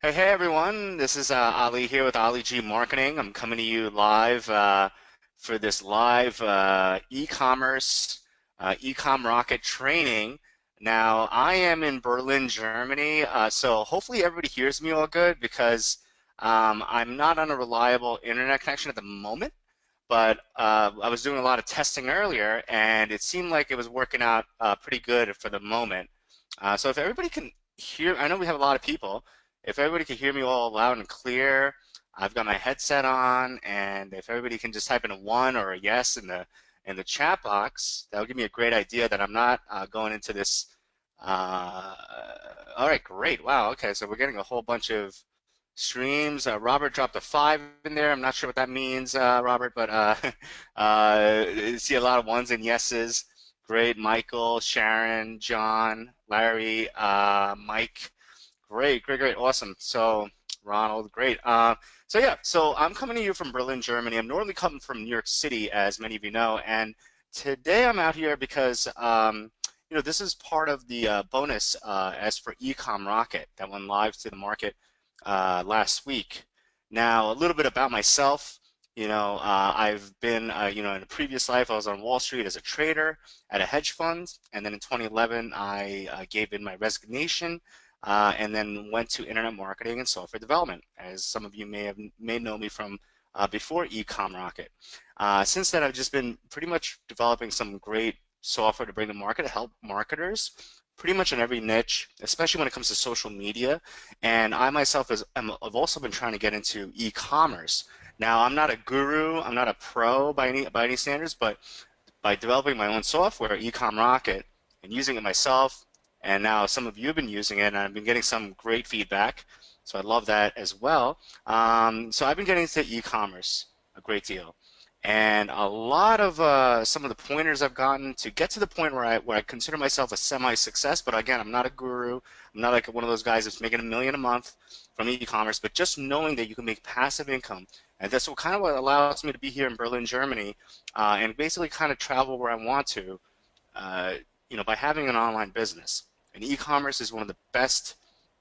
Hey everyone, this is Ali here with Ali G Marketing. I'm coming to you live for this live e-commerce e-com rocket training. Now, I am in Berlin, Germany, so hopefully everybody hears me all good because I'm not on a reliable internet connection at the moment, but I was doing a lot of testing earlier and it seemed like it was working out pretty good for the moment. So if everybody can hear, I know we have a lot of people. If everybody can hear me all loud and clear, I've got my headset on, and if everybody can just type in a one or a yes in the chat box, that would give me a great idea that I'm not going into this. Uh, all right, great. Wow. Okay, so we're getting a whole bunch of streams. Robert dropped a five in there. I'm not sure what that means, Robert, but see a lot of ones and yeses. Great. Michael, Sharon, John, Larry, Mike. Great, great, great, awesome. So, Ronald, great. So yeah, so I'm coming to you from Berlin, Germany. I'm normally coming from New York City, as many of you know, and today I'm out here because this is part of the bonus as for Ecom Rocket that went live to the market last week. Now, a little bit about myself. I've been, in a previous life, I was on Wall Street as a trader at a hedge fund, and then in 2011, I gave in my resignation and then went to internet marketing and software development, as some of you may know me from before Ecom Rocket. Since then, I've just been pretty much developing some great software to bring to market to help marketers pretty much in every niche, especially when it comes to social media. And I myself have also been trying to get into e-commerce. Now, I'm not a guru, I'm not a pro by any standards, but by developing my own software, Ecom Rocket, and using it myself, and now some of you have been using it, and I've been getting some great feedback. So I love that as well. So I've been getting into e-commerce a great deal, and a lot of some of the pointers I've gotten to get to the point where I consider myself a semi-success. But again, I'm not a guru. I'm not like one of those guys that's making $1 million a month from e-commerce. But just knowing that you can make passive income, and that's what allows me to be here in Berlin, Germany, and basically kind of travel where I want to, uh, by having an online business. And e-commerce is one of the best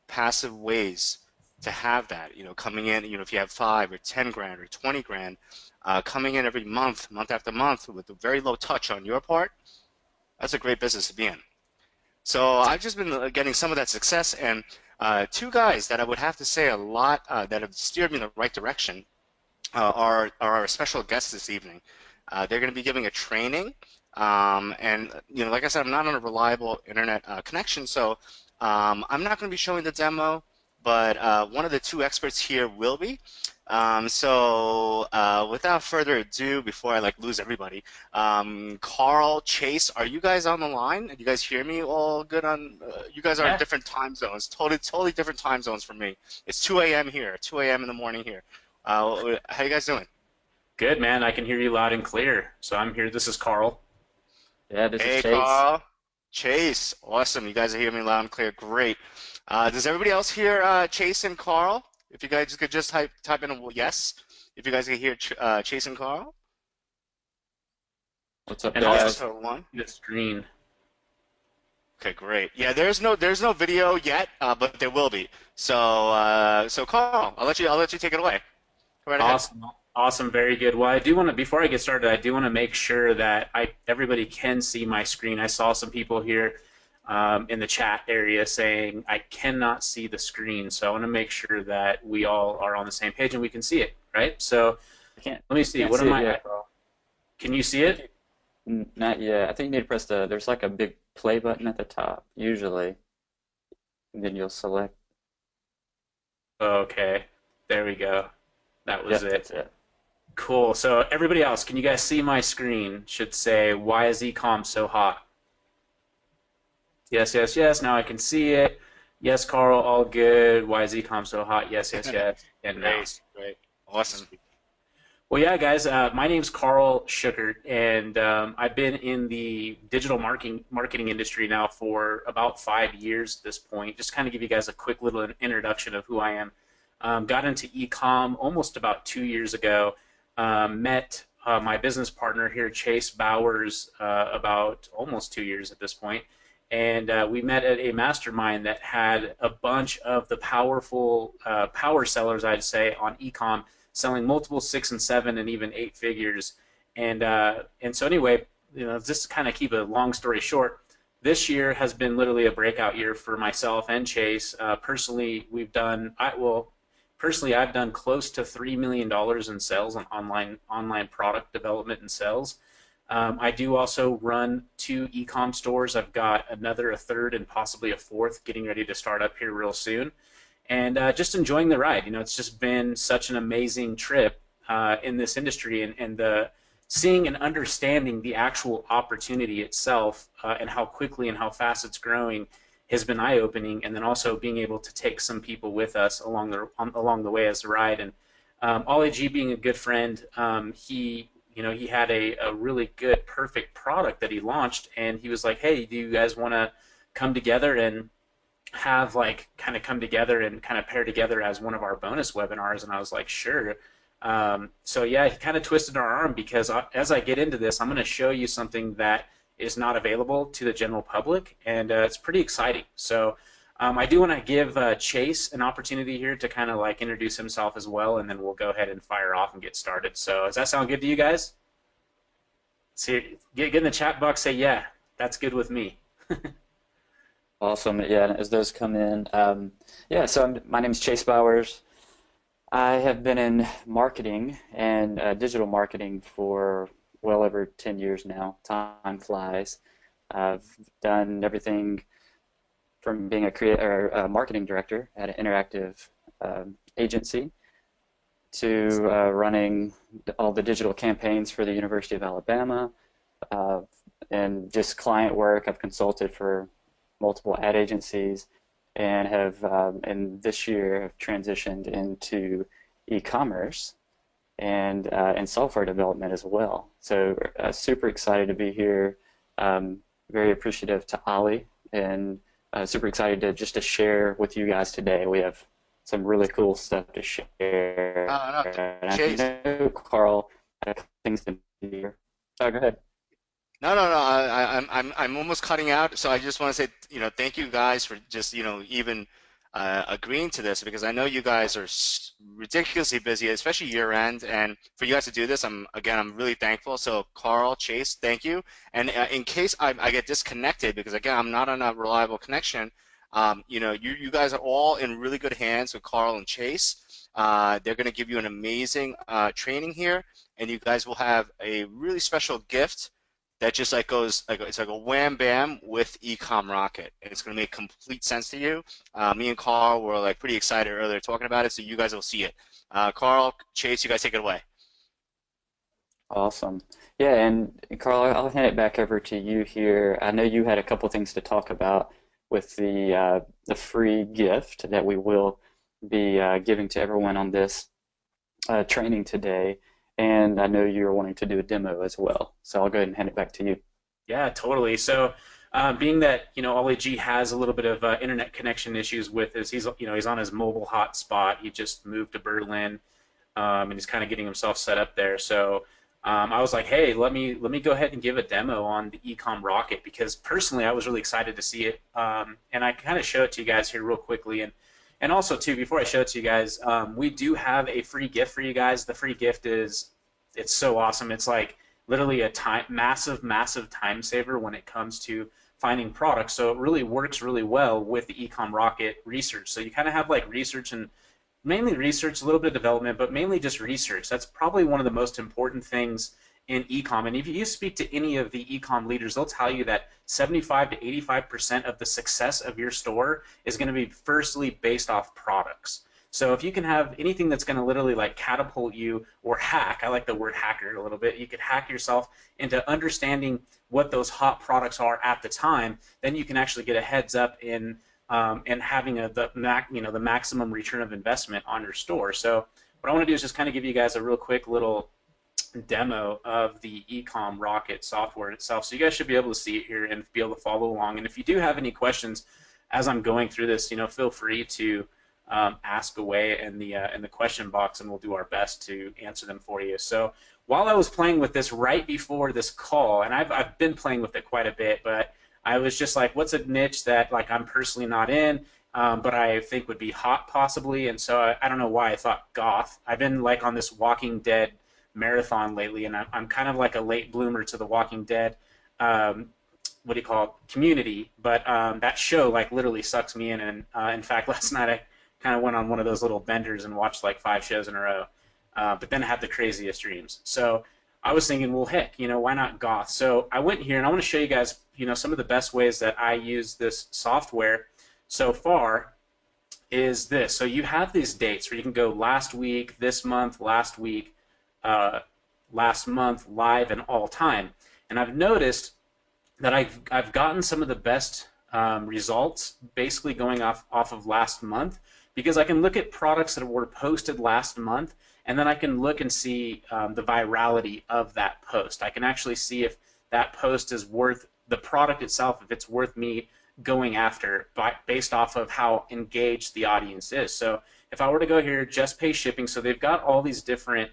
passive ways to have that, coming in, if you have 5 or 10 grand or 20 grand, coming in every month, month after month with a very low touch on your part, that's a great business to be in. So I've just been getting some of that success, and two guys that I would have to say a lot that have steered me in the right direction are our special guests this evening. They're going to be giving a training, and like I said, I'm not on a reliable internet connection, so I'm not going to be showing the demo, but one of the two experts here will be. So without further ado, before I lose everybody, Carl, Chase, are you guys on the line? Do you guys hear me all good on? You guys are in Yeah, different time zones, totally different time zones from me. It's 2 a.m. here, 2 a.m. in the morning here. How you guys doing? good man. I can hear you loud and clear. So I'm here. This is Carl. Yeah, this is Hey, Chase. Carl. Chase. Awesome. You guys are hearing me loud and clear. Great. Does everybody else hear Chase and Carl? If you guys could just type in a yes. If you guys can hear Chase and Carl. What's up, And Yes. also guys? So one. the screen. Okay, great. Yeah, there's no video yet, but there will be. So Carl, I'll let you take it away. Go right ahead. Awesome. Awesome. Very good. Well, I do want to, before I get started, I do want to make sure that everybody can see my screen. I saw some people here in the chat area saying I cannot see the screen. So I want to make sure that we all are on the same page and we can see it, right? So I can't let me see. can't What see am it I? yet, bro. Can you see I think it? not yet. I think you need to press there's like a big play button at the top, usually, and then you'll select. Okay. There we go. That was Yep, it. that's it. Cool. So everybody else, can you guys see my screen? Should say, why is Ecom so hot? Yes, yes, yes. Now I can see it. Yes, Carl, all good. Why is Ecom so hot? Yes, yes, yes. And now. Great, great, awesome. Well, yeah, guys. My name's Carl Schuckert, and I've been in the digital marketing industry now for about 5 years at this point. Just kind of give you guys a quick little introduction of who I am. Got into ecom almost about 2 years ago. Met my business partner here, Chase Bowers, about almost 2 years at this point. and we met at a mastermind that had a bunch of the powerful power sellers, I'd say, on Ecom, selling multiple 6 and 7 and even 8 figures. And so anyway, just to kind of keep a long story short, this year has been literally a breakout year for myself and Chase. Personally, personally, I've done close to $3 million in sales on online product development and sales. I do also run 2 Ecom stores. I've got a third, and possibly a fourth getting ready to start up here real soon. And just enjoying the ride. It's just been such an amazing trip in this industry, and the seeing and understanding the actual opportunity itself and how quickly and how fast it's growing has been eye-opening. And then also being able to take some people with us along the way as the ride. And Ollie G, being a good friend, he had a really good, perfect product that he launched, and he was like, "Hey, do you guys want to come together and have kind of come together and kind of pair together as one of our bonus webinars?" And I was like, "Sure." So yeah, he kind of twisted our arm, because as I get into this, I'm going to show you something that is not available to the general public, and it's pretty exciting. So I do want to give Chase an opportunity here to kind of introduce himself as well, and then we'll go ahead and fire off and get started. So does that sound good to you guys? See, get in the chat box, say yeah, that's good with me. Awesome. Yeah, as those come in, yeah. So my name is Chase Bowers. I have been in marketing and digital marketing for well over 10 years now. Time flies. I've done everything from being a marketing director at an interactive agency to running all the digital campaigns for the University of Alabama, and just client work. I've consulted for multiple ad agencies, and and this year have transitioned into e-commerce and software development as well. So super excited to be here. Very appreciative to Ollie, and super excited to share with you guys today. We have some really cool stuff to share. No, And I Chase. know Carl had things to do. Oh, go ahead. No. I'm almost cutting out. So I just want to say, thank you guys for just, even agreeing to this, because I know you guys are ridiculously busy, especially year end. And for you guys to do this, I'm really thankful. So Carl, Chase, thank you. And in case I get disconnected, because again, I'm not on a reliable connection, you guys are all in really good hands with Carl and Chase. They're going to give you an amazing training here, and you guys will have a really special gift that just goes it's like a wham bam with Ecom Rocket, and it's going to make complete sense to you. Me and Carl were pretty excited earlier talking about it, so you guys will see it. Carl, Chase, you guys take it away. Awesome. Yeah, and Carl, I'll hand it back over to you here. I know you had a couple things to talk about with the free gift that we will be giving to everyone on this training today. And I know you're wanting to do a demo as well. So I'll go ahead and hand it back to you. Yeah, totally. So, being that Ollie G has a little bit of internet connection issues with his, he's on his mobile hotspot. He just moved to Berlin, and he's kind of getting himself set up there. So, I was like, hey, let me go ahead and give a demo on the Ecom Rocket, because personally I was really excited to see it, and I kind of show it to you guys here real quickly. And also, too, before I show it to you guys, we do have a free gift for you guys. The free gift it's so awesome. It's literally a massive time saver when it comes to finding products. So it really works really well with the Ecom Rocket research. So you kind of have research, and mainly research, a little bit of development, but mainly just research. That's probably one of the most important things in ecom. And if you speak to any of the ecom leaders, they'll tell you that 75 to 85% of the success of your store is going to be firstly based off products. So if you can have anything that's going to literally catapult you, or hack, I like the word hacker a little bit, you could hack yourself into understanding what those hot products are at the time, then you can actually get a heads up in and having the maximum return of investment on your store. So what I want to do is just kind of give you guys a real quick little demo of the Ecom Rocket software itself. So you guys should be able to see it here and be able to follow along. And if you do have any questions as I'm going through this, feel free to ask away in the question box, and we'll do our best to answer them for you. So while I was playing with this right before this call, and I've been playing with it quite a bit, but I was just like, what's a niche that like I'm personally not in, but I think would be hot possibly. And so I don't know why I thought goth. I've been like on this Walking Dead marathon lately, and I'm kind of like a late bloomer to the Walking Dead. Um, what do you call it, community, but that show like literally sucks me in. And in fact, last night I kind of went on one of those little benders and watched like 5 shows in a row, but then had the craziest dreams. So I was thinking, well, heck, why not goth? So I went here and I want to show you guys, some of the best ways that I use this software so far is this. So you have these dates where you can go last week, this month, last week, uh, last month, live, and all time. And I've noticed that I've gotten some of the best results basically going off of last month, because I can look at products that were posted last month, and then I can look and see the virality of that post. I can actually see if that post is worth the product itself, if it's worth me going after based off of how engaged the audience is. So if I were to go here, just pay shipping, so they've got all these different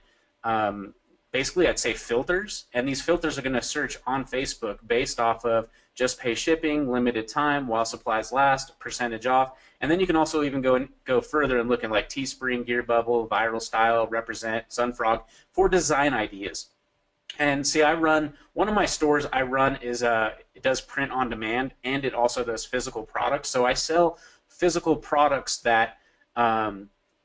basically I'd say filters, and these filters are going to search on Facebook based off of just pay shipping, limited time, while supplies last, percentage off, and then you can also even go further and look at like Teespring, Gear Bubble, Viral Style, Represent, Sunfrog for design ideas. And see, I run one of my stores. I run is it does print on demand, and it also does physical products. So I sell physical products that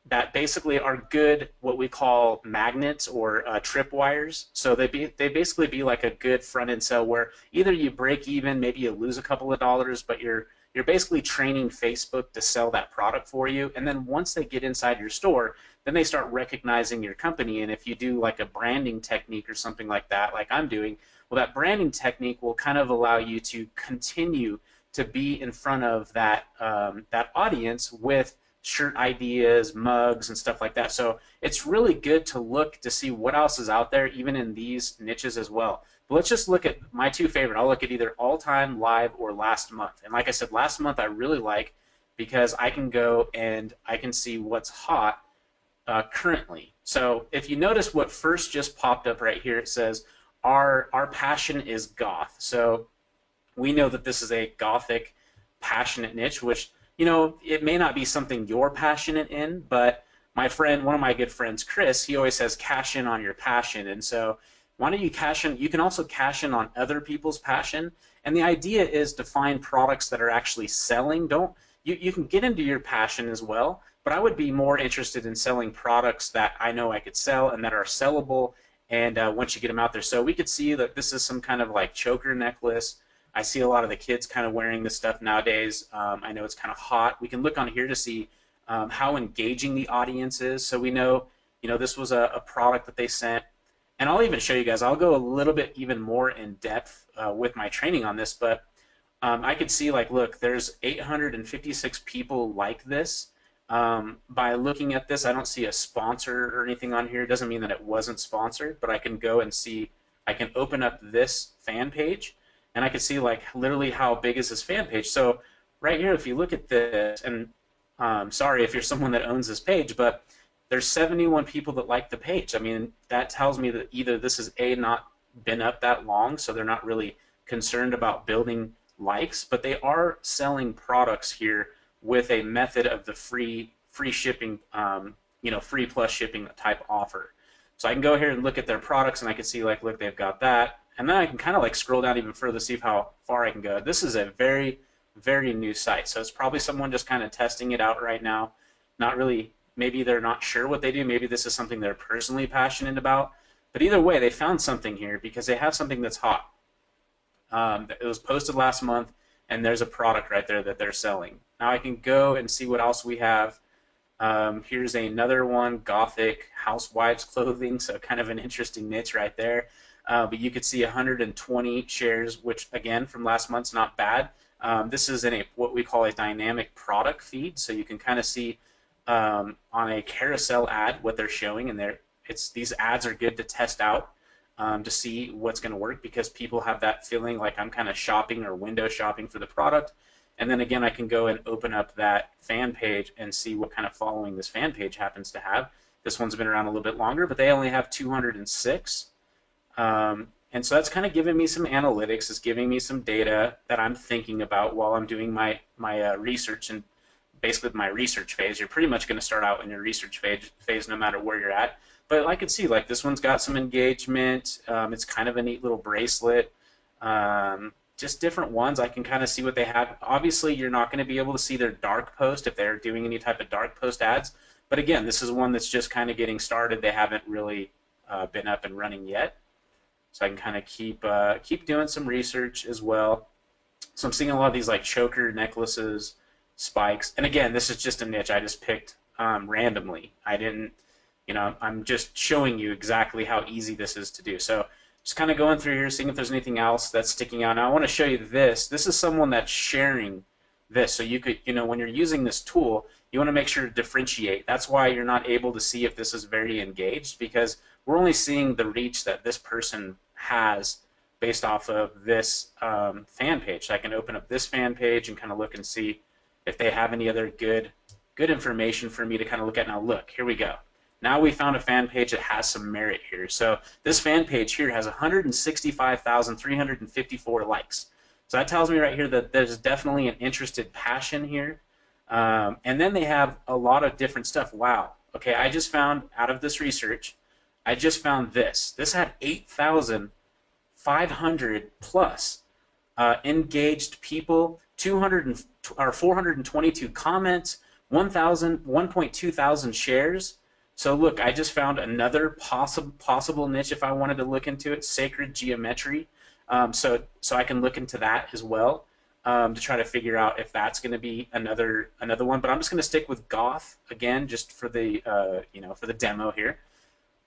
that basically are good, what we call magnets or tripwires. So they basically be like a good front end sell where either you break even, maybe you lose a couple of dollars, but you're basically training Facebook to sell that product for you. And then once they get inside your store, then they start recognizing your company. And if you do like a branding technique or something like that, like I'm doing, well, that branding technique will kind of allow you to continue to be in front of that that audience with shirt ideas, mugs, and stuff like that. So it's really good to look to see what else is out there, even in these niches as well. But let's just look at my two favorite. I'll look at either all-time, live, or last month. And like I said, last month I really like because I can go and I can see what's hot currently. So if you notice what first just popped up right here, it says our passion is goth. So we know that this is a gothic passionate niche, which it may not be something you're passionate in, but my friend, one of my good friends, Chris, he always says cash in on your passion. And so why don't you cash in? You can also cash in on other people's passion. And the idea is to find products that are actually selling. You can get into your passion as well, but I would be more interested in selling products that I know I could sell and that are sellable. And once you get them out there, so we could see that this is some kind of like choker necklace. I see a lot of the kids kind of wearing this stuff nowadays. I know it's kind of hot. We can look on here to see how engaging the audience is. So we know, this was a product that they sent. And I'll even show you guys. I'll go a little bit even more in depth with my training on this. But I could see, like, look, there's 856 people like this. By looking at this, I don't see a sponsor or anything on here. It doesn't mean that it wasn't sponsored, but I can go and see. I can open up this fan page. And I can see like literally how big is this fan page. So right here, if you look at this, and sorry if you're someone that owns this page, but there's 71 people that like the page. I mean, that tells me that either this is not been up that long, so they're not really concerned about building likes, but they are selling products here with a method of the free shipping, free plus shipping type offer. So I can go here and look at their products, and I can see like, look, they've got that. And then I can kind of like scroll down even further to see how far I can go. This is a very, very new site. So it's probably someone just kind of testing it out right now. Not really, maybe they're not sure what they do. Maybe this is something they're personally passionate about. But either way, they found something here because they have something that's hot. It was posted last month, and there's a product right there that they're selling. Now I can go and see what else we have. Here's another one, Gothic Housewives Clothing. So kind of an interesting niche right there. But you could see 120 shares, which again from last month's not bad. This is in what we call a dynamic product feed, so you can kind of see on a carousel ad what they're showing, and these ads are good to test out to see what's going to work, because people have that feeling like I'm kind of shopping or window shopping for the product. And then again, I can go and open up that fan page and see what kind of following this fan page happens to have. This one's been around a little bit longer, but they only have 206. And so that's kind of giving me some analytics. It's giving me some data that I'm thinking about while I'm doing my research. And basically my research phase, you're pretty much going to start out in your research phase no matter where you're at. But I could see like this one's got some engagement. It's kind of a neat little bracelet. Just different ones. I can kind of see what they have. Obviously, you're not going to be able to see their dark post if they're doing any type of dark post ads. But again, this is one that's just kind of getting started. They haven't really been up and running yet. So I can kind of keep doing some research as well. So I'm seeing a lot of these like choker necklaces, spikes, and again, this is just a niche I just picked randomly. I didn't, I'm just showing you exactly how easy this is to do. So just kind of going through here, seeing if there's anything else that's sticking out. Now I want to show you this. This is someone that's sharing this. So you could, when you're using this tool, you want to make sure to differentiate. That's why you're not able to see if this is very engaged, because we're only seeing the reach that this person has based off of this fan page. So I can open up this fan page and kind of look and see if they have any other good information for me to kind of look at. Now look, here we go. Now we found a fan page that has some merit here. So this fan page here has 165,354 likes. So that tells me right here that there's definitely an interested passion here. And then they have a lot of different stuff. Wow. Okay, I just found out of this research, I just found this. This had 8,500 plus engaged people, 422 comments, 1.2 thousand shares. So look, I just found another possible niche if I wanted to look into it, sacred geometry. So I can look into that as well to try to figure out if that's going to be another one. But I'm just going to stick with goth again, just for the for the demo here.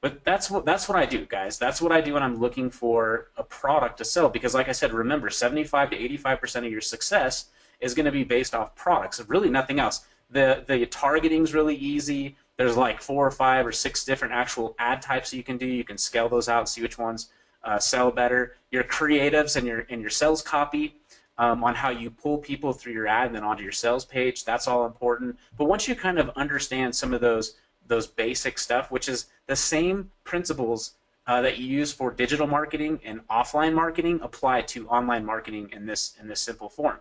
But that's what I do, guys. That's what I do when I'm looking for a product to sell. Because like I said, remember, 75 to 85% of your success is going to be based off products, really nothing else. The targeting is really easy. There's like 4 or 5 or 6 different actual ad types that you can do. You can scale those out, see which ones sell better. Your creatives and your sales copy on how you pull people through your ad and then onto your sales page, that's all important. But once you kind of understand some of those basic stuff, which is the same principles that you use for digital marketing and offline marketing, apply to online marketing in this simple form.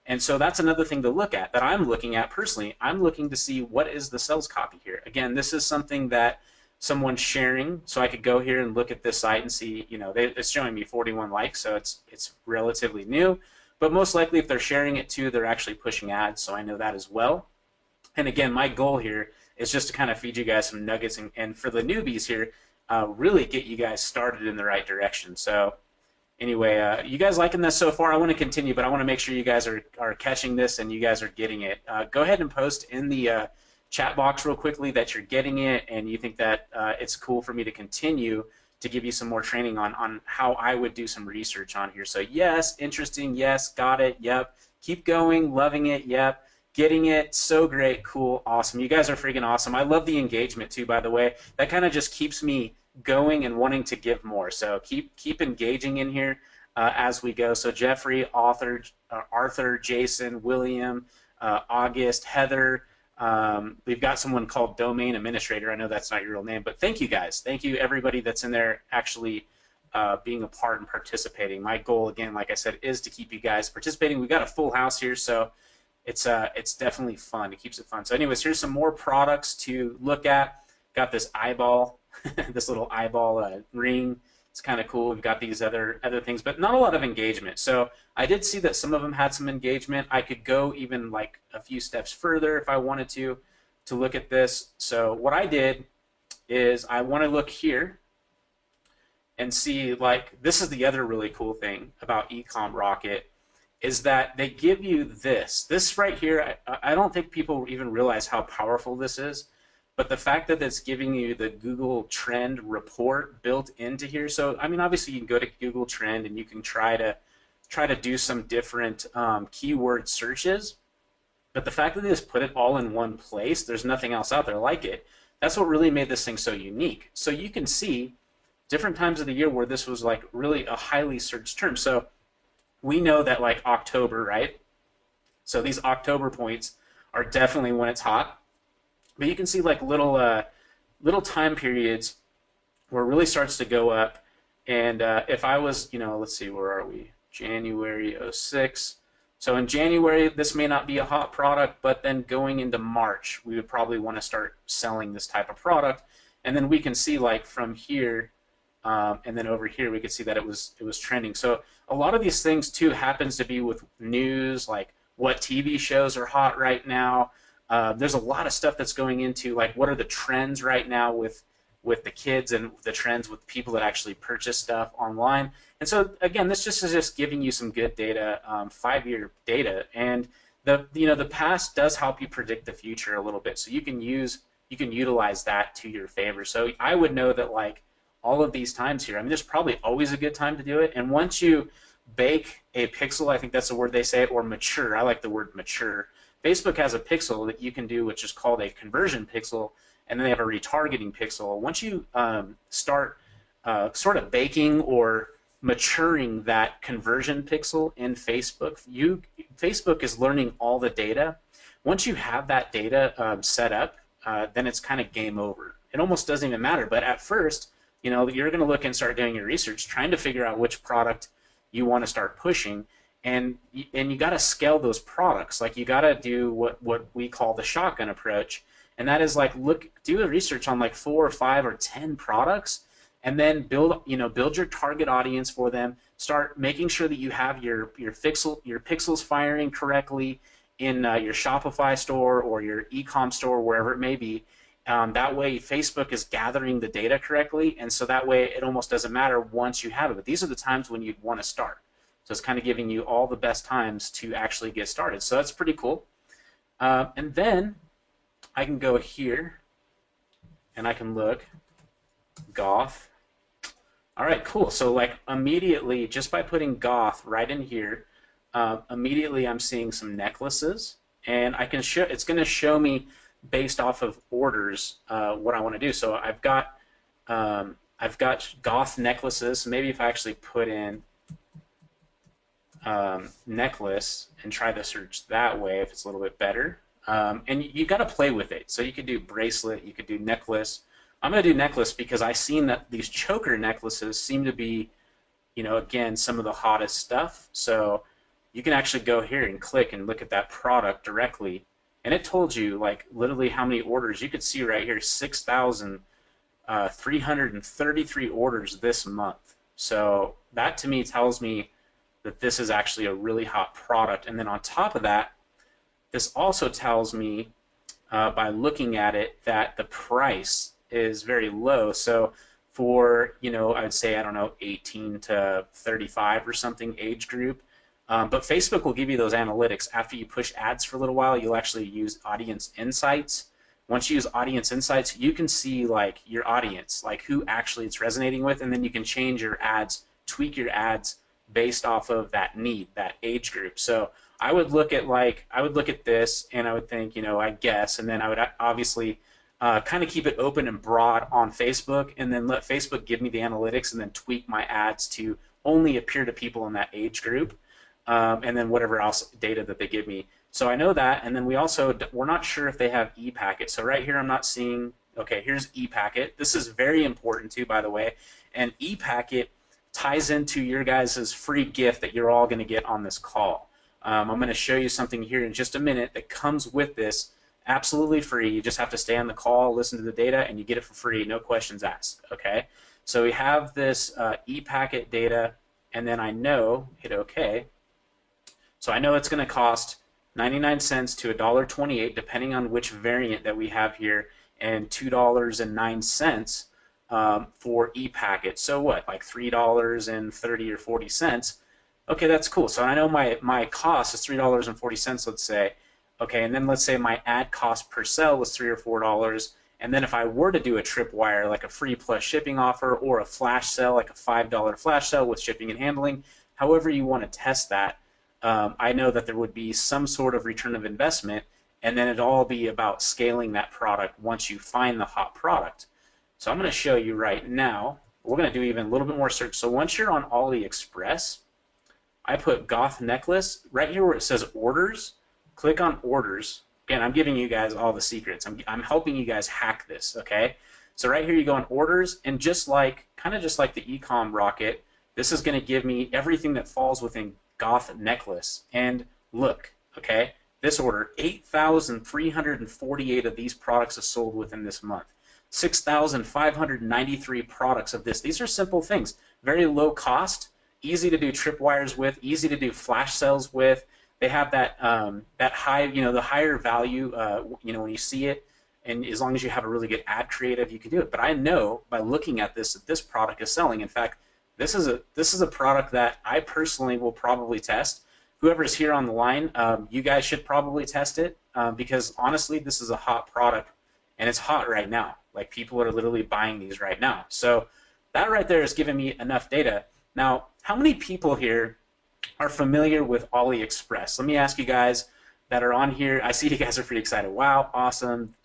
And so that's another thing to look at that I'm looking at personally. I'm looking to see what is the sales copy here. Again, this is something that someone's sharing, so I could go here and look at this site and see, it's showing me 41 likes, so it's relatively new. But most likely if they're sharing it too, they're actually pushing ads, so I know that as well. And again, my goal here is just to kind of feed you guys some nuggets and for the newbies here, really get you guys started in the right direction. So anyway, you guys liking this so far? I want to continue, but I want to make sure you guys are catching this and you guys are getting it. Go ahead and post in the chat box real quickly that you're getting it and you think that it's cool for me to continue to give you some more training on how I would do some research on here. So yes, interesting, yes, got it, yep. Keep going, loving it, yep. Getting it, so great, cool, awesome. You guys are freaking awesome. I love the engagement too, by the way. That kind of just keeps me going and wanting to give more. So keep engaging in here as we go. So Jeffrey, Arthur, Jason, William, August, Heather. We've got someone called Domain Administrator. I know that's not your real name, but thank you guys. Thank you everybody that's in there actually being a part and participating. My goal, again, like I said, is to keep you guys participating. We've got a full house here, so it's definitely fun. It keeps it fun. So anyways, here's some more products to look at. Got this eyeball, this little eyeball ring. It's kind of cool. We've got these other things, but not a lot of engagement. So I did see that some of them had some engagement. I could go even like a few steps further if I wanted to look at this. So what I did is I want to look here and see, like, this is the other really cool thing about Ecom Rocket is that they give you this. This right here, I don't think people even realize how powerful this is. But the fact that it's giving you the Google Trend report built into here, so I mean, obviously you can go to Google Trend and you can try to do some different keyword searches, but the fact that they just put it all in one place, there's nothing else out there like it. That's what really made this thing so unique. So you can see different times of the year where this was like really a highly searched term. So we know that like October, right? So these October points are definitely when it's hot. But you can see like little time periods where it really starts to go up And if I was, let's see, where are we? January '06. So in January, this may not be a hot product, but then going into March, we would probably want to start selling this type of product. And then we can see like from here, and then over here, we could see that it was trending. So a lot of these things too happens to be with news, like what TV shows are hot right now. There's a lot of stuff that's going into like what are the trends right now with the kids and the trends with people that actually purchase stuff online. And so again, this just is just giving you some good data, 5-year data, and the past does help you predict the future a little bit. So you can utilize that to your favor. So I would know that like all of these times here, I mean, there's probably always a good time to do it. And once you bake a pixel, I think that's the word they say, or mature. I like the word mature. Facebook has a pixel that you can do, which is called a conversion pixel, and then they have a retargeting pixel. Once you start sort of baking or maturing that conversion pixel in Facebook, Facebook is learning all the data. Once you have that data set up, then it's kind of game over. It almost doesn't even matter. But at first, you're going to look and start doing your research, trying to figure out which product you want to start pushing, and you got to scale those products. Like you got to do what we call the shotgun approach, and that is like do a research on like 4 or 5 or 10 products, and then build your target audience for them. Start making sure that you have your pixels firing correctly in your Shopify store or your Ecom store, wherever it may be. That way Facebook is gathering the data correctly, and so that way it almost doesn't matter once you have it. But these are the times when you'd want to start. So it's kind of giving you all the best times to actually get started. So that's pretty cool. And then I can go here and I can look goth. All right, cool. So like immediately, just by putting goth right in here, immediately I'm seeing some necklaces, and I can show. It's going to show me based off of orders what I want to do. So I've got goth necklaces. So maybe if I actually put in necklace and try to search that way, if it's a little bit better. And you got to play with it. So you could do bracelet, you could do necklace. I'm going to do necklace because I've seen that these choker necklaces seem to be, again, some of the hottest stuff. So you can actually go here and click and look at that product directly. And it told you, like, literally how many orders. You could see right here, 6,333 orders this month. So that, to me, tells me that this is actually a really hot product. And then on top of that, this also tells me, by looking at it, that the price is very low. So for, I'd say, I don't know, 18 to 35 or something age group. But Facebook will give you those analytics. After you push ads for a little while, you'll actually use audience insights. Once you use audience insights, you can see like your audience, like who actually it's resonating with, and then you can change your ads, tweak your ads based off of that need, that age group. So I would look at this, and I would think, I guess, and then I would obviously kind of keep it open and broad on Facebook, and then let Facebook give me the analytics, and then tweak my ads to only appear to people in that age group. And then whatever else data that they give me. So I know that, and then we're not sure if they have ePacket. So right here I'm not seeing, okay, here's ePacket. This is very important too, by the way, and ePacket ties into your guys' free gift that you're all going to get on this call. I'm going to show you something here in just a minute that comes with this, absolutely free. You just have to stay on the call, listen to the data, and you get it for free, no questions asked, okay? So we have this ePacket data, and then I know, hit OK. So I know it's going to cost 99 cents to $1.28, depending on which variant that we have here, and $2.09 for ePacket. So what, like $3.30 or 40 cents? Okay, that's cool. So I know my cost is $3.40, let's say. Okay, and then let's say my ad cost per sell was $3 or $4. And then if I were to do a tripwire, like a free plus shipping offer, or a flash sale, like a $5 flash sale with shipping and handling, however you want to test that, I know that there would be some sort of return of investment, and then it'd all be about scaling that product once you find the hot product. So I'm going to show you right now. We're going to do even a little bit more search. So once you're on AliExpress, I put goth necklace right here where it says orders. Click on orders. Again, I'm giving you guys all the secrets. I'm helping you guys hack this, okay? So right here you go on orders, and just like kind of just like the Ecom rocket, this is going to give me everything that falls within Goth necklace. And look, okay, this order, 8,348 of these products are sold within this month. 6,593 products of this. These are simple things, very low cost, easy to do tripwires with, easy to do flash sales with. They have that that high, the higher value, when you see it, and as long as you have a really good ad creative, you can do it. But I know by looking at this that this product is selling. In fact, this is a product that I personally will probably test. Whoever is here on the line, you guys should probably test it because honestly, this is a hot product, and it's hot right now. Like people are literally buying these right now. So that right there is giving me enough data. Now, how many people here are familiar with AliExpress? Let me ask you guys that are on here. I see you guys are pretty excited. Wow, awesome.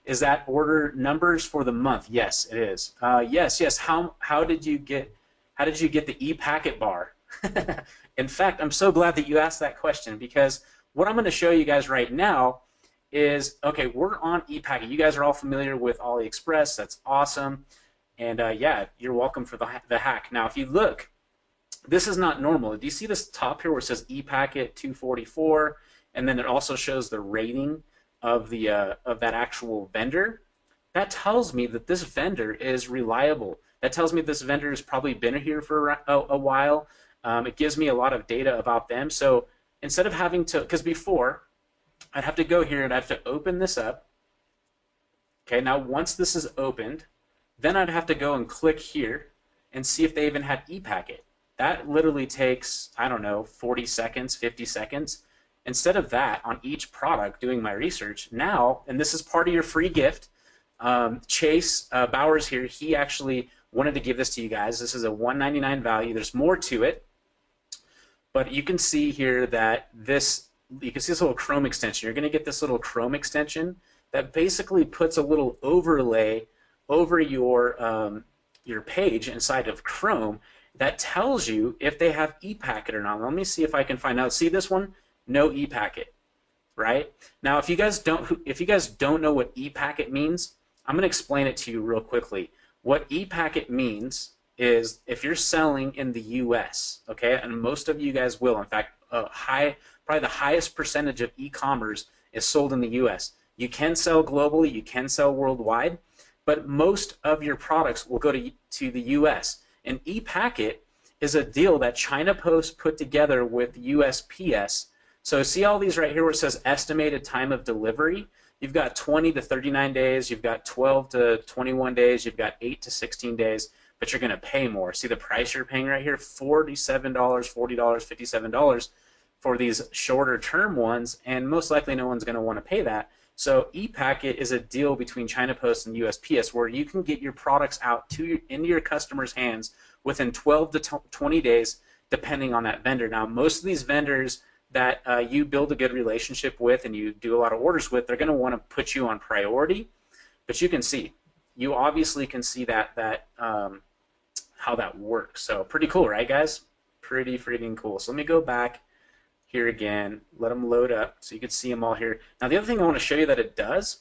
Is that order numbers for the month? Yes, it is. Yes. How did you get the e-packet bar? In fact, I'm so glad that you asked that question because what I'm going to show you guys right now is, okay, we're on e-packet. You guys are all familiar with AliExpress. That's awesome. And yeah, you're welcome for the hack. Now, if you look, this is not normal. Do you see this top here where it says ePacket 244, and then it also shows the rating of the of that actual vendor? That tells me that this vendor is reliable. That tells me this vendor has probably been here for a while. It gives me a lot of data about them. So instead of having to, because before I'd have to go here and I'd have to open this up. Okay, now once this is opened, then I'd have to go and click here and see if they even had ePacket. That literally takes, I don't know, 40 seconds, 50 seconds. Instead of that, on each product, doing my research, now, and this is part of your free gift, Chase Bowers here, he actually wanted to give this to you guys. This is a $1.99 value. There's more to it, but you can see here that you can see this little Chrome extension. You're going to get this little Chrome extension that basically puts a little overlay over your page inside of Chrome that tells you if they have ePacket or not. Let me see if I can find out. See this one? No ePacket, right? Now, if you guys don't know what ePacket means, I'm going to explain it to you real quickly. What ePacket means is if you're selling in the U.S., okay, and most of you guys will. In fact, probably the highest percentage of e-commerce is sold in the U.S. You can sell globally, you can sell worldwide, but most of your products will go to the U.S. And ePacket is a deal that China Post put together with USPS. So see all these right here where it says estimated time of delivery? You've got 20 to 39 days, you've got 12 to 21 days, you've got 8 to 16 days, but you're going to pay more. See the price you're paying right here? $47, $40, $57 for these shorter term ones, and most likely no one's going to want to pay that. So ePacket is a deal between China Post and USPS where you can get your products out into your customers' hands within 12 to 20 days, depending on that vendor. Now, most of these vendors that you build a good relationship with and you do a lot of orders with, they're going to want to put you on priority. But you obviously can see that how that works. So pretty cool, right, guys? Pretty freaking cool. So let me go back here again, let them load up so you can see them all here. Now the other thing I want to show you that it does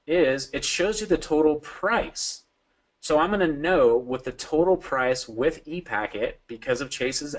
is it shows you the total price. So I'm going to know what the total price with ePacket, because of Chase's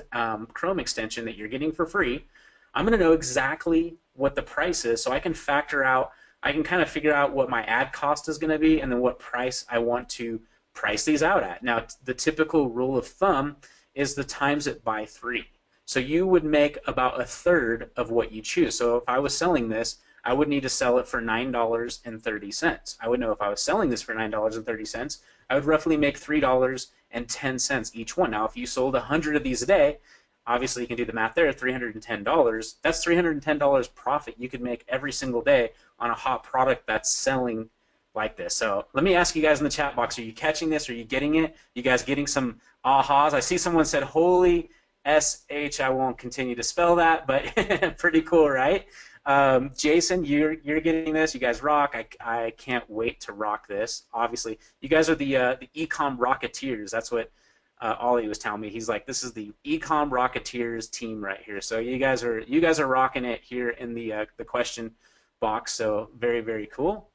Chrome extension that you're getting for free, I'm going to know exactly what the price is so I can kind of figure out what my ad cost is going to be and then what price I want to price these out at. Now the typical rule of thumb is the times it by 3. So you would make about a third of what you choose. So if I was selling this, I would need to sell it for $9.30. I would know if I was selling this for $9.30, I would roughly make $3.10 each one. Now, if you sold 100 of these a day, obviously you can do the math there, $310. That's $310 profit you could make every single day on a hot product that's selling like this. So let me ask you guys in the chat box, are you catching this? Are you getting it? You guys getting some ahas? I see someone said, holy SH, I won't continue to spell that, but pretty cool, right? Jason, you're getting this. You guys rock. I can't wait to rock this. Obviously, you guys are the Ecom Rocketeers. That's what Ollie was telling me. He's like, this is the Ecom Rocketeers team right here. So you guys are rocking it here in the question box. So very, very cool.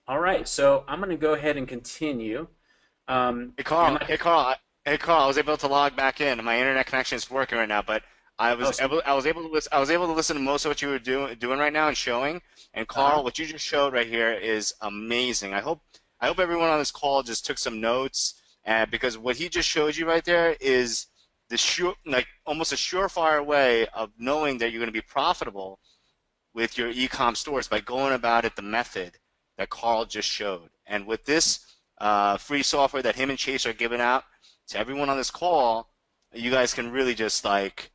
All right, so I'm going to go ahead and continue. Hey And Carl, like, hey Carl, hey Carl, I was able to log back in. My internet connection is working right now, but oh, sweet. I was able to listen to most of what you were doing right now and showing. And Uh-huh. Carl, what you just showed right here is amazing. I hope everyone on this call just took some notes, because what he just showed you right there is the sure, like almost a surefire way of knowing that you're going to be profitable with your e-com stores by going about it the method that Carl just showed. And with this free software that him and Chase are giving out to everyone on this call, you guys can really just like,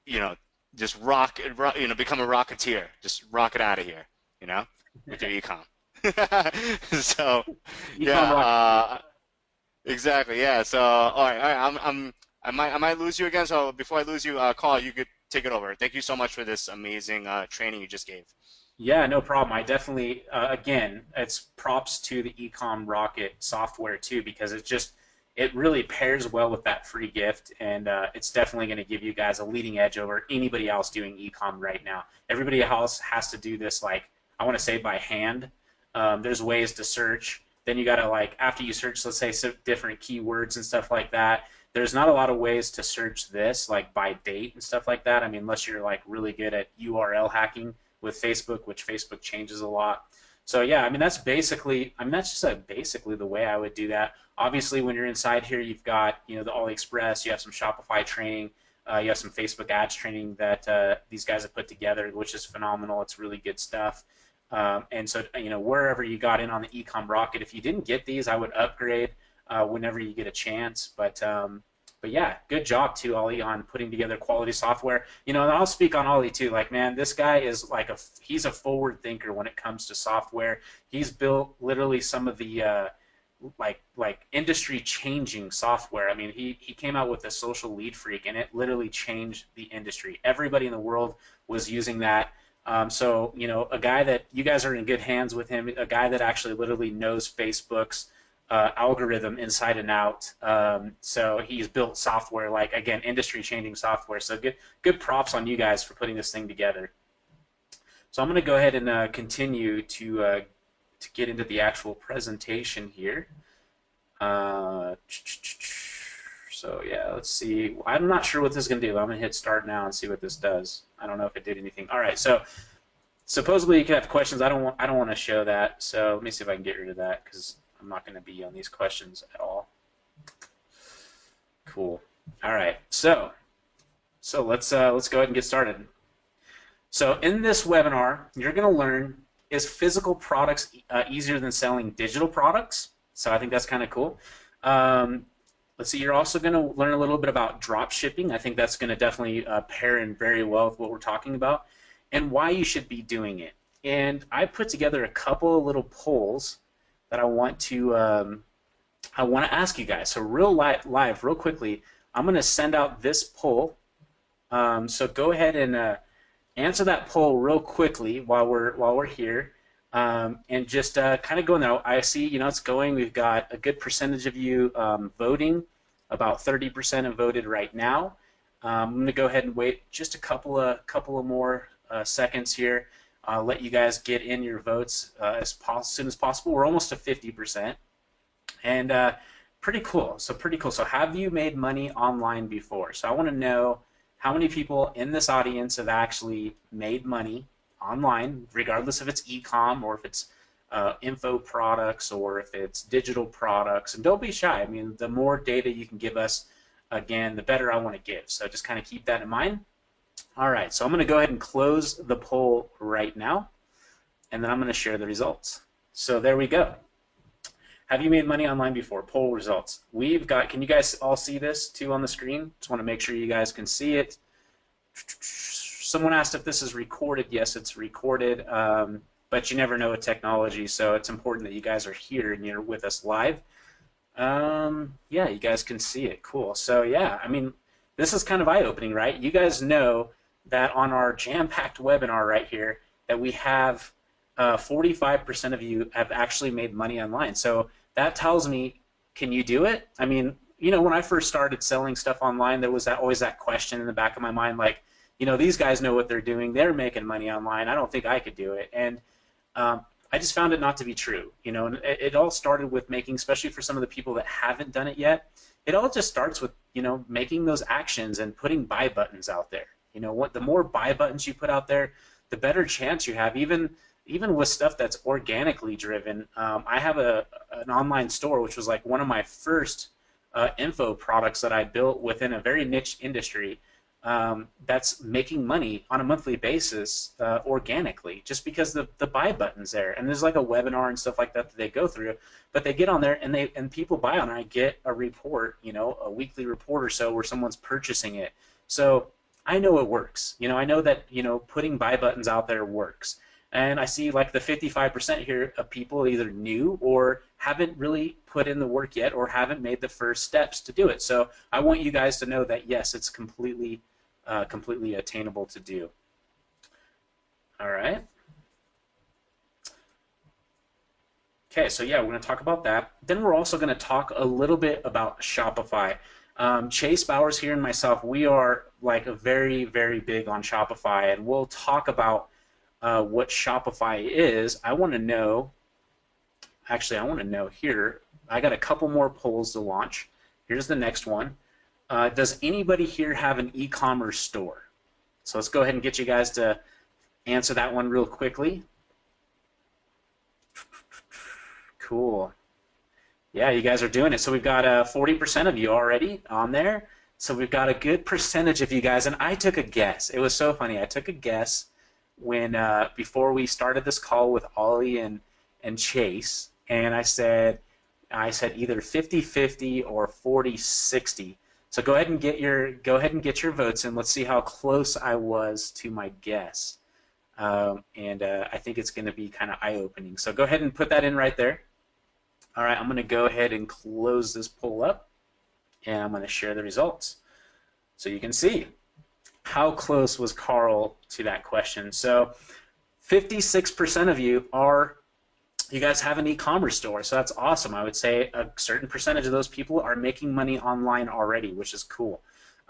you know, just become a rocketeer. Just rock it out of here, you know, with your e-com. So, Ecom yeah, Rocket. exactly. Yeah. So, all right. I might lose you again. So before I lose you, Carl, you could take it over. Thank you so much for this amazing training you just gave. Yeah, no problem. I definitely, again, it's props to the Ecom Rocket software too, because it really pairs well with that free gift, and it's definitely going to give you guys a leading edge over anybody else doing ecom right now. Everybody else has to do this, like, I want to say by hand. There's ways to search. Then you got to, like, after you search, let's say, some different keywords and stuff like that. There's not a lot of ways to search this, like by date and stuff like that. I mean, unless you're like really good at URL hacking with Facebook, which Facebook changes a lot. So yeah, I mean that's just basically the way I would do that. Obviously, when you're inside here, you've got the AliExpress, you have some Shopify training, you have some Facebook ads training that these guys have put together, which is phenomenal. It's really good stuff. And so wherever you got in on the Ecom Rocket, if you didn't get these, I would upgrade whenever you get a chance. But yeah, good job too, Ollie, on putting together quality software. And I'll speak on Ollie too. Like, man, this guy is like he's a forward thinker when it comes to software. He's built literally some of the like industry changing software. I mean, he came out with a social lead freak, and it literally changed the industry. Everybody in the world was using that. So a guy that you guys are in good hands with him, a guy that actually literally knows Facebook's algorithm inside and out. So he's built software, like, again, industry changing software. So good props on you guys for putting this thing together. So I'm going to go ahead and continue to get into the actual presentation here. So yeah, let's see. I'm not sure what this is going to do. I'm going to hit start now and see what this does. I don't know if it did anything. All right, so supposedly you can have questions. I don't want to show that. So let me see if I can get rid of that, because I'm not going to be on these questions at all. Cool. All right. So let's go ahead and get started. So in this webinar, you're going to learn, is physical products easier than selling digital products? So I think that's kind of cool. Let's see, you're also going to learn a little bit about drop shipping. I think that's going to definitely pair in very well with what we're talking about, and why you should be doing it. And I put together a couple of little polls that I want to ask you guys. So real live, real quickly, I'm going to send out this poll. So go ahead and answer that poll real quickly while we're here, and just kind of go in there. I see, it's going. We've got a good percentage of you voting. About 30% have voted right now. I'm going to go ahead and wait just a couple of more seconds here. Let you guys get in your votes as soon as possible. We're almost to 50%, and pretty cool. So have you made money online before? So I want to know how many people in this audience have actually made money online, regardless if it's e-com or if it's info products or if it's digital products. And don't be shy. I mean, the more data you can give us, again, the better I want to give. So just kind of keep that in mind. All right, so I'm going to go ahead and close the poll right now, and then I'm going to share the results. So there we go. Have you made money online before? Poll results. We've got, can you guys all see this too on the screen? Just want to make sure you guys can see it. Someone asked if this is recorded. Yes, it's recorded, but you never know with technology, so it's important that you guys are here and you're with us live. Yeah, you guys can see it. Cool. So yeah, I mean, this is kind of eye-opening, right? You guys know that on our jam-packed webinar right here that we have 45% of you have actually made money online. So that tells me, can you do it? I mean, when I first started selling stuff online, there was always that question in the back of my mind, like, these guys know what they're doing. They're making money online. I don't think I could do it. And I just found it not to be true. And it all started with making, especially for some of the people that haven't done it yet, it all just starts with, making those actions and putting buy buttons out there. The more buy buttons you put out there, the better chance you have, even with stuff that's organically driven. I have an online store, which was like one of my first info products that I built within a very niche industry, that's making money on a monthly basis organically, just because the buy button's there, and there's like a webinar and stuff like that they go through, but they get on there and people buy on it. I get a report, a weekly report or so where someone's purchasing it. So I know it works. I know that putting buy buttons out there works. And I see like the 55% here of people either new or haven't really put in the work yet or haven't made the first steps to do it. So I want you guys to know that yes, it's completely attainable to do. All right. Okay, so yeah, we're going to talk about that. Then we're also going to talk a little bit about Shopify. Chase Bowers here and myself, we are like very, very big on Shopify, and we'll talk about what Shopify is. I want to know here, I got a couple more polls to launch. Here's the next one. Does anybody here have an e-commerce store? So let's go ahead and get you guys to answer that one real quickly. Cool. Yeah, you guys are doing it. So we've got 40% of you already on there. So we've got a good percentage of you guys. And I took a guess. It was so funny. I took a guess when before we started this call with Ollie and Chase, and I said either 50-50 or 40-60. So go ahead and get your votes in. Let's see how close I was to my guess. I think it's going to be kind of eye-opening. So go ahead and put that in right there. All right, I'm going to go ahead and close this poll up, and I'm going to share the results so you can see how close was Carl to that question. So 56% of you guys have an e-commerce store, so that's awesome. I would say a certain percentage of those people are making money online already, which is cool.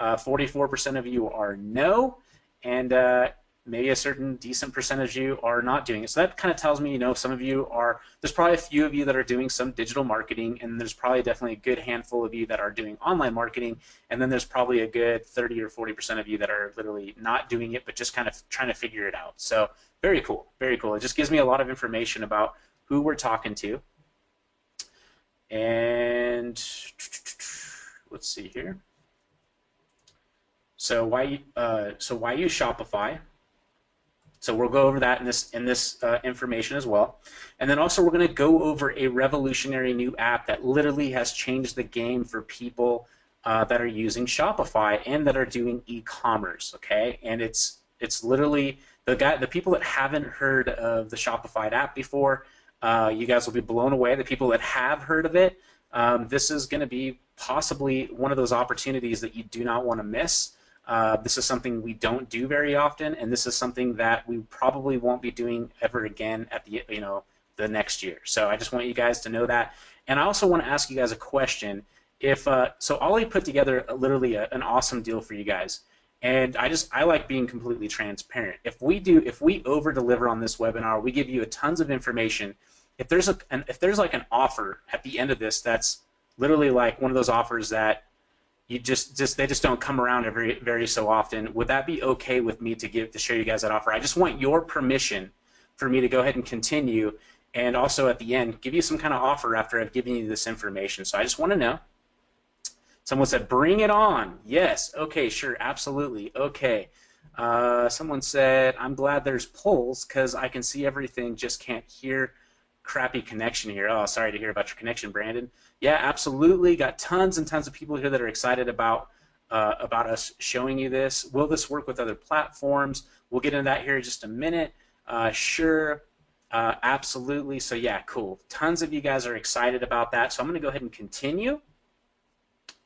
44% of you are no, and maybe a certain decent percentage of you are not doing it. So that kind of tells me, some of you are, there's probably a few of you that are doing some digital marketing, and there's probably definitely a good handful of you that are doing online marketing, and then there's probably a good 30 or 40% of you that are literally not doing it, but just kind of trying to figure it out. So very cool, very cool. It just gives me a lot of information about who we're talking to. And let's see here. So why use Shopify? So we'll go over that in this information as well. And then also we're going to go over a revolutionary new app that literally has changed the game for people that are using Shopify and that are doing e-commerce, okay? And it's literally the people that haven't heard of the Shopify app before, you guys will be blown away. The people that have heard of it, this is going to be possibly one of those opportunities that you do not want to miss. This is something we don't do very often, and this is something that we probably won't be doing ever again at the next year. So I just want you guys to know that. And I also want to ask you guys a question. So Ollie put together literally an awesome deal for you guys, and I like being completely transparent. If we over deliver on this webinar, we give you tons of information. If there's like an offer at the end of this that's literally like one of those offers that they just don't come around very so often, would that be okay with me to show you guys that offer? I just want your permission for me to go ahead and continue, and also at the end give you some kind of offer after I've given you this information. So I just want to know. Someone said bring it on. Yes. Okay, sure, absolutely. Okay. Someone said I'm glad there's polls because I can see everything, just can't hear. Crappy connection here. Oh, sorry to hear about your connection, Brandon. Yeah, absolutely. Got tons and tons of people here that are excited about us showing you this. Will this work with other platforms? We'll get into that here in just a minute. Sure, absolutely. So yeah, cool. Tons of you guys are excited about that. So I'm going to go ahead and continue.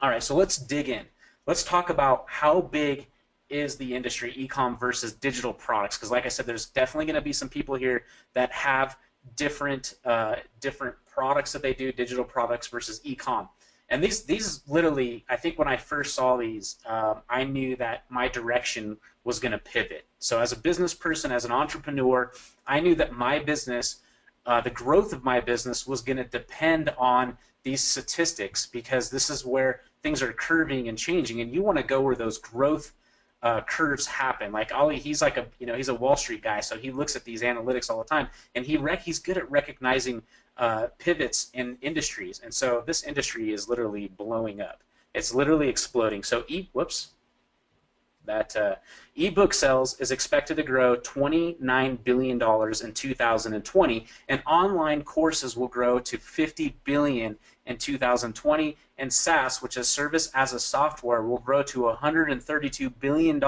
All right, so let's dig in. Let's talk about how big is the industry, e-com versus digital products, because like I said, there's definitely going to be some people here that have different products that they do, digital products versus e-com. And these literally, I think when I first saw these, I knew that my direction was going to pivot. So as a business person, as an entrepreneur, I knew that my business the growth of my business was going to depend on these statistics, because this is where things are curving and changing, and you want to go where those growth curves happen. Like Ollie, he's like he's a Wall Street guy, so he looks at these analytics all the time, and he's good at recognizing pivots in industries. And so this industry is literally blowing up. It's literally exploding. So that ebook sales is expected to grow $29 billion in 2020, and online courses will grow to $50 billion in 2020, and SaaS, which is service as a software, will grow to $132 billion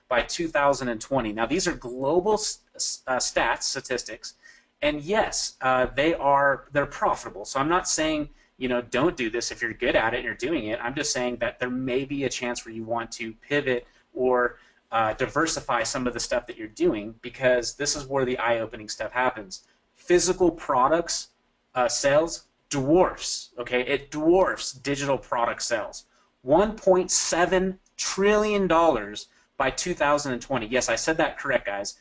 by 2020. Now, these are global statistics, and yes, they're profitable. So I'm not saying don't do this if you're good at it and you're doing it. I'm just saying that there may be a chance where you want to pivot or diversify some of the stuff that you're doing, because this is where the eye-opening stuff happens. Physical products sales dwarfs, okay? It dwarfs digital product sales. $1.7 trillion by 2020. Yes, I said that correct, guys.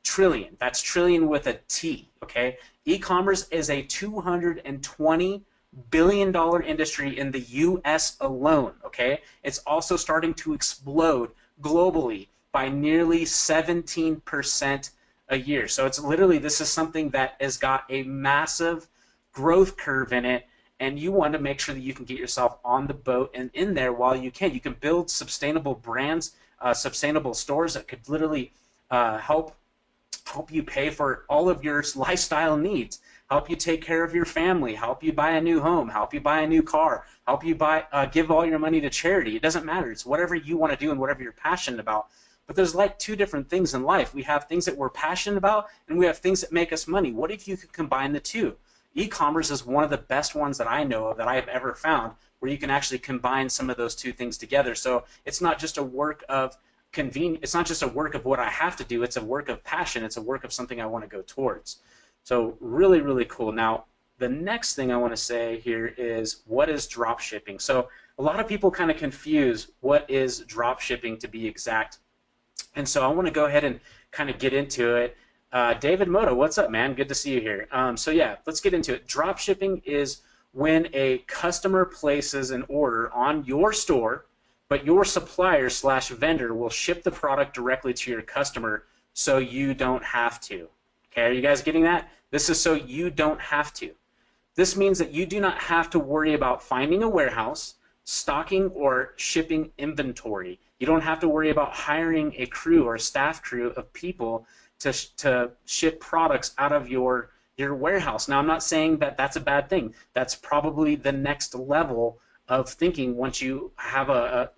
Trillion. That's trillion with a T, okay? E-commerce is a $220 billion industry in the US alone, okay? It's also starting to explode globally by nearly 17% a year. So it's literally, this is something that has got a massive growth curve in it, and you want to make sure that you can get yourself on the boat and in there while you can. You can build sustainable brands, sustainable stores that could literally help you pay for all of your lifestyle needs, help you take care of your family, help you buy a new home, help you buy a new car, help you give all your money to charity. It doesn't matter. It's whatever you want to do and whatever you're passionate about. But there's like two different things in life. We have things that we're passionate about, and we have things that make us money. What if you could combine the two? E-commerce is one of the best ones that I know of, that I have ever found, where you can actually combine some of those two things together. So it's not just a work of convenience. It's not just a work of what I have to do. It's a work of passion. It's a work of something I want to go towards. So really, really cool. Now, the next thing I want to say here is, what is drop shipping? So a lot of people kind of confuse what is drop shipping, to be exact. And so I want to go ahead and kind of get into it. David Moto, what's up, man? Good to see you here. So yeah, let's get into it. Drop shipping is when a customer places an order on your store, but your supplier / vendor will ship the product directly to your customer, so you don't have to. Okay, are you guys getting that? This is so you don't have to. This means that you do not have to worry about finding a warehouse, stocking or shipping inventory. You don't have to worry about hiring a crew or a staff crew of people to ship products out of your warehouse. Now, I'm not saying that that's a bad thing. That's probably the next level of thinking. Once you have a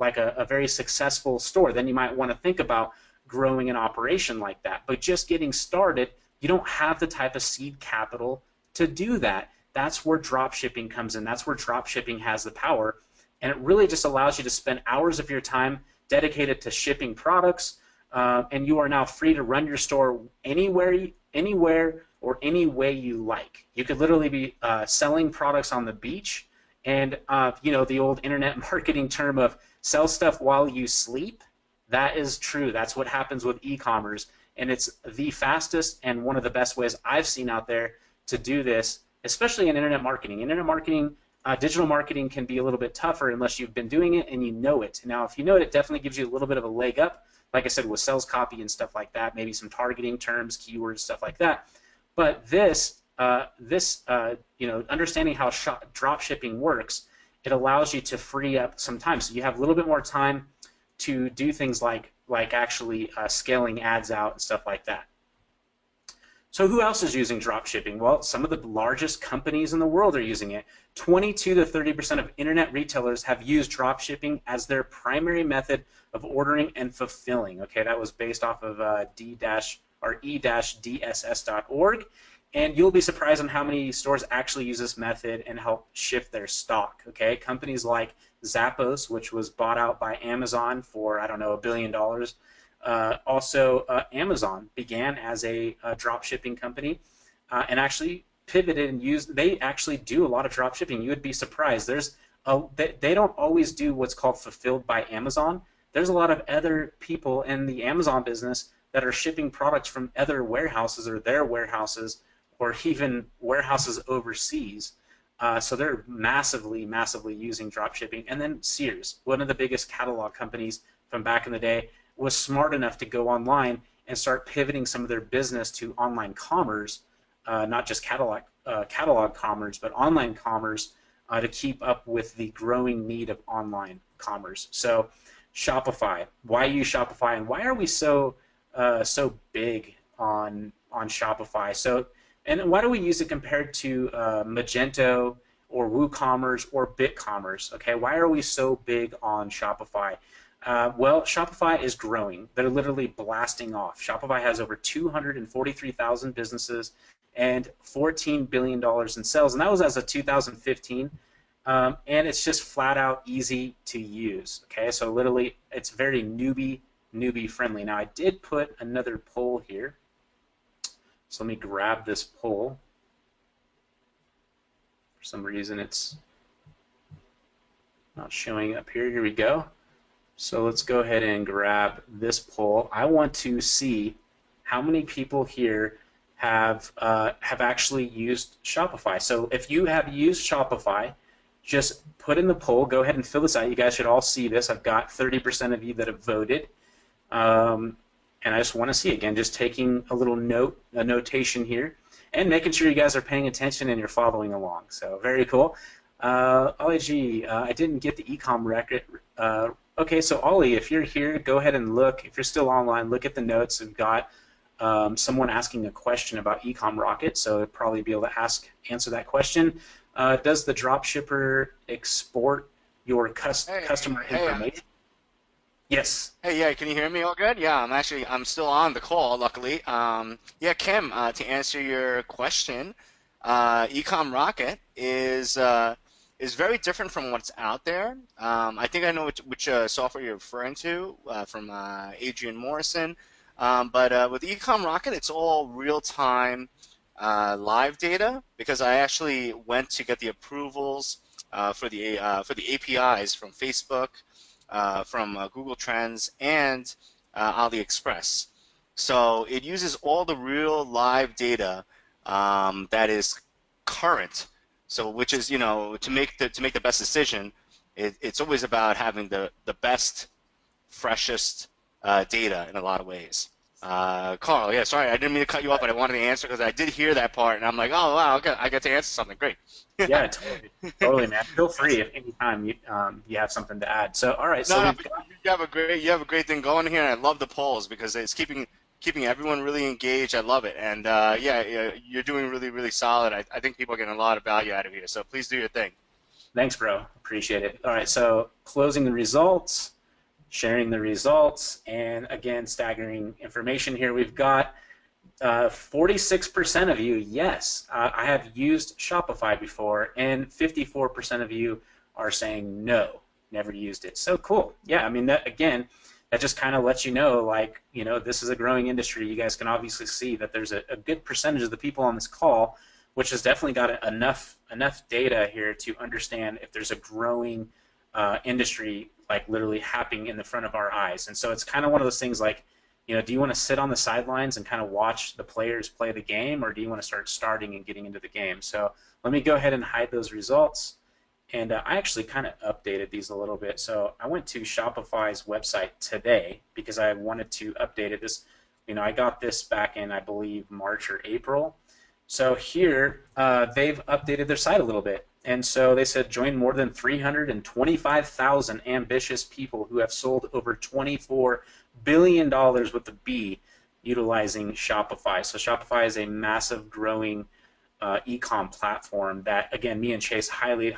very successful store, then you might want to think about growing an operation like that. But just getting started, you don't have the type of seed capital to do that. That's where drop shipping comes in. That's where drop shipping has the power. And it really just allows you to spend hours of your time dedicated to shipping products, and you are now free to run your store anywhere or any way you like. You could literally be selling products on the beach, and the old internet marketing term of sell stuff while you sleep. That is true. That's what happens with e-commerce, and it's the fastest and one of the best ways I've seen out there to do this, especially in internet marketing. Internet marketing, digital marketing can be a little bit tougher unless you've been doing it and you know it. Now, if you know it, it definitely gives you a little bit of a leg up. Like I said, with sales copy and stuff like that, maybe some targeting terms, keywords, stuff like that. But understanding how drop shipping works, it allows you to free up some time. So you have a little bit more time to do things like actually scaling ads out and stuff like that. So who else is using drop shipping? Well, some of the largest companies in the world are using it. 22 to 30% of internet retailers have used drop shipping as their primary method of ordering and fulfilling. Okay, that was based off of e-dss.org. And you'll be surprised on how many stores actually use this method and help shift their stock. Okay, companies like Zappos, which was bought out by Amazon for, I don't know, $1 billion. Amazon began as a drop shipping company and actually pivoted and they actually do a lot of drop shipping. You would be surprised. They don't always do what's called fulfilled by Amazon. There's a lot of other people in the Amazon business that are shipping products from other warehouses or their warehouses or even warehouses overseas. So they're massively, massively using drop shipping. And then Sears, one of the biggest catalog companies from back in the day, was smart enough to go online and start pivoting some of their business to online commerce, not just catalog commerce, but online commerce to keep up with the growing need of online commerce. So Shopify, why use Shopify, and why are we so big on Shopify? So, and why do we use it compared to Magento or WooCommerce or BitCommerce? Okay, why are we so big on Shopify? Well, Shopify is growing. They're literally blasting off. Shopify has over 243,000 businesses and $14 billion in sales, and that was as of 2015. And it's just flat out easy to use. Okay, so literally, it's very newbie friendly. Now, I did put another poll here. So let me grab this poll. For some reason, it's not showing up here. Here we go. So let's go ahead and grab this poll. I want to see how many people here have actually used Shopify. So if you have used Shopify, just put in the poll. Go ahead and fill this out. You guys should all see this. I've got 30% of you that have voted. And I just want to see, again, just taking a little notation here, and making sure you guys are paying attention and you're following along. So very cool. Ollie G, I didn't get the Ecom record. Okay, so Ollie, if you're here, go ahead and look. If you're still online, look at the notes. We've got someone asking a question about Ecom Rocket, so I'd probably be able to answer that question. Does the dropshipper export your customer information? Yes. Hey, yeah, can you hear me all good? Yeah, I'm still on the call, luckily. Yeah, Kim, to answer your question, Ecom Rocket is very different from what's out there. I think I know which software you're referring to from Adrian Morrison. But with Ecom Rocket, it's all real-time live data, because I actually went to get the approvals for the APIs from Facebook, from Google Trends, and AliExpress. So it uses all the real live data that is current. So which is, to make the best decision, it's always about having the best, freshest data in a lot of ways. Carl, yeah, sorry, I didn't mean to cut you off, but I wanted to answer because I did hear that part, and I'm like, oh wow, okay, I get to answer something. Great. Yeah, totally, man. Feel free if anytime you have something to add. So, all right, so No, you have a great thing going here, and I love the polls because it's keeping everyone really engaged. I love it, and yeah, you're doing really, really solid. I think people are getting a lot of value out of here. So please do your thing. thanks, bro. Appreciate it. All right, so closing the results, sharing the results, and again, staggering information here. We've got 46% of you, yes, I have used Shopify before, and 54% of you are saying no, never used it. So cool. Yeah, I mean, that just kind of lets you know, like, this is a growing industry. You guys can obviously see that there's a good percentage of the people on this call, which has definitely got enough data here to understand if there's a growing industry, like literally happening in the front of our eyes. And so it's kind of one of those things like, do you want to sit on the sidelines and kind of watch the players play the game, or do you want to start starting and getting into the game? So let me go ahead and hide those results. And I actually kind of updated these a little bit. So I went to Shopify's website today because I wanted to update it. I got this back in, I believe, March or April. So here, they've updated their site a little bit. And so they said, join more than 325,000 ambitious people who have sold over $24 billion with a B utilizing Shopify. So Shopify is a massive growing e-com platform that, again, me and Chase highly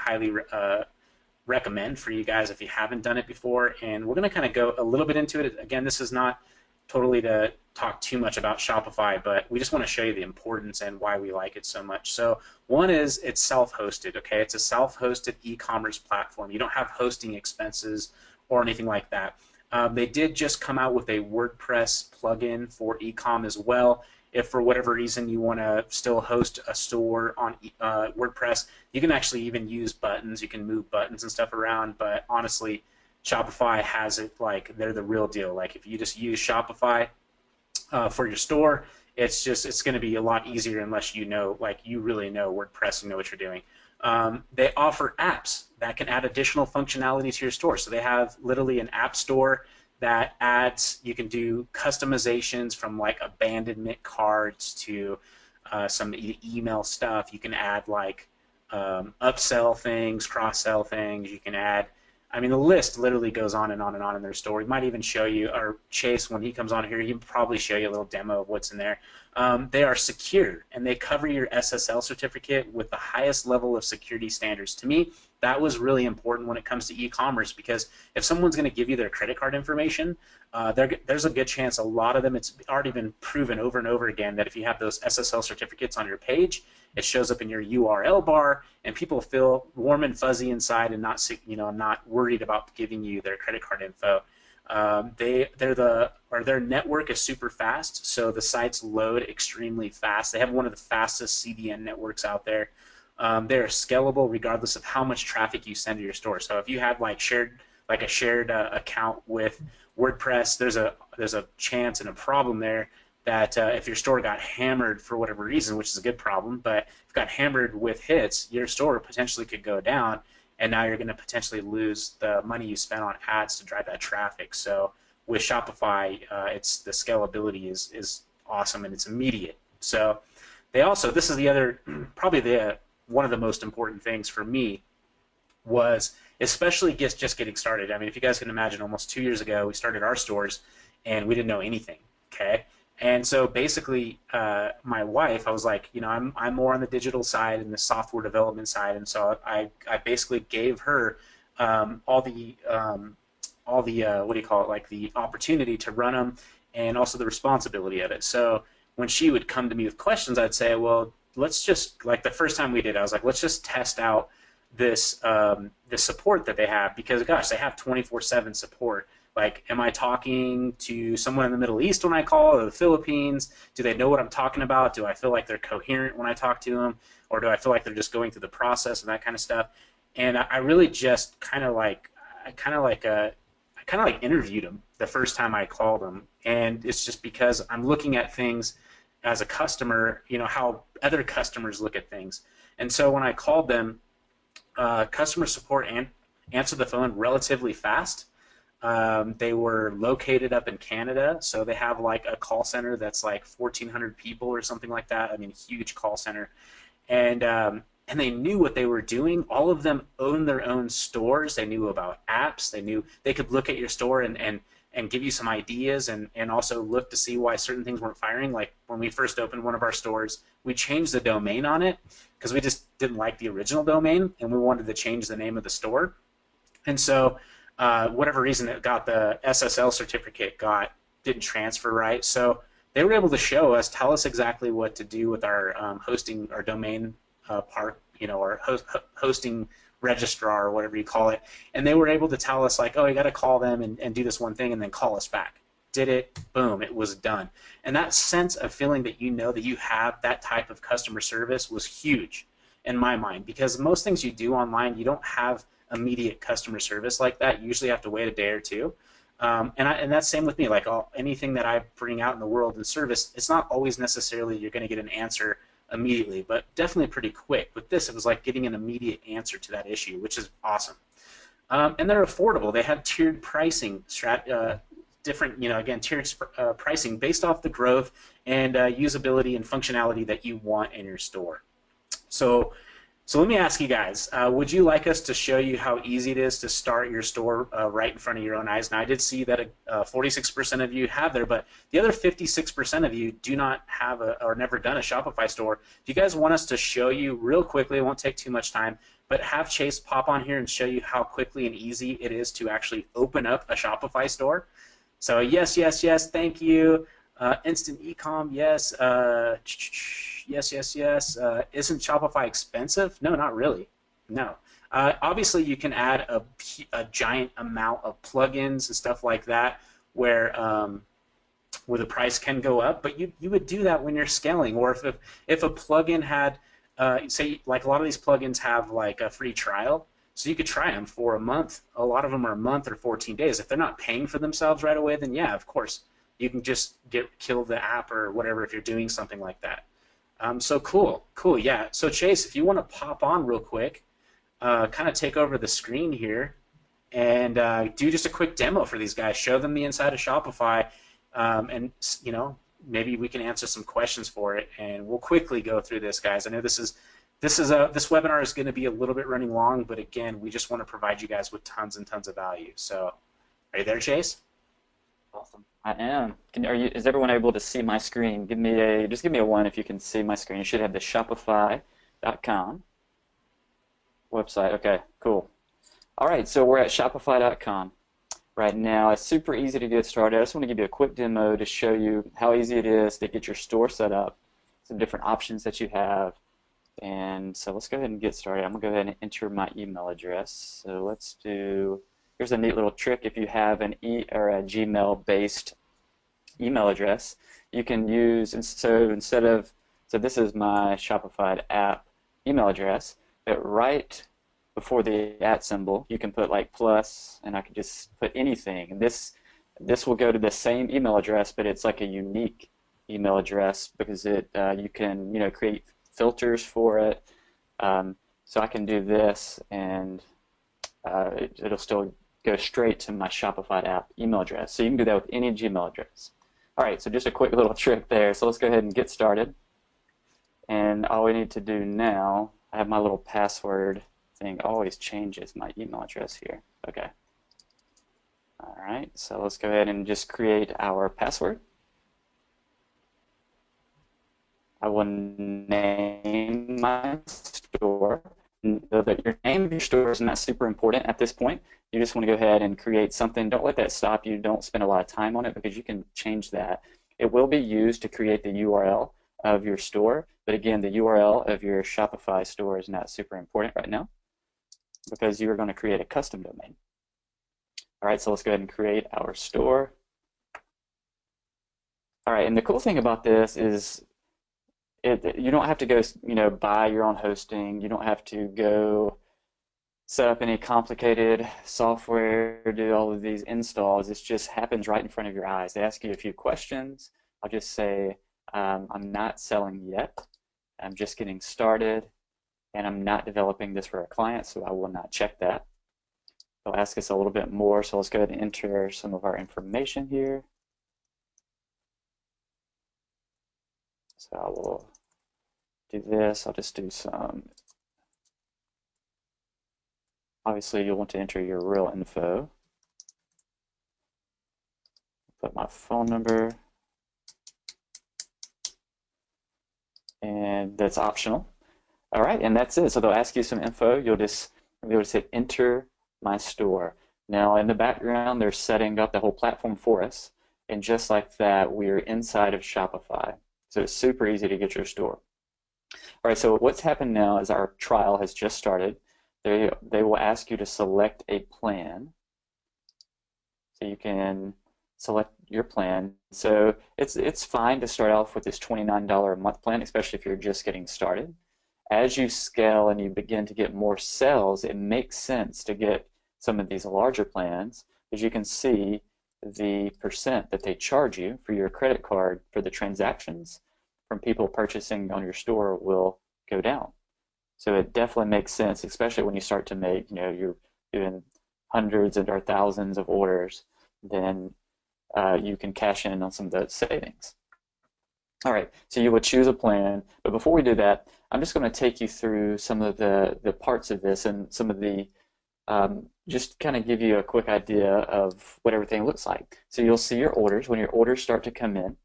recommend for you guys if you haven't done it before. And we're going to kind of go a little bit into it. Again, this is not totally to talk too much about Shopify, but we just want to show you the importance and why we like it so much. So one is it's self-hosted, okay? It's a self-hosted e-commerce platform. You don't have hosting expenses or anything like that. They did just come out with a WordPress plugin for Ecom as well. If for whatever reason you want to still host a store on WordPress, you can actually even use buttons. You can move buttons and stuff around, but honestly, Shopify has it like they're the real deal. Like if you just use Shopify for your store, it's going to be a lot easier unless you know, like you really know WordPress and know what you're doing. They offer apps that can add additional functionality to your store. So they have literally an app store that adds, you can do customizations from like abandonment cards to some email stuff. You can add like upsell things, cross-sell things. You can add, I mean, the list literally goes on and on and on in their store. We might even show you, or Chase, when he comes on here, he'll probably show you a little demo of what's in there. They are secure, and they cover your SSL certificate with the highest level of security standards. To me, that was really important when it comes to e-commerce, because if someone's going to give you their credit card information, there's a good chance, a lot of them, it's already been proven over and over again that if you have those SSL certificates on your page, it shows up in your URL bar, and people feel warm and fuzzy inside and not, not worried about giving you their credit card info. Their network is super fast, so the sites load extremely fast. They have one of the fastest CDN networks out there. They're scalable regardless of how much traffic you send to your store. So if you have like a shared account with WordPress, there's a chance and a problem there that if your store got hammered for whatever reason, which is a good problem, but if it got hammered with hits, your store potentially could go down, and now you're going to potentially lose the money you spent on ads to drive that traffic. So with Shopify, the scalability is awesome, and it's immediate. So they also, this is the other, probably one of the most important things for me was, especially just getting started. I mean, if you guys can imagine, almost 2 years ago, we started our stores, and we didn't know anything, okay? And so basically, my wife, I was like, I'm more on the digital side and the software development side, and so I basically gave her all the what do you call it, like the opportunity to run them, and also the responsibility of it. So when she would come to me with questions, I'd say, well, let's just, like the first time we did, I was like, let's just test out this support that they have, because gosh, they have 24/7 support. Like, am I talking to someone in the Middle East when I call, or the Philippines? Do they know what I'm talking about? Do I feel like they're coherent when I talk to them? Or do I feel like they're just going through the process and that kind of stuff? And I really just kind of like interviewed them the first time I called them. And it's just because I'm looking at things as a customer, how other customers look at things. And so when I called them, customer support answered the phone relatively fast. They were located up in Canada, so they have like a call center that's like 1,400 people or something like that. I mean, huge call center, and they knew what they were doing. All of them own their own stores. They knew about apps. They knew they could look at your store and give you some ideas, and also look to see why certain things weren't firing. Like when we first opened one of our stores, we changed the domain on it because we just didn't like the original domain, and we wanted to change the name of the store, and so. Whatever reason it got the SSL certificate didn't transfer right, so they were able to tell us exactly what to do with our hosting, our domain part, our hosting registrar or whatever you call it, and they were able to tell us like, oh, you got to call them and do this one thing and then call us back. Did it, boom, it was done. And that sense of feeling that that you have that type of customer service was huge in my mind, because most things you do online, you don't have immediate customer service like that. You usually have to wait a day or two, and that's same with me. Like anything that I bring out in the world in service, it's not always necessarily you're going to get an answer immediately, but definitely pretty quick. With this, it was like getting an immediate answer to that issue, which is awesome. And they're affordable. They have tiered pricing, different, again, tiered pricing based off the growth and usability and functionality that you want in your store. So let me ask you guys, would you like us to show you how easy it is to start your store right in front of your own eyes? Now, I did see that 46% of you have there, but the other 56% of you do not have or never done a Shopify store. If you guys want us to show you real quickly, it won't take too much time, but have Chase pop on here and show you how quickly and easy it is to actually open up a Shopify store. So yes, yes, yes, thank you. Instant Ecom, yes. Yes. Isn't Shopify expensive? No, not really. No. Obviously, you can add a giant amount of plugins and stuff like that where the price can go up, but you would do that when you're scaling. Or if a plugin had, say, like a lot of these plugins have like a free trial, so you could try them for a month. A lot of them are a month or 14 days. If they're not paying for themselves right away, then yeah, of course, you can just kill the app or whatever if you're doing something like that. So cool, yeah. So Chase, if you want to pop on real quick, kind of take over the screen here and do just a quick demo for these guys. Show them the inside of Shopify, and maybe we can answer some questions for it. And we'll quickly go through this, guys. I know this webinar is going to be a little bit running long, but again, we just want to provide you guys with tons and tons of value. So, are you there, Chase? Awesome. I am. Is everyone able to see my screen? Just give me a one if you can see my screen. You should have the Shopify.com website. Okay, cool. All right, so we're at Shopify.com right now. It's super easy to get started. I just want to give you a quick demo to show you how easy it is to get your store set up, some different options that you have. And so let's go ahead and get started. I'm going to go ahead and enter my email address. So here's a neat little trick. If you have a Gmail-based email address, you can use, so this is my Shopify app email address, but right before the @ symbol, you can put like plus, and I can just put anything. And this will go to the same email address, but it's like a unique email address because you can create filters for it. So I can do this, and it'll still go straight to my Shopify app email address. So you can do that with any Gmail address. All right, so just a quick little trick there. So let's go ahead and get started. And all we need to do now, I have my little password thing always changes my email address here. Okay. All right, so let's go ahead and just create our password. I will name my store. But your name of your store is not super important at this point. You just want to go ahead and create something. Don't let that stop you. Don't spend a lot of time on it because you can change that. It will be used to create the URL of your store. But again, the URL of your Shopify store is not super important right now because you are going to create a custom domain. All right, so let's go ahead and create our store. All right, and the cool thing about this is you don't have to go, buy your own hosting. You don't have to go set up any complicated software, do all of these installs. It just happens right in front of your eyes. They ask you a few questions. I'll just say, I'm not selling yet. I'm just getting started, and I'm not developing this for a client, so I will not check that. They'll ask us a little bit more, so let's go ahead and enter some of our information here. So I will do this. I'll just do some. Obviously, you'll want to enter your real info. Put my phone number. And that's optional. All right, and that's it. So they'll ask you some info. You'll just hit enter my store. Now, in the background, they're setting up the whole platform for us. And just like that, we're inside of Shopify. So it's super easy to get your store. All right, so what's happened now is our trial has just started. They will ask you to select a plan. So you can select your plan. So it's fine to start off with this $29 a month plan, especially if you're just getting started. As you scale and you begin to get more sales, it makes sense to get some of these larger plans, as you can see the percent that they charge you for your credit card for the transactions from people purchasing on your store will go down. So it definitely makes sense, especially when you start to make, you're doing hundreds or thousands of orders, then you can cash in on some of those savings. All right, so you would choose a plan, but before we do that, I'm just going to take you through some of the parts of this and some of the, just kind of give you a quick idea of what everything looks like. So you'll see your orders. When your orders start to come in,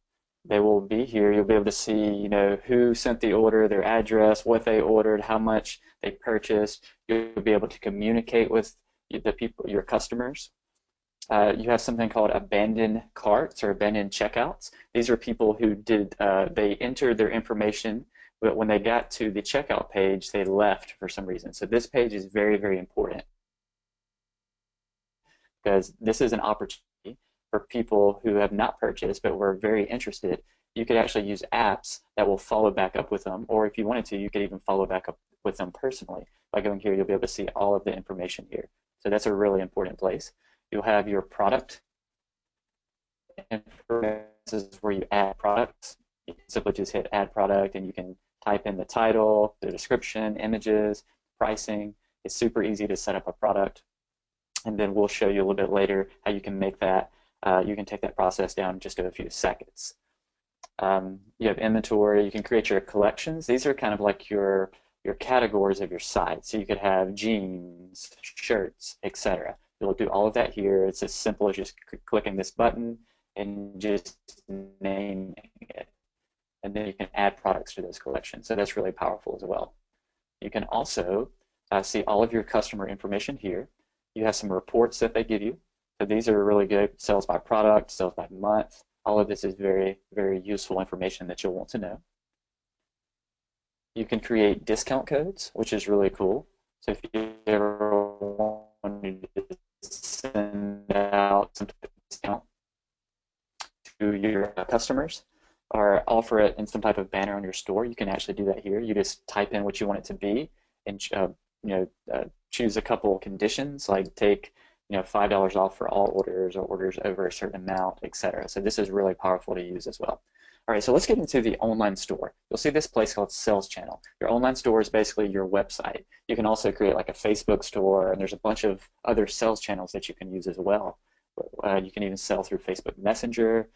they will be here. You'll be able to see, who sent the order, their address, what they ordered, how much they purchased. You'll be able to communicate with the people, your customers. You have something called abandoned carts or abandoned checkouts. These are people who they entered their information, but when they got to the checkout page, they left for some reason. So this page is very, very important because this is an opportunity for people who have not purchased but were very interested. You could actually use apps that will follow back up with them, or if you wanted to, you could even follow back up with them personally. By going here, you'll be able to see all of the information here. So that's a really important place. You'll have your product This is where you add products. You can simply just hit add product and you can type in the title, the description, images, pricing. It's super easy to set up a product. And then we'll show you a little bit later how you can make that. You can take that process down in just a few seconds. You have inventory. You can create your collections. These are kind of like your categories of your site. So you could have jeans, shirts, etc. You'll do all of that here. It's as simple as just clicking this button and just naming it. And then you can add products to those collections. So that's really powerful as well. You can also see all of your customer information here. You have some reports that they give you. So these are really good. Sales by product, sales by month. All of this is very, very useful information that you'll want to know. You can create discount codes, which is really cool. So if you ever want to send out some discount to your customers or offer it in some type of banner on your store, you can actually do that here. You just type in what you want it to be and choose a couple conditions, like take $5 off for all orders or orders over a certain amount, etc. So this is really powerful to use as well. All right, so let's get into the online store. You'll see this place called Sales Channel. Your online store is basically your website. You can also create like a Facebook store, and there's a bunch of other sales channels that you can use as well. You can even sell through Facebook Messenger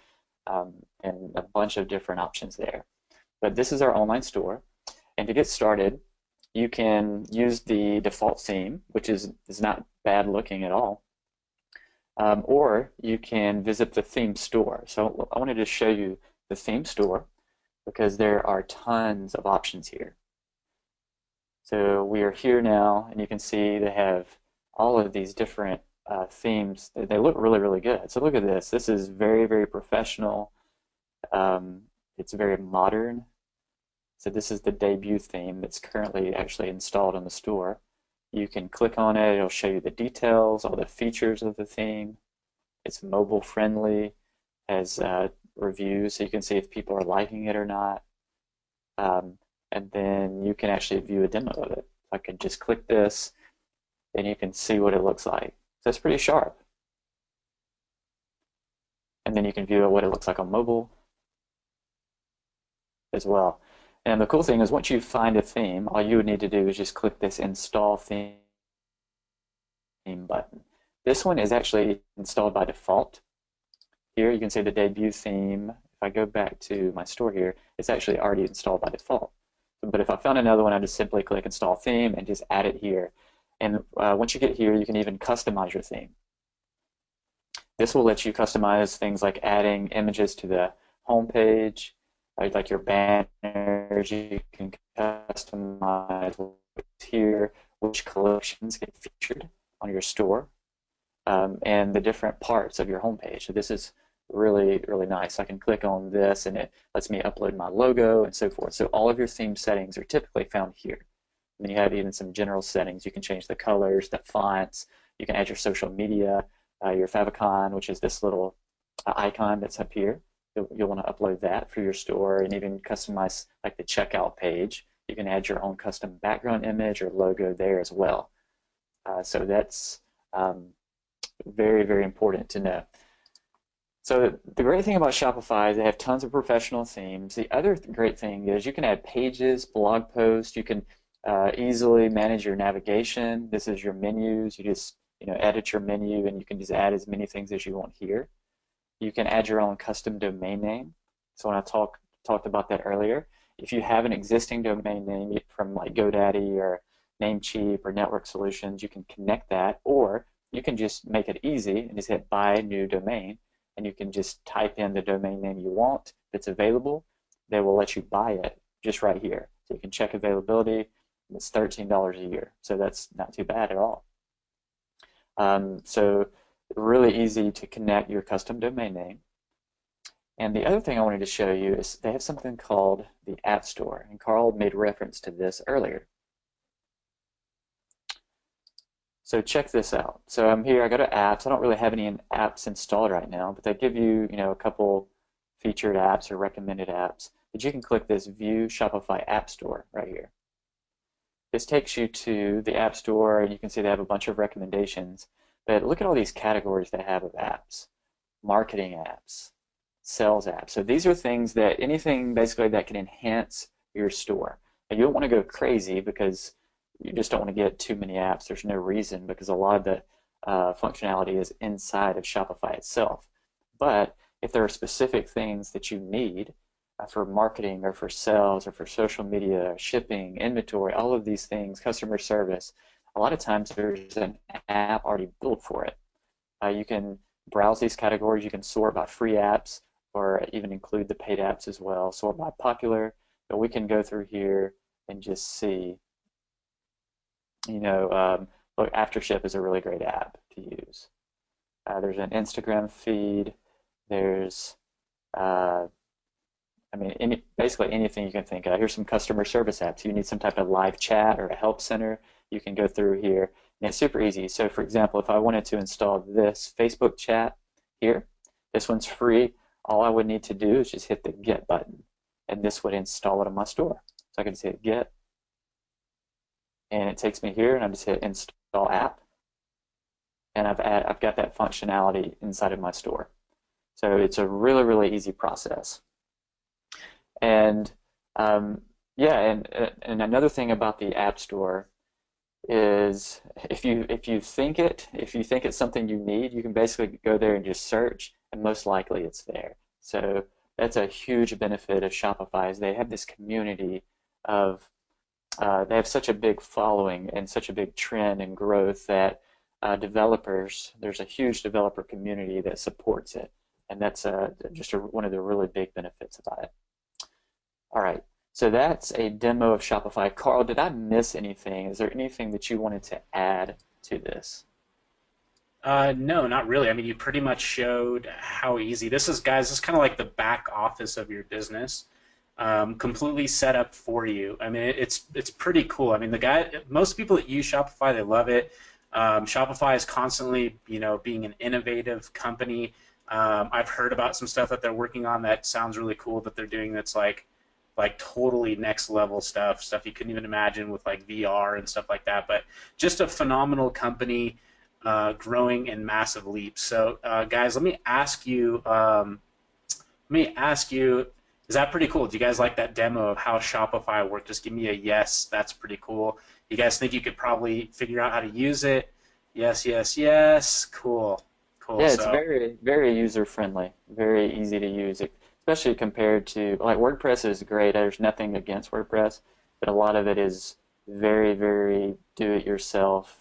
and a bunch of different options there. But this is our online store. And to get started, you can use the default theme, which is not bad looking at all. Or you can visit the theme store. So I wanted to show you the theme store because there are tons of options here. So we are here now, and you can see they have all of these different themes. They look really, really good. So look at this. This is very, very professional. It's very modern. So this is the debut theme that's currently actually installed in the store. You can click on it. It'll show you the details, all the features of the theme. It's mobile friendly, has reviews, so you can see if people are liking it or not. And then you can actually view a demo of it. I can just click this, and you can see what it looks like. So it's pretty sharp. And then you can view what it looks like on mobile as well. And the cool thing is once you find a theme, all you would need to do is just click this Install Theme button. This one is actually installed by default. Here you can see the debut theme. If I go back to my store here, it's actually already installed by default. But if I found another one, I just simply click Install Theme and just add it here. And once you get here, you can even customize your theme. This will let you customize things like adding images to the home page, like your banners. You can customize what's here, which collections get featured on your store, and the different parts of your homepage. So this is really, really nice. I can click on this and it lets me upload my logo and so forth. So all of your theme settings are typically found here. And then you have even some general settings. You can change the colors, the fonts. You can add your social media, your favicon, which is this little icon that's up here. You'll want to upload that for your store and even customize like the checkout page. You can add your own custom background image or logo there as well. So that's very, very important to know. So the great thing about Shopify is they have tons of professional themes. The other great thing is you can add pages, blog posts. You can easily manage your navigation. This is your menus. You just edit your menu, and you can just add as many things as you want here. You can add your own custom domain name. So when I talked about that earlier, if you have an existing domain name from like GoDaddy or Namecheap or Network Solutions, you can connect that, or you can just make it easy and just hit Buy New Domain, and you can just type in the domain name you want. If it's available, they will let you buy it just right here. So you can check availability. It's $13 a year, so that's not too bad at all. So really easy to connect your custom domain name. And the other thing I wanted to show you is they have something called the App Store, and Carl made reference to this earlier. So check this out. So I'm here, I go to apps. I don't really have any apps installed right now, but they give you, a couple featured apps or recommended apps. But you can click this View Shopify App Store right here. This takes you to the App Store, and you can see they have a bunch of recommendations. But look at all these categories they have of apps. marketing apps, sales apps. So these are things that anything basically that can enhance your store. And you don't want to go crazy because you just don't want to get too many apps. There's no reason because a lot of the functionality is inside of Shopify itself. But if there are specific things that you need for marketing or for sales or for social media, shipping, inventory, all of these things, customer service, a lot of times there's an app already built for it. You can browse these categories. You can sort by free apps or even include the paid apps as well, sort by popular. But we can go through here and just see, look, AfterShip is a really great app to use. There's an Instagram feed. There's, uh, basically anything you can think of. Here's some customer service apps. You need some type of live chat or a help center. You can go through here, and it's super easy. So, for example, if I wanted to install this Facebook chat here, this one's free. All I would need to do is just hit the Get button, and this would install it on my store. So I can just hit Get, and it takes me here, and I just hit Install App, and I've got that functionality inside of my store. So it's a really, really easy process. And yeah, and another thing about the App Store is if you think it's something you need, you can basically go there and just search, and most likely it's there. So that's a huge benefit of Shopify is they have this community of they have such a big following and such a big trend and growth that there's a huge developer community that supports it, and that's one of the really big benefits about it. All right, so that's a demo of Shopify. Carl, did I miss anything? Is there anything that you wanted to add to this? No, not really. I mean, you pretty much showed how easy this is, guys. This is kind of like the back office of your business, completely set up for you. I mean, it's pretty cool. I mean, most people that use Shopify, they love it. Shopify is constantly, being an innovative company. I've heard about some stuff that they're working on that sounds really cool that they're doing. That's like totally next level stuff you couldn't even imagine with like VR and stuff like that. But just a phenomenal company. Growing in massive leaps. So, guys, let me ask you. Is that pretty cool? Do you guys like that demo of how Shopify worked? Just give me a yes. That's pretty cool. You guys think you could probably figure out how to use it? Yes, yes, yes. Cool, cool. Yeah, it's very, very user friendly, very easy to use, especially compared to like WordPress is great. There's nothing against WordPress, but a lot of it is very, very do it yourself.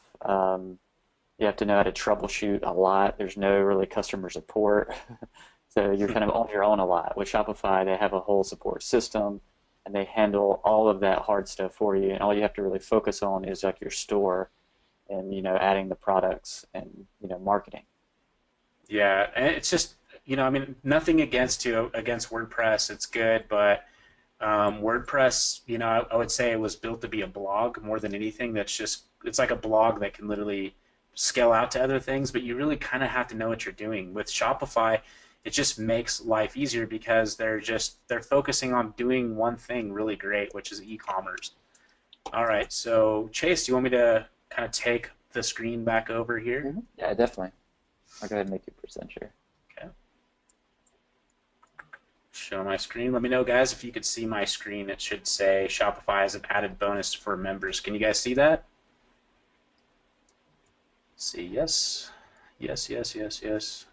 You have to know how to troubleshoot a lot. There's no really customer support. So you're kind of on your own a lot. With Shopify, they have a whole support system, and they handle all of that hard stuff for you. And all you have to really focus on is like your store and, adding the products and, marketing. Yeah, and it's just, I mean, nothing against WordPress. It's good, but WordPress, I would say it was built to be a blog more than anything. It's like a blog that can literally scale out to other things, but you really kind of have to know what you're doing. With Shopify, it just makes life easier because they're focusing on doing one thing really great, which is e-commerce. All right, so Chase, do you want me to kind of take the screen back over here? Mm-hmm. Yeah, definitely. I'll go ahead and make you present here. Okay. Show my screen. Let me know, guys, if you could see my screen. It should say Shopify has an added bonus for members. Can you guys see that? See, yes. Yes, yes, yes, yes.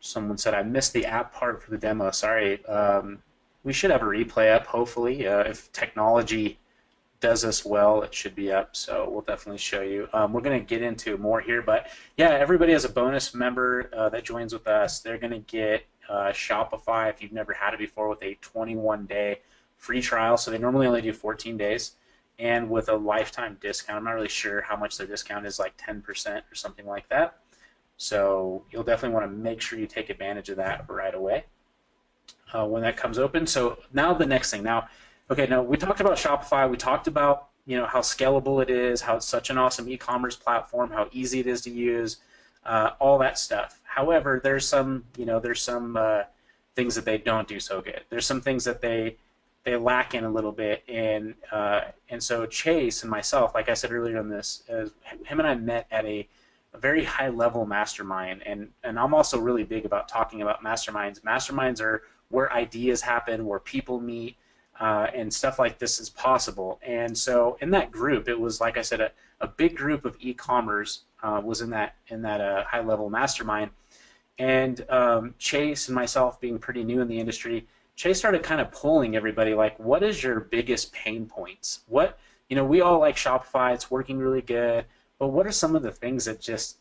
Someone said I missed the app part for the demo. Sorry. We should have a replay up, hopefully. If technology does us well, it should be up, so we'll definitely show you. We're going to get into more here, but yeah, everybody has a bonus member that joins with us. They're going to get Shopify, if you've never had it before, with a 21-day free trial. So they normally only do 14 days. And with a lifetime discount. I'm not really sure how much their discount is, like 10% or something like that. So you'll definitely want to make sure you take advantage of that right away when that comes open. So now the next thing. Now we talked about Shopify. We talked about how scalable it is, how it's such an awesome e-commerce platform, how easy it is to use, all that stuff. However, there's some things that they don't do so good. There's some things that they lack in a little bit, and so Chase and myself, like I said earlier on this, him and I met at a a very high level mastermind. And I'm also really big about talking about masterminds. Masterminds are where ideas happen, where people meet, and stuff like this is possible. And so in that group, it was, like I said, a big group of e-commerce was in that high level mastermind. And Chase and myself, being pretty new in the industry, Chase started kind of pulling everybody, like, what is your biggest pain points? We all like Shopify, it's working really good, but what are some of the things that just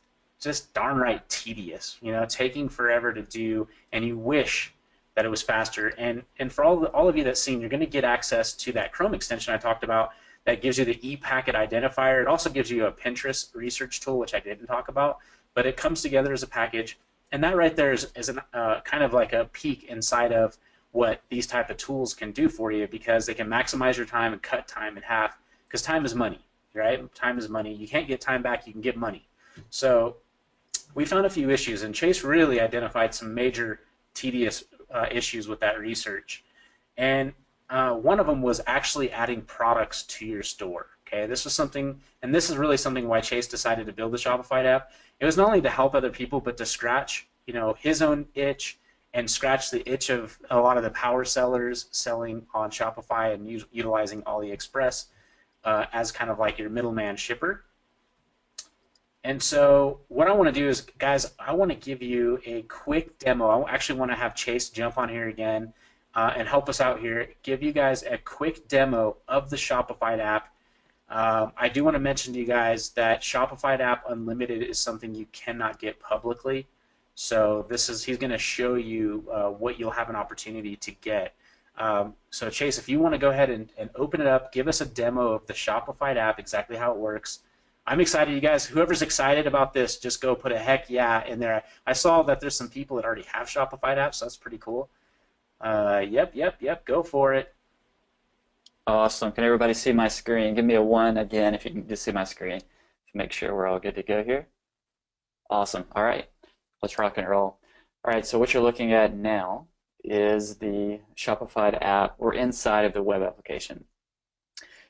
darn right tedious, taking forever to do, and you wish that it was faster. And for all of you that's seen, you're going to get access to that Chrome extension I talked about that gives you the e-packet identifier. It also gives you a Pinterest research tool, which I didn't talk about, but it comes together as a package. And that right there is an, kind of like a peek inside of what these type of tools can do for you, because they can maximize your time and cut time in half, because time is money, right? Time is money. You can't get time back, you can get money. So we found a few issues, and Chase really identified some major tedious issues with that research. And one of them was actually adding products to your store. Okay, this was something, and this is really something why Chase decided to build the Shopify app. It was not only to help other people, but to scratch, his own itch, and scratch the itch of a lot of the power sellers selling on Shopify and utilizing AliExpress as kind of like your middleman shipper. And so what I want to do is, guys, I want to give you a quick demo. I actually want to have Chase jump on here again and help us out here, give you guys a quick demo of the Shopify app. I do want to mention to you guys that Shopify app Unlimited is something you cannot get publicly. So he's going to show you what you'll have an opportunity to get. So Chase, if you want to go ahead and open it up, give us a demo of the Shopify app, exactly how it works. I'm excited, you guys. Whoever's excited about this, just go put a heck yeah in there. I saw that there's some people that already have Shopify apps, so that's pretty cool. Yep, go for it. Awesome. Can everybody see my screen? Give me a 1 again if you can just see my screen to make sure we're all good to go here. Awesome. All right. Let's rock and roll. All right, so what you're looking at now is the Shopify app. We're inside of the web application.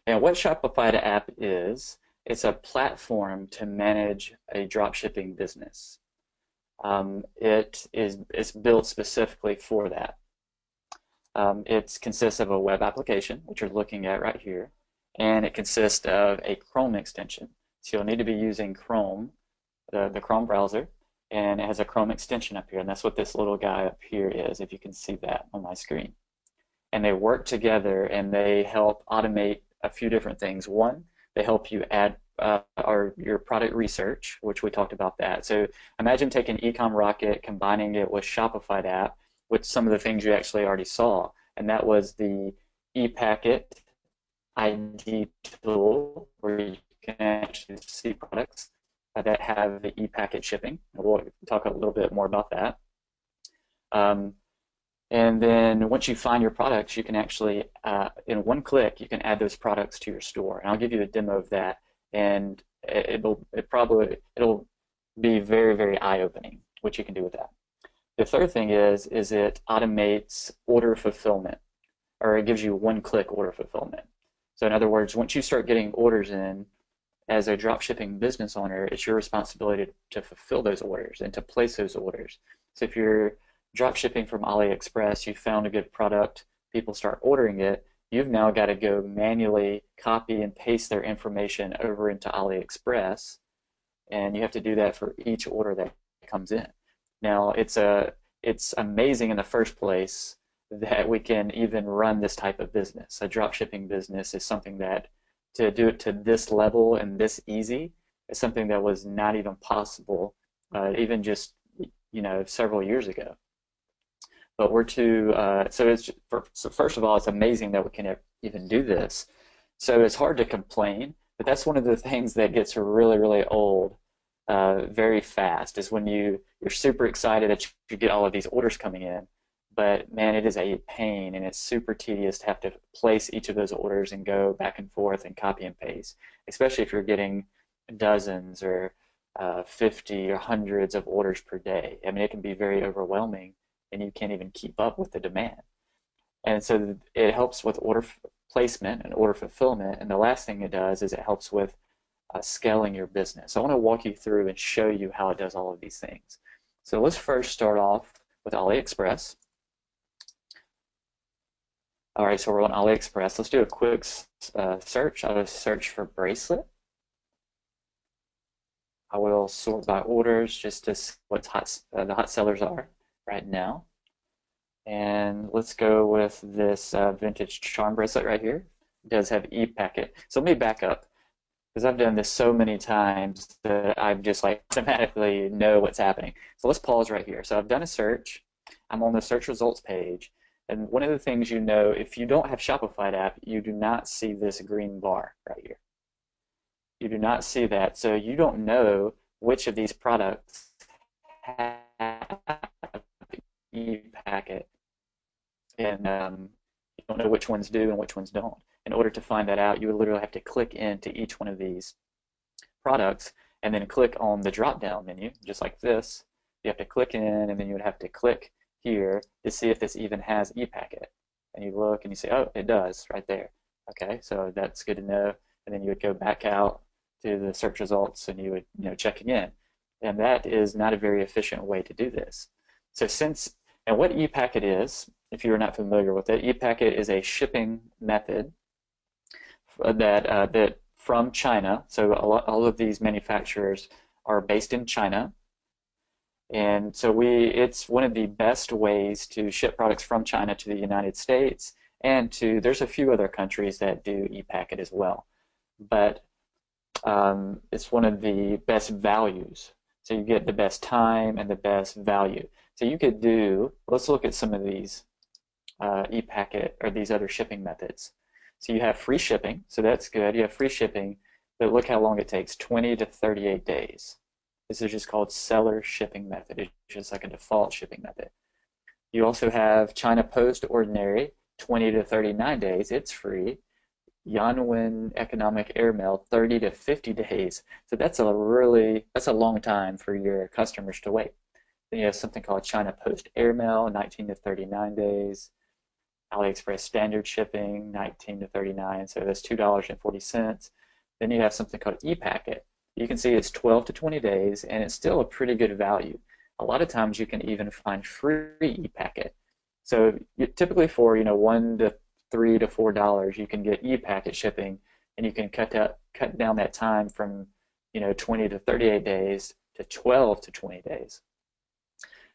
And what Shopify app is, it's a platform to manage a dropshipping business. It's built specifically for that. It consists of a web application, which you're looking at right here, and it consists of a Chrome extension. So you'll need to be using Chrome, the Chrome browser, and it has a Chrome extension up here, and that's what this little guy up here is, if you can see that on my screen. And they work together, and they help automate a few different things. One, they help you add your product research, which we talked about that. So imagine taking Ecom Rocket, combining it with Shopify app, with some of the things you actually already saw, and that was the e-packet ID tool, where you can actually see products that have the e-packet shipping. We'll talk a little bit more about that. And then once you find your products, you can actually, in one click, you can add those products to your store. And I'll give you a demo of that, and it'll be very, very eye-opening what you can do with that. The third thing is it automates order fulfillment, or it gives you one-click order fulfillment. So in other words, once you start getting orders in, as a dropshipping business owner, it's your responsibility to fulfill those orders and to place those orders. So if you're dropshipping from AliExpress, you found a good product, people start ordering it, you've now got to go manually copy and paste their information over into AliExpress, and you have to do that for each order that comes in. Now, it's amazing in the first place that we can even run this type of business. A dropshipping business is something that, to do it to this level and this easy, is something that was not even possible even just several years ago. But so first of all, it's amazing that we can even do this. So it's hard to complain, but that's one of the things that gets really, really old very fast, is when you're super excited that you get all of these orders coming in, but man, it is a pain, and it's super tedious to have to place each of those orders and go back and forth and copy and paste, especially if you're getting dozens or 50 or hundreds of orders per day. I mean, it can be very overwhelming, and you can't even keep up with the demand. And so it helps with order placement and order fulfillment, and the last thing it does is it helps with scaling your business. So I want to walk you through and show you how it does all of these things. So let's first start off with AliExpress. All right, so we're on AliExpress. Let's do a quick search. I will search for bracelet. I will sort by orders just to see what the hot sellers are right now. And let's go with this vintage charm bracelet right here. It does have e-packet. So let me back up because I've done this so many times that I just like automatically know what's happening. So let's pause right here. So I've done a search. I'm on the search results page. And one of the things you know, if you don't have Shopify app, you do not see this green bar right here. You do not see that. So you don't know which of these products have e-packet. And you don't know which ones do and which ones don't. In order to find that out, you would literally have to click into each one of these products and then click on the drop-down menu, just like this. You have to click in, and then you would have to click here to see if this even has e-packet. And you look and you say, oh, it does right there. Okay, so that's good to know. And then you would go back out to the search results and you would check again. And that is not a very efficient way to do this. So and what e-packet is, if you're not familiar with it, e-packet is a shipping method that from China. So all of these manufacturers are based in China, and so it's one of the best ways to ship products from China to the United States, and there's a few other countries that do e-packet as well, but it's one of the best values. So you get the best time and the best value. So you could let's look at some of these e-packet or these other shipping methods. So you have free shipping, so that's good. You have free shipping, but look how long it takes, 20 to 38 days. This is just called seller shipping method. It's just like a default shipping method. You also have China Post Ordinary, 20 to 39 days. It's free. Yanwen Economic Airmail, 30 to 50 days. So that's a long time for your customers to wait. Then you have something called China Post Airmail, 19 to 39 days. AliExpress standard shipping, 19 to 39, so that's $2.40. Then you have something called e-packet. You can see it's 12 to 20 days, and it's still a pretty good value. A lot of times you can even find free e-packet. So typically for $1 to $3 to $4, you can get e-packet shipping, and you can cut down that time from 20 to 38 days to 12 to 20 days.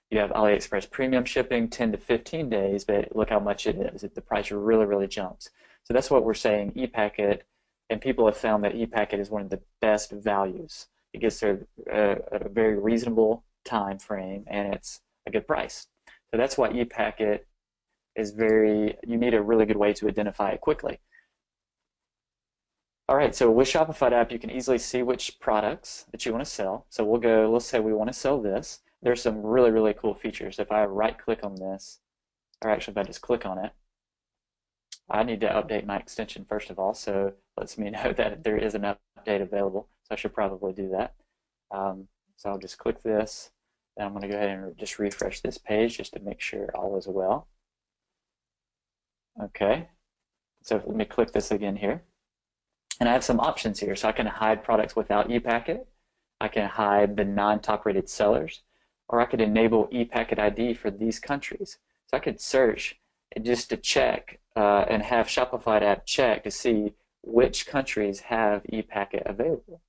You have AliExpress premium shipping, 10 to 15 days, but look how much it is. The price really, really jumps. So that's what we're saying, e-packet, and people have found that e-packet is one of the best values. It gets there at a very reasonable time frame, and it's a good price. So that's why e-packet is you need a really good way to identify it quickly. All right, so with Shopify app, you can easily see which products that you want to sell. So let's say we want to sell this. There's some really, really cool features. If I right-click on this, or actually if I just click on it, I need to update my extension first of all, so it lets me know that there is an update available. So I should probably do that. So I'll just click this, and I'm going to go ahead and just refresh this page just to make sure all is well. Okay, so let me click this again here. And I have some options here. So I can hide products without e-packet. I can hide the non-top rated sellers, or I could enable e-packet ID for these countries. So I could search just to check and have Shopify app check to see which countries have e-packet available.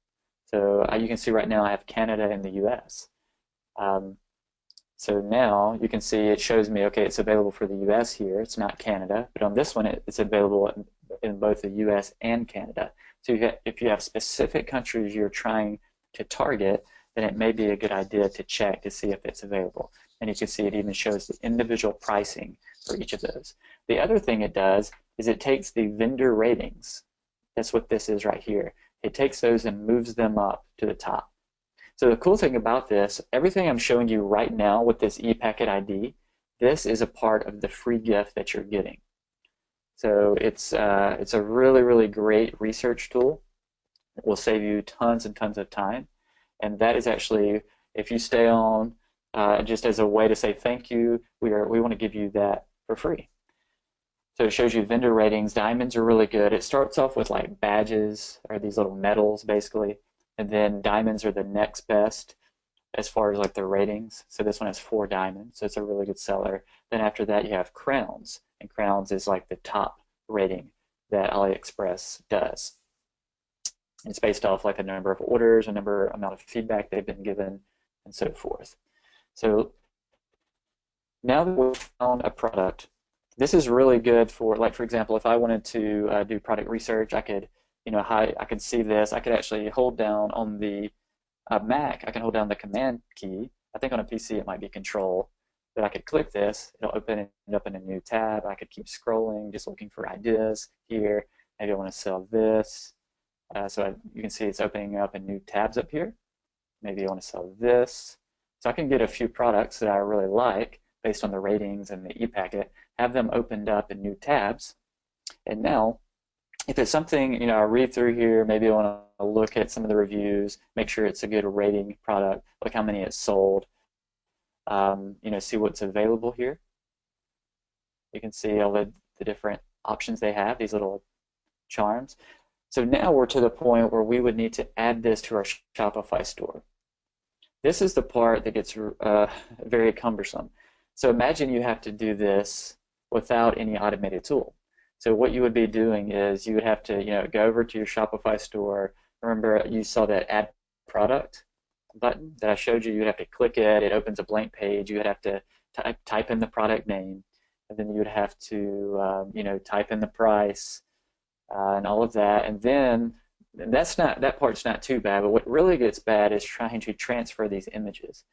So you can see right now I have Canada and the US. So now you can see it shows me, okay, it's available for the US here. It's not Canada, but on this one it's available in both the US and Canada. So if you have specific countries you're trying to target, then it may be a good idea to check to see if it's available. And you can see it even shows the individual pricing for each of those. The other thing it does is it takes the vendor ratings. That's what this is right here. It takes those and moves them up to the top. So the cool thing about this, everything I'm showing you right now with this e-packet ID, this is a part of the free gift that you're getting. So it's a really, really great research tool. It will save you tons and tons of time. And that is actually, if you stay on, just as a way to say thank you, we want to give you that for free. So it shows you vendor ratings. Diamonds are really good. It starts off with like badges or these little medals basically, and then diamonds are the next best as far as like the ratings. So this one has 4 diamonds, so it's a really good seller. Then after that you have crowns, and crowns is like the top rating that AliExpress does. And it's based off like the number of orders, amount of feedback they've been given, and so forth. So now that we've found a product, this is really good for, like, for example, if I wanted to do product research, I could, I could see this. I could actually hold down on the Mac, I can hold down the command key. I think on a PC it might be control, but I could click this. It'll open it up in a new tab. I could keep scrolling, just looking for ideas here. Maybe I want to sell this. You can see it's opening up in new tabs up here. Maybe I want to sell this. So I can get a few products that I really like based on the ratings and the e-packet, have them opened up in new tabs. And now, if it's something, I read through here, maybe I want to look at some of the reviews, make sure it's a good rating product, look how many it's sold, see what's available here. You can see all the different options they have, these little charms. So now we're to the point where we would need to add this to our Shopify store. This is the part that gets very cumbersome. So imagine you have to do this without any automated tool. So what you would be doing is you would have to, go over to your Shopify store. Remember, you saw that Add Product button that I showed you. You'd have to click it. It opens a blank page. You would have to type in the product name, and then you would have to, type in the price and all of that. And then that part's not too bad. But what really gets bad is trying to transfer these images.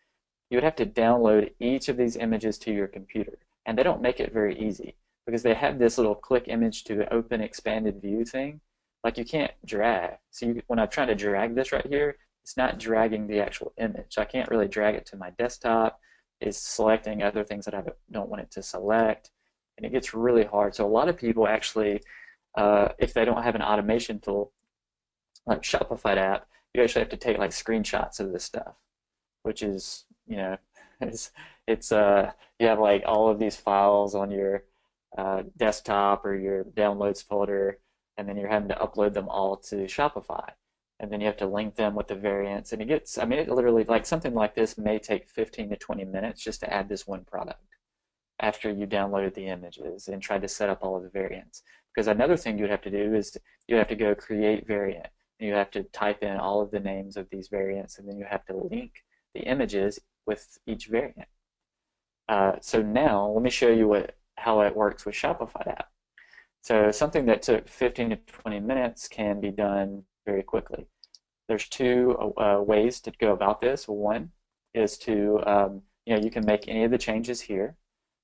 You would have to download each of these images to your computer, and they don't make it very easy, because they have this little click image to open expanded view thing. Like, you can't drag. So when I'm trying to drag this right here, it's not dragging the actual image. I can't really drag it to my desktop. It's selecting other things that I don't want it to select, and it gets really hard. So a lot of people actually, if they don't have an automation tool like Shopify app, you actually have to take like screenshots of this stuff, which is, it's you have like all of these files on your desktop or your downloads folder, and then you're having to upload them all to Shopify, and then you have to link them with the variants, and it literally, like, something like this may take 15 to 20 minutes just to add this one product after you downloaded the images and tried to set up all of the variants. Because another thing you'd have to do is you have to go create variant, and you have to type in all of the names of these variants, and then you have to link the images with each variant. So now let me show you how it works with Shopify app. So something that took 15 to 20 minutes can be done very quickly. There's 2 ways to go about this. One is to, you can make any of the changes here.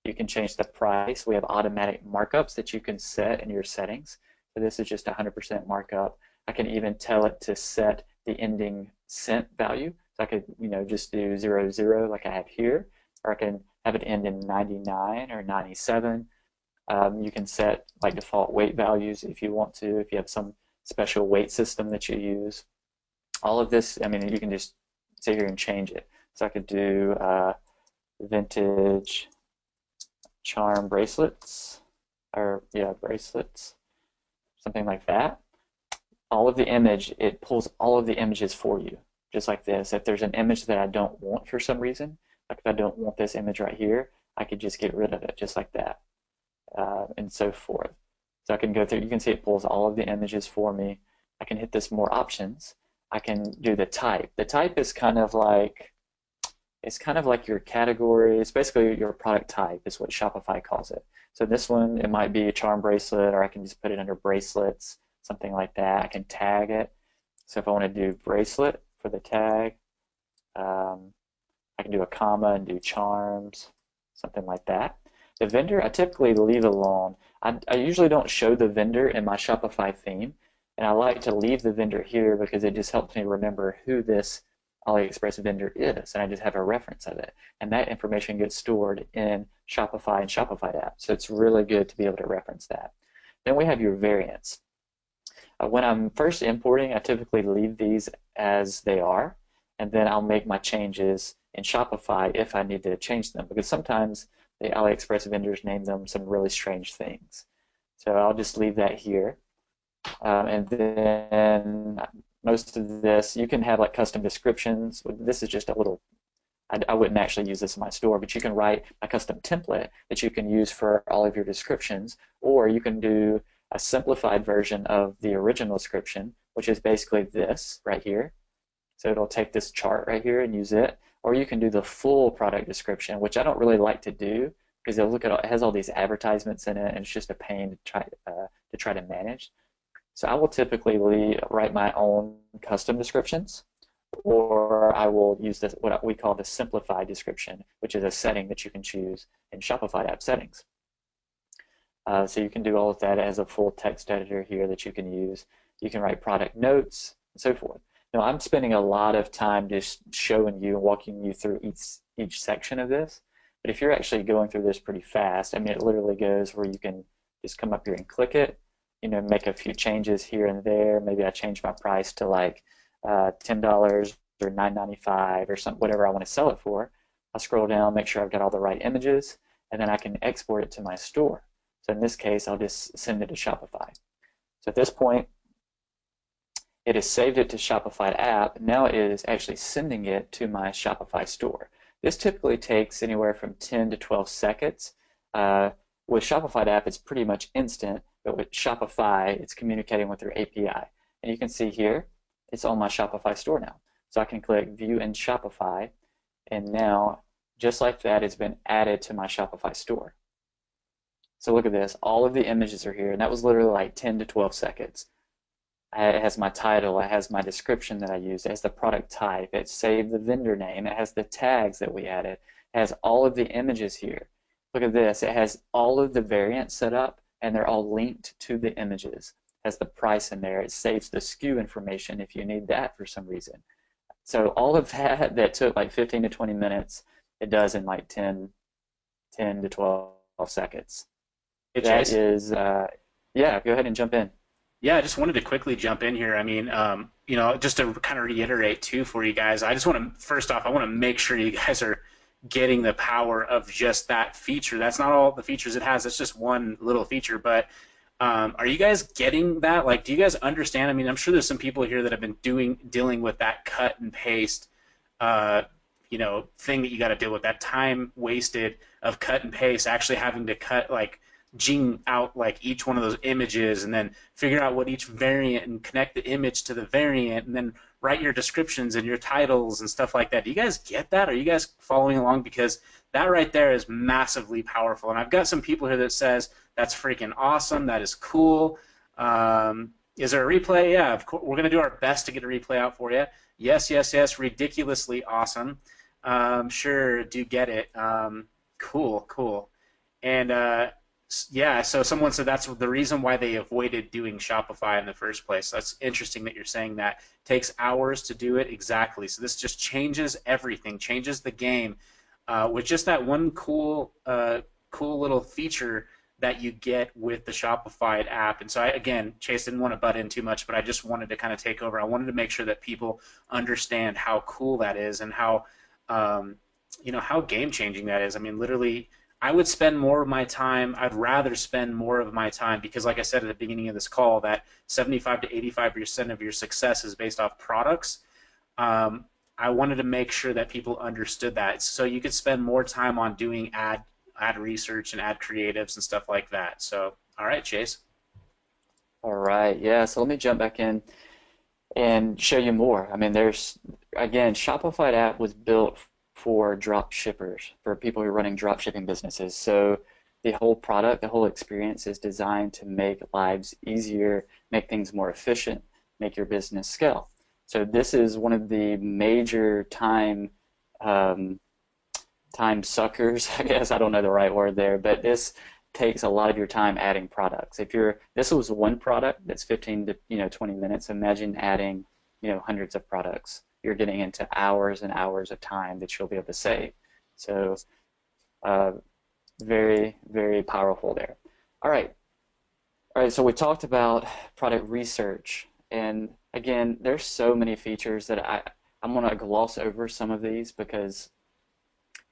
You can change the price. We have automatic markups that you can set in your settings. So this is just 100% markup. I can even tell it to set the ending cent value. So I could, just do 00 like I have here, or I can have it end in 99 or 97. You can set like default weight values if you want to, if you have some special weight system that you use. All of this, you can just sit here and change it. So I could do vintage charm bracelets, bracelets, something like that. It pulls all of the images for you, just like this. If there's an image that I don't want for some reason, like if I don't want this image right here, I could just get rid of it, just like that, and so forth. So I can go through, you can see it pulls all of the images for me. I can hit this more options. I can do the type. The type is kind of like your category. It's basically your product type is what Shopify calls it. So this one, it might be a charm bracelet, or I can just put it under bracelets, something like that. I can tag it. So if I want to do bracelet for the tag, I can do a comma and do charms, something like that. The vendor, I typically leave alone. I usually don't show the vendor in my Shopify theme, and I like to leave the vendor here because it just helps me remember who this AliExpress vendor is, and I just have a reference of it. And that information gets stored in Shopify and Shopify app, so it's really good to be able to reference that. Then we have your variants. When I'm first importing, I typically leave these as they are, and then I'll make my changes in Shopify if I need to change them, because sometimes the AliExpress vendors name them some really strange things. So I'll just leave that here. And then most of this, you can have like custom descriptions. This is just a little, I wouldn't actually use this in my store, but you can write a custom template that you can use for all of your descriptions, or you can do a simplified version of the original description, which is basically this right here. So it'll take this chart right here and use it, or you can do the full product description, which I don't really like to do because it has all these advertisements in it, and it's just a pain to try to manage. So I will typically write my own custom descriptions, or I will use this what we call the simplified description, which is a setting that you can choose in Shopify app settings. So you can do all of that as a full text editor here that you can use. You can write product notes and so forth. Now I'm spending a lot of time just showing you and walking you through each section of this. But if you're actually going through this pretty fast, I mean, it literally goes where you can just come up here and click it, make a few changes here and there. Maybe I change my price to like $10 or $9.95 or something, whatever I want to sell it for. I'll scroll down, make sure I've got all the right images, and then I can export it to my store. So in this case, I'll just send it to Shopify. So at this point, it has saved it to Shopify app. Now it is actually sending it to my Shopify store. This typically takes anywhere from 10 to 12 seconds. With Shopify app, it's pretty much instant, but with Shopify, it's communicating with their API. And you can see here, it's on my Shopify store now. So I can click View in Shopify, and now, just like that, it's been added to my Shopify store. So look at this, all of the images are here, and that was literally like 10 to 12 seconds. It has my title, it has my description that I used, it has the product type, it saved the vendor name, it has the tags that we added, it has all of the images here. Look at this, it has all of the variants set up, and they're all linked to the images. It has the price in there, it saves the SKU information if you need that for some reason. So all of that took like 15 to 20 minutes, it does in like 10 to 12 seconds. Hey, That Chase. is, yeah, go ahead and jump in. Yeah, I just wanted to quickly jump in here. I mean, just to kind of reiterate too for you guys, I just want to, first off, I want to make sure you guys are getting the power of just that feature. That's not all the features it has. It's just one little feature. But are you guys getting that? Like, do you guys understand? I mean, I'm sure there's some people here that have been dealing with that cut and paste, thing that you got to deal with. That time wasted of cut and paste, actually having to cut gene out like each one of those images and then figure out what each variant and connect the image to the variant and then write your descriptions and your titles and stuff like that. Do you guys get that? Are you guys following along? Because that right there is massively powerful. And I've got some people here that says that's freaking awesome. That is cool. Is there a replay? Yeah, of course. We're going to do our best to get a replay out for you. Yes, yes, yes. Ridiculously awesome. Sure, do get it. Cool, cool. And yeah, so someone said that's the reason why they avoided doing Shopify in the first place. That's interesting that you're saying that. It takes hours to do it, exactly. So this just changes everything, changes the game with just that one cool little feature that you get with the Shopify app. And so again, Chase, didn't want to butt in too much, but I just wanted to kind of take over. I wanted to make sure that people understand how cool that is and how how game-changing that is. I mean, literally, I would spend more of my time, I'd rather spend more of my time because like I said at the beginning of this call that 75 to 85% of your success is based off products. I wanted to make sure that people understood that. So you could spend more time on doing ad research and ad creatives and stuff like that. So, all right, Chase. All right, yeah, so let me jump back in and show you more. I mean, again, Shopify app was built for drop shippers, for people who are running drop shipping businesses. So the whole product, the whole experience is designed to make lives easier, make things more efficient, make your business scale. So this is one of the major time suckers, I guess. I don't know the right word there, but this takes a lot of your time adding products. This was one product that's 15 to 20 minutes. Imagine adding hundreds of products. You're getting into hours and hours of time that you'll be able to save. So very, very powerful there. All right, so we talked about product research. And again, there's so many features that I'm going to gloss over some of these because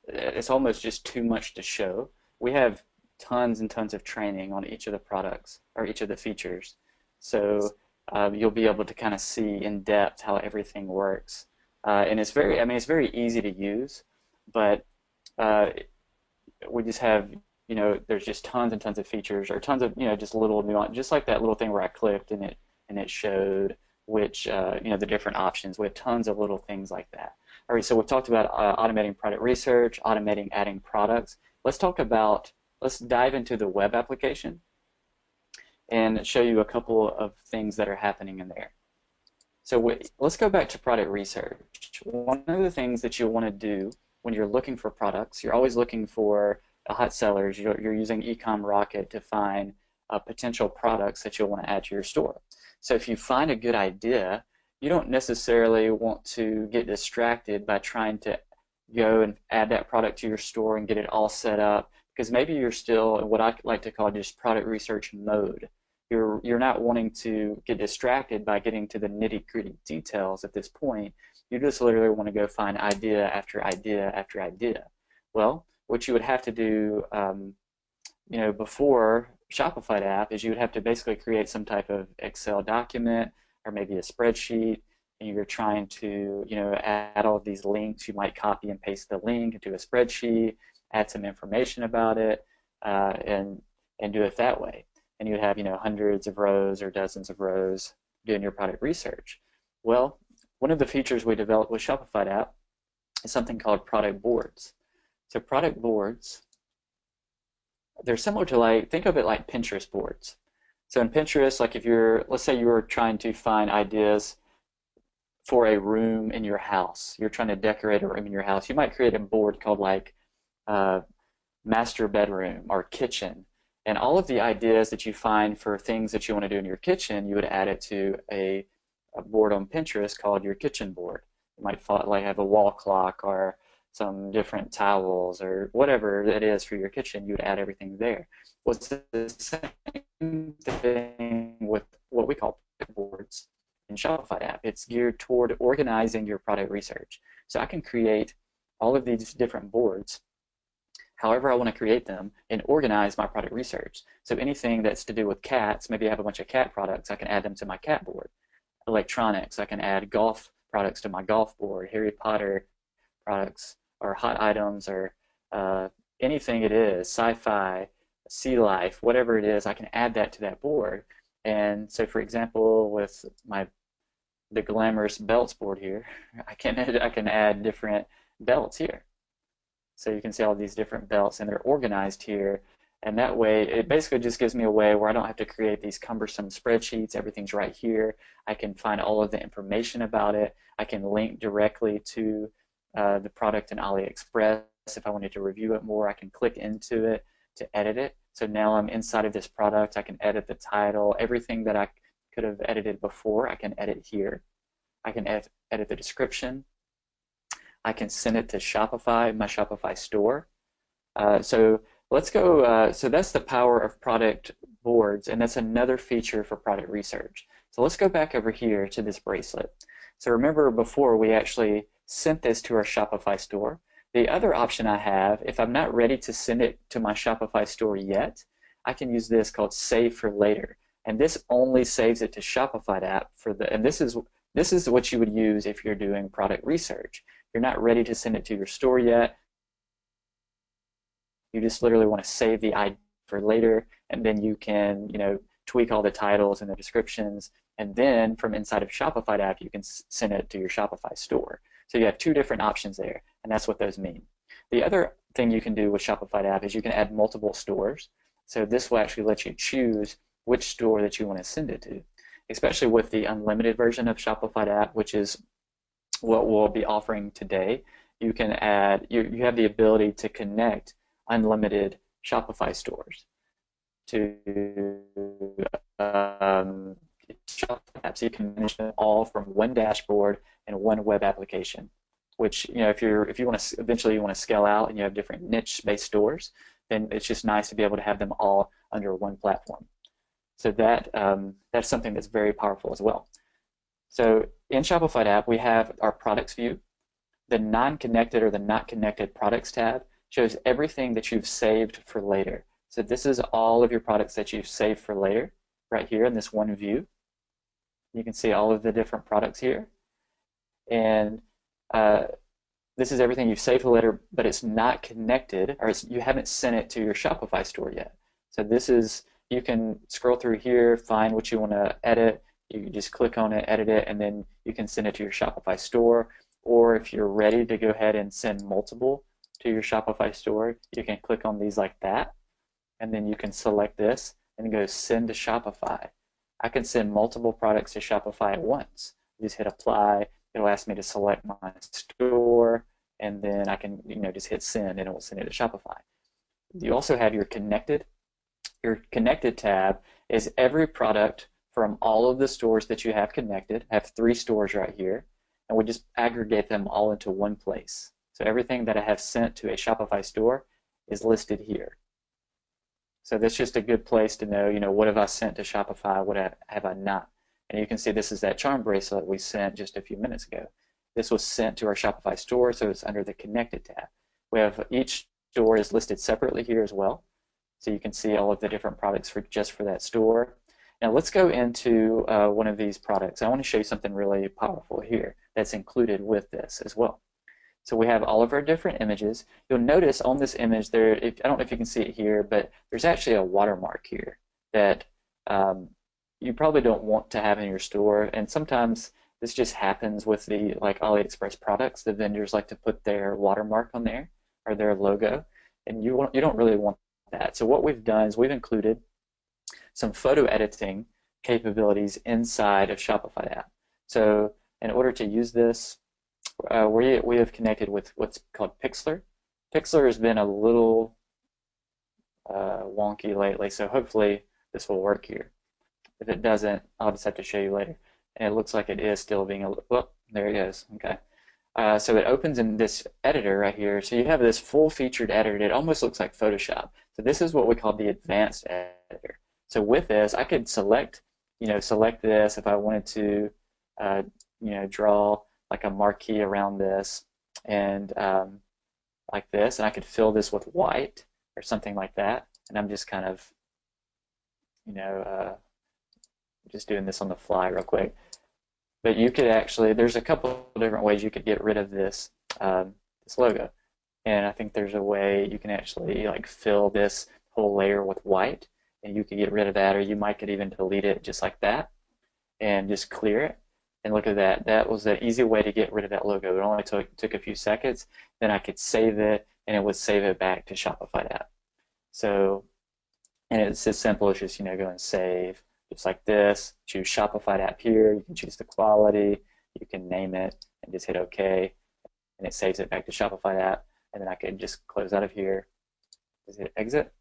it's almost just too much to show. We have tons and tons of training on each of the products or each of the features. So you'll be able to kind of see in depth how everything works. And it's very, I mean, it's very easy to use, but uh, we just have, there's just tons and tons of features or tons of, just little nuance, just like that little thing where I clicked and it showed which, the different options. We have tons of little things like that. All right, so we've talked about automating product research, automating adding products. Let's dive into the web application and show you a couple of things that are happening in there. So let's go back to product research. One of the things that you'll want to do when you're looking for products, you're always looking for hot sellers. You're using Ecom Rocket to find potential products that you'll want to add to your store. So if you find a good idea, you don't necessarily want to get distracted by trying to go and add that product to your store and get it all set up, because maybe you're still in what I like to call just product research mode. You're not wanting to get distracted by getting to the nitty-gritty details at this point. You just literally want to go find idea after idea after idea. Well, what you would have to do, before Shopify app is you would have to basically create some type of Excel document or maybe a spreadsheet, and you're trying to, add all of these links. You might copy and paste the link into a spreadsheet, add some information about it, and do it that way. And you'd have, hundreds of rows or dozens of rows doing your product research. Well, one of the features we developed with Shopify app is something called product boards. So product boards, they're similar to think of it like Pinterest boards. So in Pinterest, like let's say you're trying to find ideas for a room in your house. You're trying to decorate a room in your house. You might create a board called master bedroom or kitchen. And all of the ideas that you find for things that you want to do in your kitchen, you would add it to a board on Pinterest called your kitchen board. You might have a wall clock or some different towels or whatever it is for your kitchen. You would add everything there. What's the same thing with what we call boards in Shopify app? It's geared toward organizing your product research. So I can create all of these different boards however I want to create them and organize my product research. So anything that's to do with cats, maybe I have a bunch of cat products, I can add them to my cat board. Electronics, I can add golf products to my golf board. Harry Potter products or hot items or anything it is, sci-fi, sea life, whatever it is, I can add that to that board. And so for example, with the glamorous belts board here, I can add different belts here. So you can see all these different belts, and they're organized here. And that way, it basically just gives me a way where I don't have to create these cumbersome spreadsheets. Everything's right here. I can find all of the information about it. I can link directly to the product in AliExpress. If I wanted to review it more, I can click into it to edit it. So now I'm inside of this product. I can edit the title. Everything that I could have edited before, I can edit here. I can edit the description. I can send it to Shopify, my Shopify store. So let's go, so that's the power of product boards, and that's another feature for product research. So let's go back over here to this bracelet. So remember before we actually sent this to our Shopify store. The other option I have, if I'm not ready to send it to my Shopify store yet, I can use this called Save for Later. And this only saves it to Shopify app and this is what you would use if you're doing product research. You're not ready to send it to your store yet. You just literally want to save the idea for later, and then you can, tweak all the titles and the descriptions, and then from inside of Shopify app, you can send it to your Shopify store. So you have two different options there, and that's what those mean. The other thing you can do with Shopify app is you can add multiple stores. So this will actually let you choose which store that you want to send it to, especially with the unlimited version of Shopify app, which is what we'll be offering today. You can add, you have the ability to connect unlimited Shopify stores to Shopify apps. So you can manage them all from one dashboard and one web application. Which, if you want to eventually you want to scale out and you have different niche-based stores, then it's just nice to be able to have them all under one platform. So that's something that's very powerful as well. So in Shopify app, we have our products view. The non-connected or the not connected products tab shows everything that you've saved for later. So this is all of your products that you've saved for later, right here in this one view. You can see all of the different products here. And this is everything you've saved for later, but it's not connected, or you haven't sent it to your Shopify store yet. So this is, you can scroll through here, find what you want to edit. You can just click on it, edit it, and then you can send it to your Shopify store. Or if you're ready to go ahead and send multiple to your Shopify store, you can click on these like that, and then you can select this and go send to Shopify. I can send multiple products to Shopify at once. Just hit apply. It'll ask me to select my store, and then I can just hit send, and it will send it to Shopify. You also have your connected. Your connected tab is every product from all of the stores that you have connected. I have 3 stores right here, and we just aggregate them all into one place. So everything that I have sent to a Shopify store is listed here. So that's just a good place to know, what have I sent to Shopify, what have I not. And you can see this is that charm bracelet we sent just a few minutes ago. This was sent to our Shopify store, so it's under the Connected tab. We have each store is listed separately here as well. So you can see all of the different products just for that store. Now let's go into one of these products. I want to show you something really powerful here that's included with this as well. So we have all of our different images. You'll notice on this image there, I don't know if you can see it here, but there's actually a watermark here that you probably don't want to have in your store. And sometimes this just happens with the AliExpress products. The vendors like to put their watermark on there or their logo, and you don't really want that. So what we've done is we've included some photo editing capabilities inside of Shopify app. So in order to use this, we have connected with what's called Pixlr. Pixlr has been a little wonky lately, so hopefully this will work here. If it doesn't, I'll just have to show you later. And it looks like it is still being there it is. Okay. So it opens in this editor right here. So you have this full-featured editor. It almost looks like Photoshop. So this is what we call the advanced editor. So with this, I could select this if I wanted to, draw like a marquee around this and like this, and I could fill this with white or something like that. And I'm just kind of, just doing this on the fly real quick. But you could actually, there's a couple of different ways you could get rid of this this logo. And I think there's a way you can actually fill this whole layer with white, and you could get rid of that, or you might could even delete it just like that and just clear it. And look at that. That was an easy way to get rid of that logo. It only took a few seconds. Then I could save it, and it would save it back to Shopify app. So, and it's as simple as just go and save, just like this. Choose Shopify app here. You can choose the quality. You can name it, and just hit OK, and it saves it back to Shopify app. And then I could just close out of here, just hit exit,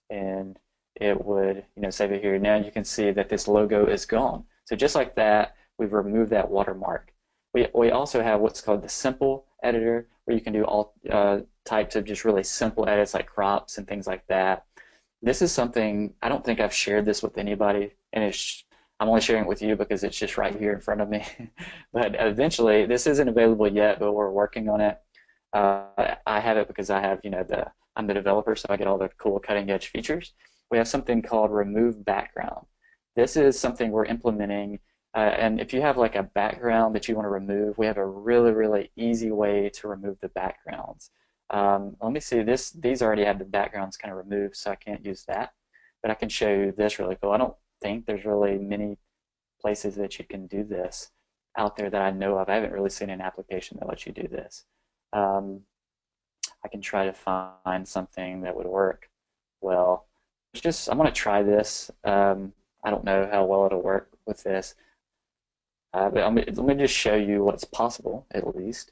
and it would save it here. Now you can see that this logo is gone. So just like that, we've removed that watermark. We also have what's called the simple editor, where you can do all types of just really simple edits like crops and things like that. This is something, I don't think I've shared this with anybody, and I'm only sharing it with you because it's just right here in front of me. But eventually, this isn't available yet, but we're working on it. I have it because I have, I'm the developer, so I get all the cool cutting edge features. We have something called remove background. This is something we're implementing, and if you have a background that you want to remove, we have a really, really easy way to remove the backgrounds. Let me see, these already have the backgrounds kind of removed, so I can't use that. But I can show you this really cool. I don't think there's really many places that you can do this out there that I know of. I haven't really seen an application that lets you do this. I can try to find something that would work well. I'm going to try this. I don't know how well it'll work with this. But let me just show you what's possible, at least.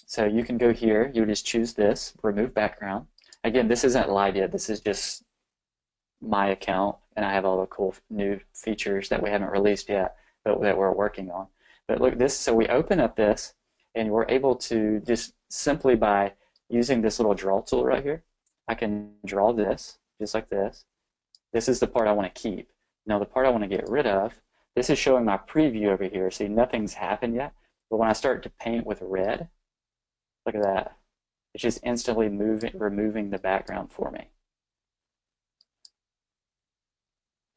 So you can go here. You would just choose this, remove background. Again, this isn't live yet. This is just my account, and I have all the cool new features that we haven't released yet, but that we're working on. But look, so we open up this, and we're able to just simply by using this little draw tool right here, I can draw this just like this. This is the part I want to keep. Now the part I want to get rid of, this is showing my preview over here. See, nothing's happened yet, but when I start to paint with red, look at that. It's just instantly removing the background for me.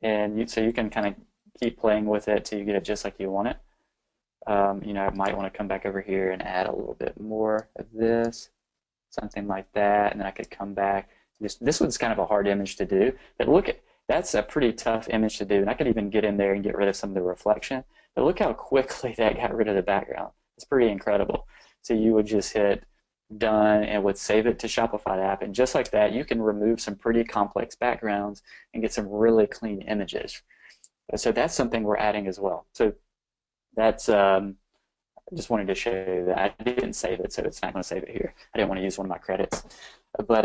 and so you can kind of keep playing with it till you get it just like you want it. I might want to come back over here and add a little bit more of this, something like that, and then I could come back. This one's kind of a hard image to do, but look at that's a pretty tough image to do, and I could even get in there and get rid of some of the reflection. But look how quickly that got rid of the background. It's pretty incredible. So you would just hit done and would save it to Shopify app, and just like that, you can remove some pretty complex backgrounds and get some really clean images. So that's something we're adding as well. So that's I just wanted to show you that. I didn't save it, so it's not going to save it here. I didn't want to use one of my credits. But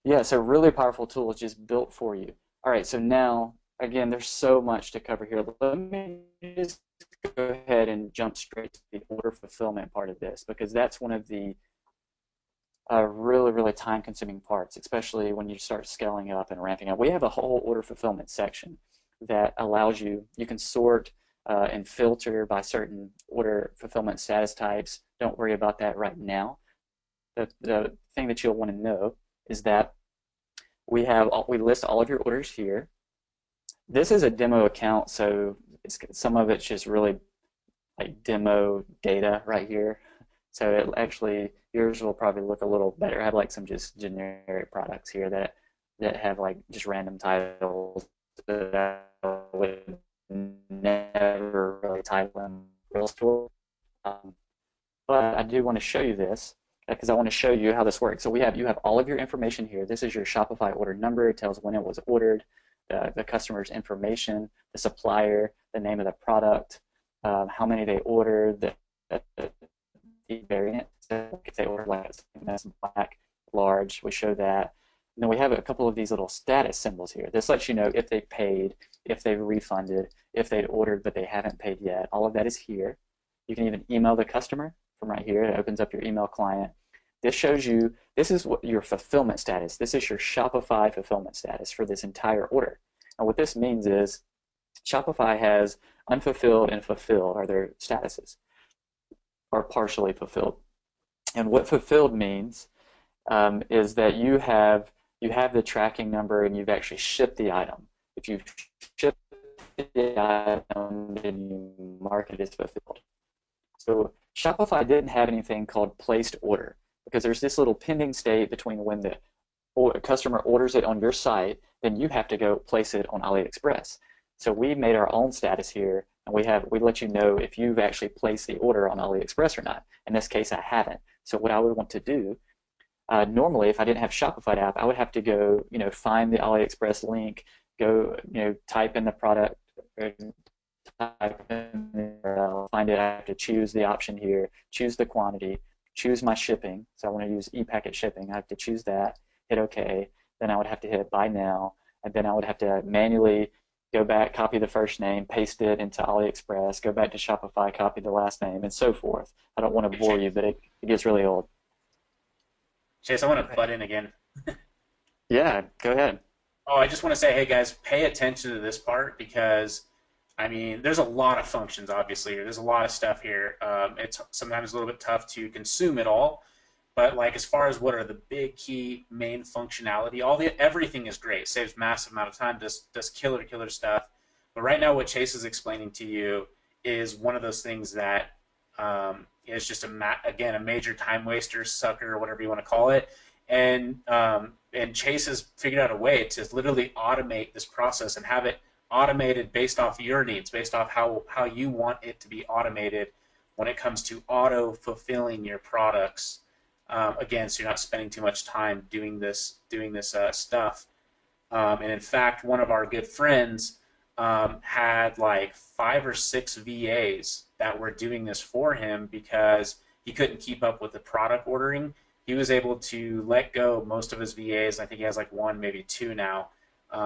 yeah, so really powerful tool just built for you. All right, so now, again, there's so much to cover here. Let me just go ahead and jump straight to the order fulfillment part of this, because that's one of the really, really time-consuming parts, especially when you start scaling up and ramping up. We have a whole order fulfillment section that allows you can sort and filter by certain order fulfillment status types. Don't worry about that right now. The thing that you'll want to know is that we list all of your orders here. This is a demo account, so some of it's just really like demo data right here. So it actually, yours will probably look a little better. I have like some just generic products here that have like just random titles that I would never really title in real store. But I do want to show you this because I want to show you how this works. So you have all of your information here. This is your Shopify order number. It tells when it was ordered, the customer's information, the supplier, the name of the product, how many they ordered, the variant. So if they ordered like a black, large, we show that. And then we have a couple of these little status symbols here. This lets you know if they paid, if they refunded, if they'd ordered but they haven't paid yet. All of that is here. You can even email the customer from right here. It opens up your email client. This shows you, this is what your fulfillment status. This is your Shopify fulfillment status for this entire order. And what this means is Shopify has unfulfilled and fulfilled are their statuses, are partially fulfilled. And what fulfilled means is that you have the tracking number and you've actually shipped the item. If you've shipped the item, then you mark it as fulfilled. So Shopify didn't have anything called placed order because there's this little pending state between when the customer orders it on your site, then you have to go place it on AliExpress. So we made our own status here, and we let you know if you've actually placed the order on AliExpress or not. In this case, I haven't. So what I would want to do, normally, if I didn't have Shopify app, I would have to go, find the AliExpress link, go, type in the product, type in the URL, find it. I have to choose the option here, choose the quantity, choose my shipping. So I want to use e-packet shipping. I have to choose that, hit OK. Then I would have to hit buy now, and then I would have to manually go back, copy the first name, paste it into AliExpress, go back to Shopify, copy the last name, and so forth. I don't want to bore you, but it gets really old. Chase, I want to butt in again. Yeah, go ahead. Oh, I just want to say, hey guys, pay attention to this part because, there's a lot of functions, obviously. There's a lot of stuff here. It's sometimes a little bit tough to consume it all, but like as far as what are the big key main functionality, everything is great. Saves massive amount of time, does killer stuff. But right now, what Chase is explaining to you is one of those things that is just again a major time waster, sucker, whatever you want to call it. And Chase has figured out a way to literally automate this process and have it automated based off your needs, based off how you want it to be automated when it comes to auto fulfilling your products. Again, so you're not spending too much time doing this stuff. And in fact, one of our good friends had like 5 or 6 VAs that were doing this for him because he couldn't keep up with the product ordering. He was able to let go most of his VAs. I think he has like 1, maybe 2 now,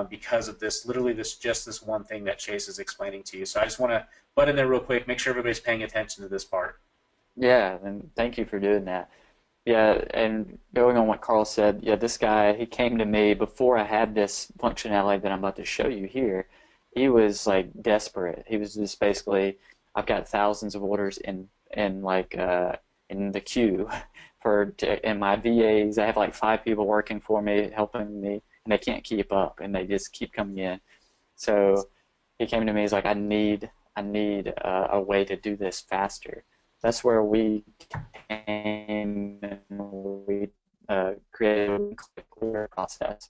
because of this. Literally, this one thing that Chase is explaining to you. So I just want to butt in there real quick, make sure everybody's paying attention to this part. Yeah, and thank you for doing that. Yeah, and going on what Carl said, yeah, this guy, he came to me before I had this functionality that I'm about to show you here. He was like desperate. He was just basically, I've got thousands of orders in the queue in my VAs. I have like 5 people working for me, helping me, and they can't keep up, and they just keep coming in. So he came to me, he's like, I need a way to do this faster. That's where we came and we created a click order process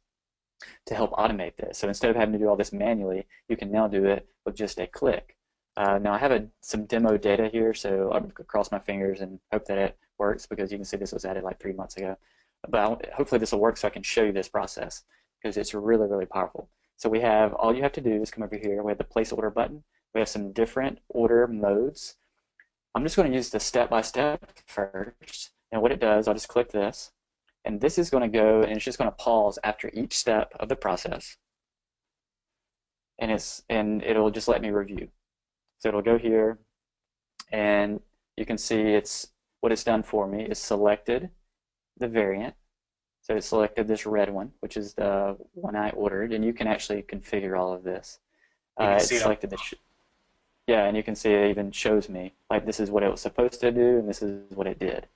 to help automate this. So instead of having to do all this manually, you can now do it with just a click. Now I have some demo data here, so I'm going to cross my fingers and hope that it works, because you can see this was added like 3 months ago. But hopefully this will work so I can show you this process, because it's really, really powerful. So we have, all you have to do is come over here. We have the place order button. We have some different order modes. I'm just going to use the step-by-step first. And what it does, I'll just click this. And this is going to go, and it's just going to pause after each step of the process. And it'll just let me review. So it'll go here, and you can see what it's done for me is selected the variant. So it selected this red one, which is the one I ordered, and you can actually configure all of this. You can It see it up. selected yeah, and you can see it even shows me, like, this is what it was supposed to do, and this is what it did.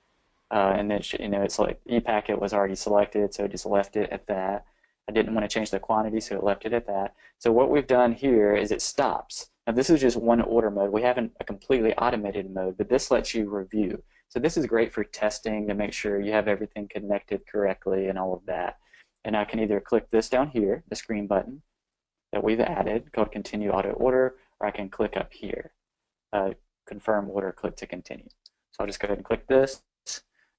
And then, it's like e-packet was already selected, so it just left it at that. I didn't want to change the quantity, so it left it at that. So what we've done here is it stops. Now this is just one order mode. We haven't a completely automated mode, but this lets you review. So this is great for testing to make sure you have everything connected correctly and all of that. And I can either click this down here, the screen button that we've added called Continue Auto Order, or I can click up here, Confirm Order, click to continue. So I'll just go ahead and click this.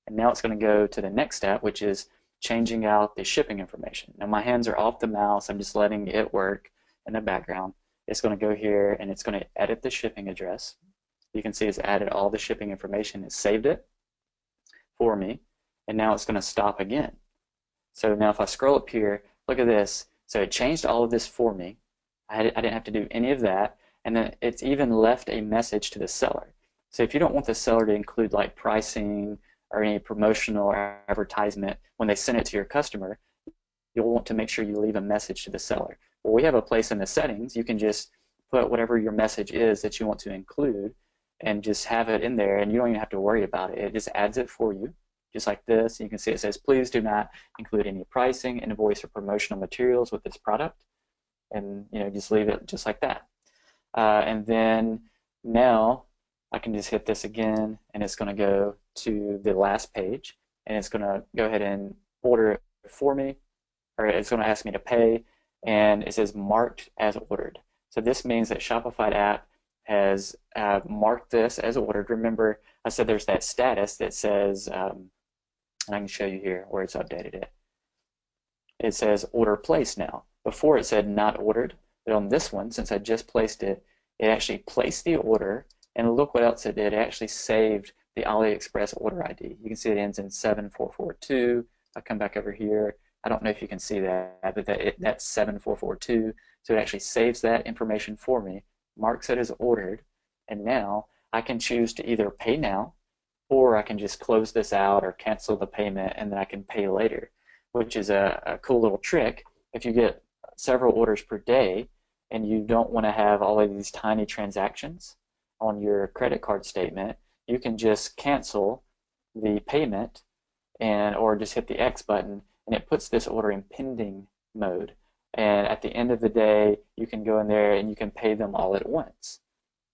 And now it's going to go to the next step, which is changing out the shipping information. Now my hands are off the mouse. I'm just letting it work in the background. It's going to go here and it's going to edit the shipping address. You can see it's added all the shipping information. It saved it for me. And now it's going to stop again. So now if I scroll up here, look at this. So it changed all of this for me. I didn't have to do any of that. And then it's even left a message to the seller. So if you don't want the seller to include like pricing or any promotional advertisement when they send it to your customer, you'll want to make sure you leave a message to the seller. Well, we have a place in the settings. You can just put whatever your message is that you want to include and just have it in there, and you don't even have to worry about it. It just adds it for you, just like this. You can see it says, please do not include any pricing, invoice, or promotional materials with this product. And just leave it just like that. And then now I can just hit this again, and it's going to go to the last page, and it's going to go ahead and order it for me, or it's going to ask me to pay, and it says marked as ordered. So this means that Shopify app has marked this as ordered. Remember, I said there's that status that says, and I can show you here where it's updated it. It says order placed now. Before it said not ordered, but on this one, since I just placed it, it actually placed the order. And look what else it did. It actually saved the AliExpress order ID. You can see it ends in 7442. I come back over here. I don't know if you can see that, but that's 7442. So it actually saves that information for me, marks it as ordered, and now I can choose to either pay now, or I can just close this out or cancel the payment, and then I can pay later, which is a cool little trick. If you get several orders per day and you don't want to have all of these tiny transactions on your credit card statement, you can just cancel the payment or just hit the X button, and it puts this order in pending mode. And at the end of the day, you can go in there and you can pay them all at once.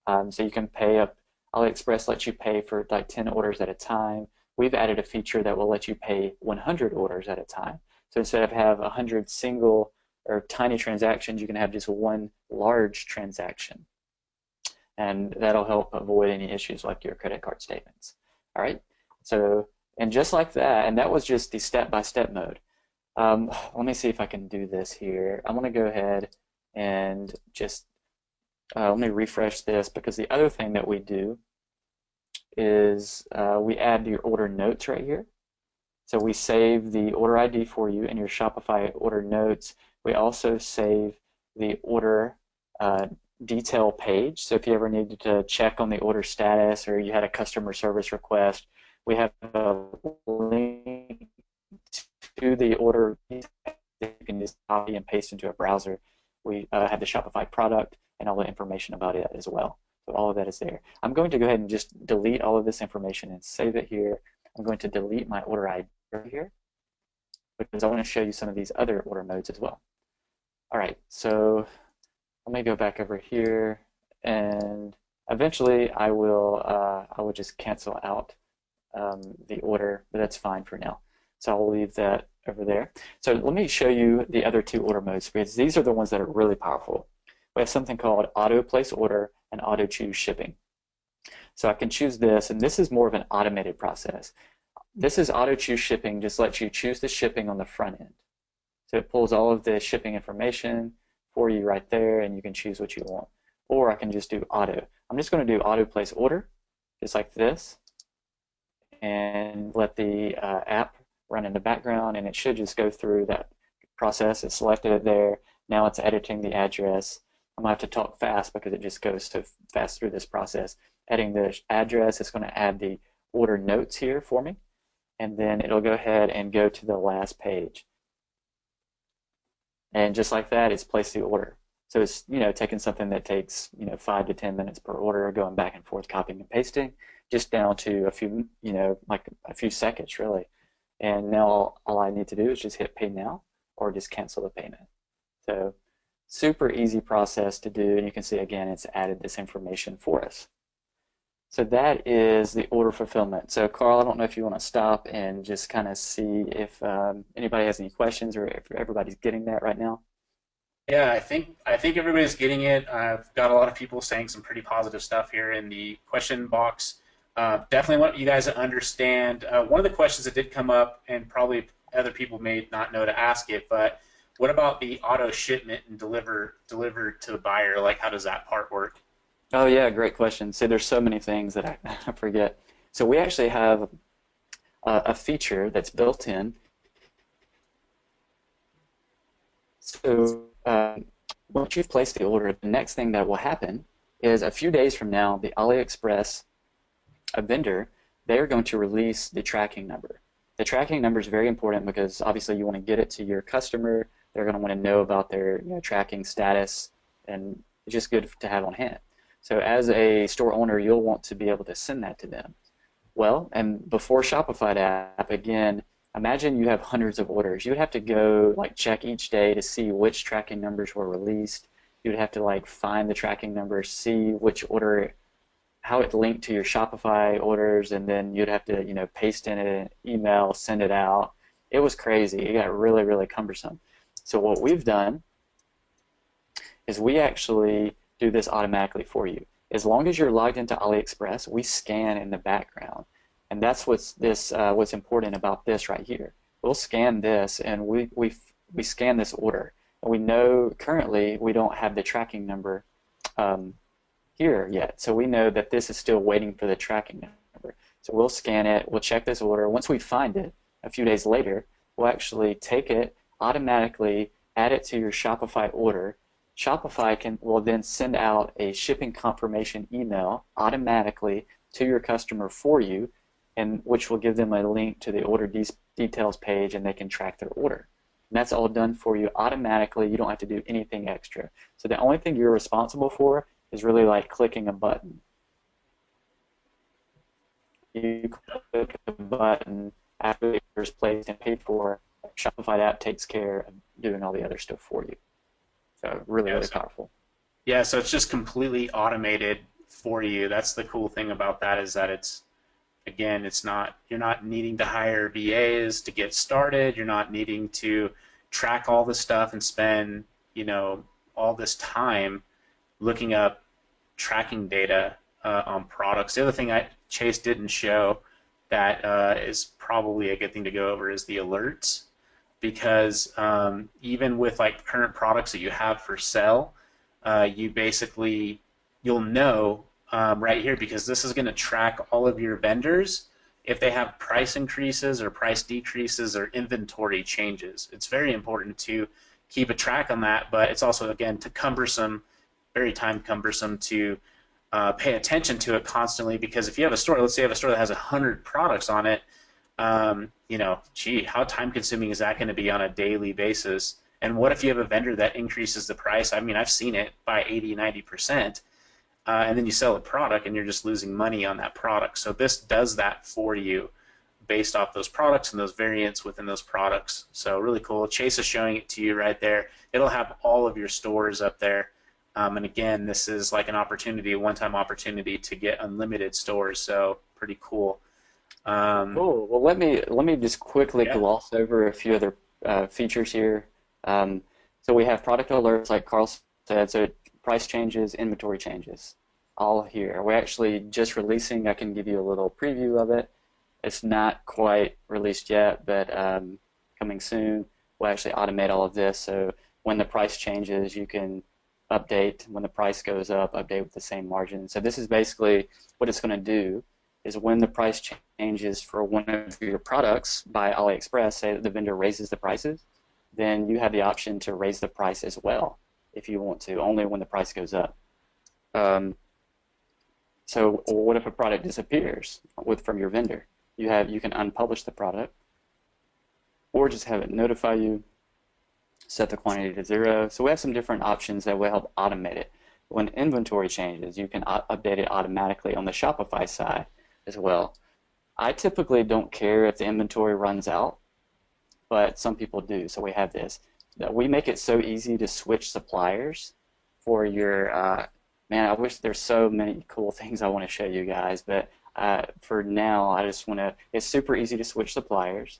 So you can pay up. AliExpress lets you pay for like 10 orders at a time. We've added a feature that will let you pay 100 orders at a time. So instead of have 100 single or tiny transactions, you can have just one large transaction. And that'll help avoid any issues like your credit card statements. All right. So, and just like that, and that was just the step-by-step mode. Let me see if I can do this here. I'm going to go ahead and just let me refresh this, because the other thing that we do is we add your order notes right here. So we save the order ID for you in your Shopify order notes. We also save the order detail page. So if you ever needed to check on the order status, or you had a customer service request, we have a link to the order detail that you can just copy and paste into a browser. We have the Shopify product and all the information about it as well. So all of that is there. I'm going to go ahead and just delete all of this information and save it here. I'm going to delete my order ID here, because I want to show you some of these other order modes as well. All right, so let me go back over here, and eventually I will just cancel out the order, but that's fine for now. So I'll leave that over there. So let me show you the other two order modes, because these are the ones that are really powerful. We have something called auto place order and auto choose shipping. So I can choose this, and this is more of an automated process. This is auto choose shipping, just lets you choose the shipping on the front end. So it pulls all of the shipping information for you right there, and you can choose what you want. Or I can just do auto. I'm just going to do auto place order, just like this, and let the app run in the background, and it should just go through that process. It selected it there. Now it's editing the address. I'm going to have to talk fast because it just goes so fast through this process. Editing the address, it's going to add the order notes here for me, and then it'll go ahead and go to the last page. And just like that, it's placed the order. So it's, taking something that takes, 5 to 10 minutes per order, going back and forth, copying and pasting, just down to a few, like a few seconds, really. And now all I need to do is just hit pay now or just cancel the payment. So super easy process to do. And you can see, again, it's added this information for us. So that is the order fulfillment. So Carl, I don't know if you want to stop and just kind of see if anybody has any questions or if everybody's getting that right now. Yeah, I think everybody's getting it. I've got a lot of people saying some pretty positive stuff here in the question box. Definitely want you guys to understand. One of the questions that did come up, and probably other people may not know to ask it, but what about the auto shipment and delivered to the buyer? Like, how does that part work? Oh yeah, great question. See, there's so many things that I forget. So we actually have a feature that's built in. So once you've placed the order, the next thing that will happen is a few days from now, the AliExpress vendor, they're going to release the tracking number. The tracking number is very important because obviously you want to get it to your customer. They're going to want to know about their tracking status, and it's just good to have on hand. So as a store owner, you'll want to be able to send that to them. Well, and before Shopify app, again, imagine you have hundreds of orders. You would have to go check each day to see which tracking numbers were released. You would have to find the tracking number, see which order, how it linked to your Shopify orders, and then you'd have to paste in an email, send it out. It was crazy. It got really, really cumbersome. So what we've done is we actually do this automatically for you. As long as you're logged into AliExpress, we scan in the background. And that's what's important about this right here. We'll scan this, and we scan this order. And we know currently we don't have the tracking number here yet. So we know that this is still waiting for the tracking number. So we'll scan it, we'll check this order. Once we find it, a few days later, we'll actually take it, automatically add it to your Shopify order. Shopify will then send out a shipping confirmation email automatically to your customer for you, and which will give them a link to the order details page, and they can track their order. And that's all done for you automatically. You don't have to do anything extra. So the only thing you're responsible for is really like clicking a button. You click a button after the order is placed and paid for. Shopify app takes care of doing all the other stuff for you. So really, really powerful. Yeah, so it's just completely automated for you. That's the cool thing about that, is that you're not needing to hire VAs to get started. You're not needing to track all this stuff and spend, all this time looking up tracking data on products. The other thing Chase didn't show that is probably a good thing to go over is the alerts, because even with current products that you have for sale, you'll know right here, because this is going to track all of your vendors if they have price increases or price decreases or inventory changes. It's very important to keep a track on that, but it's also, again, very time cumbersome to pay attention to it constantly, because if you have a store, let's say you have a store that has 100 products on it, how time consuming is that going to be on a daily basis? And what if you have a vendor that increases the price? I mean, I've seen it by 80, 90%. And then you sell a product and you're just losing money on that product. So this does that for you based off those products and those variants within those products. So really cool. Chase is showing it to you right there. It'll have all of your stores up there. And again, this is like an opportunity, a one-time opportunity to get unlimited stores. So pretty cool. Um, Cool. Well, let me just quickly yeah. gloss over a few other features here. Um, so we have product alerts, like Carl said. So price changes, inventory changes, all here. We're actually just releasing. I can give you a little preview of it. It's not quite released yet, but coming soon. We'll actually automate all of this. So when the price changes, you can update. When the price goes up, update with the same margin. So this is basically what it's going to do is when the price changes for one of your products by AliExpress, say that the vendor raises the prices, then you have the option to raise the price as well if you want to, only when the price goes up. Um, so what if a product disappears from your vendor? You can unpublish the product or just have it notify you, set the quantity to 0. So we have some different options that will help automate it. When inventory changes, you can update it automatically on the Shopify side as well. I typically don't care if the inventory runs out, but some people do. So we have this. We make it so easy to switch suppliers for your. Man, I wish there's so many cool things I want to show you guys, but for now, I just want to. It's super easy to switch suppliers.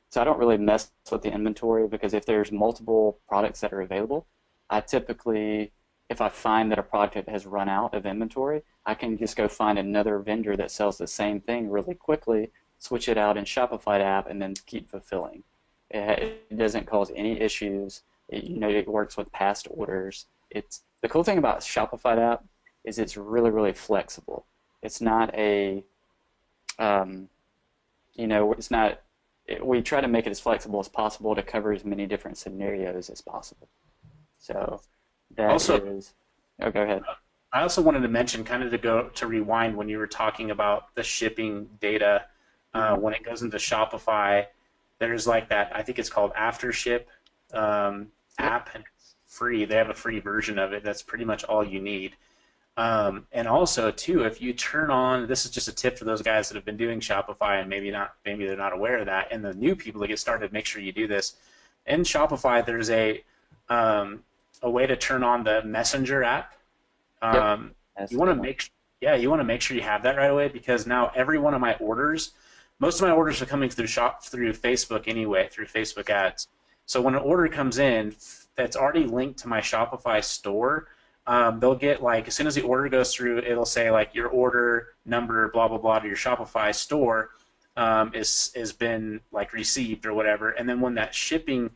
So I don't really mess with the inventory because if there's multiple products that are available, I typically, if I find that a product has run out of inventory, I can just go find another vendor that sells the same thing really quickly, switch it out in Shopify app, and then keep fulfilling. It doesn't cause any issues. It works with past orders. It's the cool thing about Shopify app is it's really, really flexible. It's not a, um, it's not. We try to make it as flexible as possible to cover as many different scenarios as possible. So that Also, is. Oh, go ahead. I also wanted to mention, kind of to rewind when you were talking about the shipping data Mm-hmm. when it goes into Shopify. There's like that. I think it's called AfterShip Yep. app, and it's free. They have a free version of it. That's pretty much all you need. And also, too, if you turn on, this is just a tip for those guys that have been doing Shopify and maybe they're not aware of that, and the new people that get started, make sure you do this. In Shopify, there's a way to turn on the Messenger app. Yep. Um, That's you a want to good one. make yeah, you want to make sure you have that right away because now every one of my orders, most of my orders are coming through Facebook anyway, through Facebook ads. So when an order comes in that's already linked to my Shopify store, they'll get like as soon as the order goes through, it'll say like your order number, blah blah blah, to your Shopify store is been like received or whatever. And then when that shipping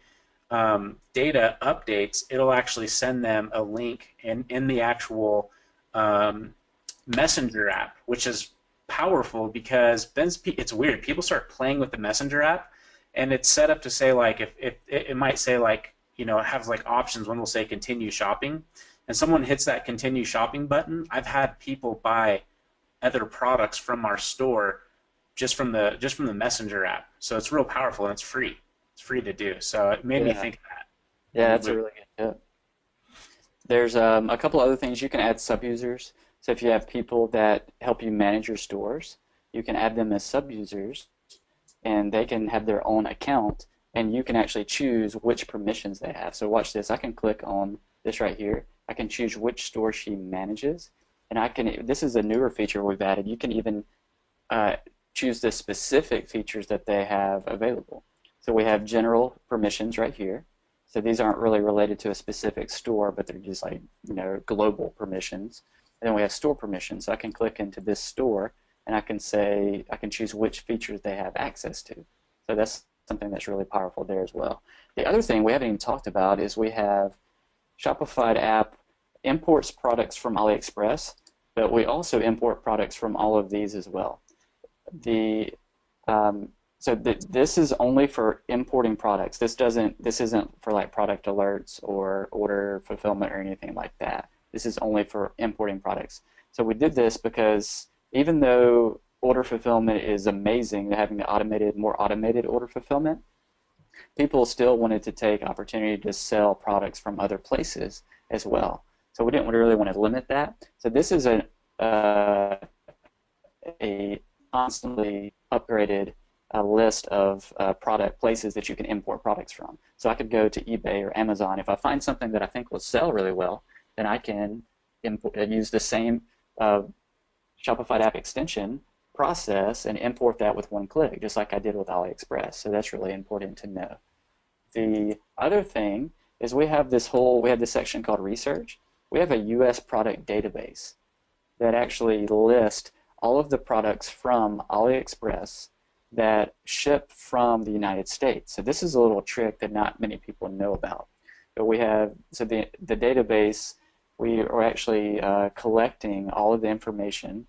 data updates, it'll actually send them a link in the actual um, Messenger app, which is powerful because it's weird. People start playing with the Messenger app, and it's set up to say like if it might say like it has like options. One will say continue shopping, and someone hits that continue shopping button. I've had people buy other products from our store just from the Messenger app. So it's real powerful and it's free. It's free to do. So it made me Yeah. think of that Yeah, when that's a we. really good tip. There's a couple other things you can add sub-users. So if you have people that help you manage your stores, you can add them as sub-users, and they can have their own account, and you can actually choose which permissions they have. So watch this. I can click on this right here. I can choose which store she manages, and this is a newer feature we've added. You can even uh, choose the specific features that they have available. So we have general permissions right here. So these aren't really related to a specific store, but they're just like, global permissions. And then we have store permissions. So I can click into this store and I can choose which features they have access to. So that's something that's really powerful there as well. The other thing we haven't even talked about is we have Shopify app imports products from AliExpress, but we also import products from all of these as well. The this is only for importing products. This isn't for like product alerts or order fulfillment or anything like that. This is only for importing products. So we did this because even though order fulfillment is amazing, having more automated order fulfillment, people still wanted to take opportunity to sell products from other places as well. So we didn't really want to limit that. So this is a constantly upgraded list of product places that you can import products from. So I could go to eBay or Amazon. If I find something that I think will sell really well, then I can use the same uh, Shopify app extension process and import that with one click, just like I did with AliExpress. So that's really important to know. The other thing is we have this section called research. We have a US product database that actually lists all of the products from AliExpress that ship from the United States. So this is a little trick that not many people know about. But we have, so the database, we are actually collecting all of the information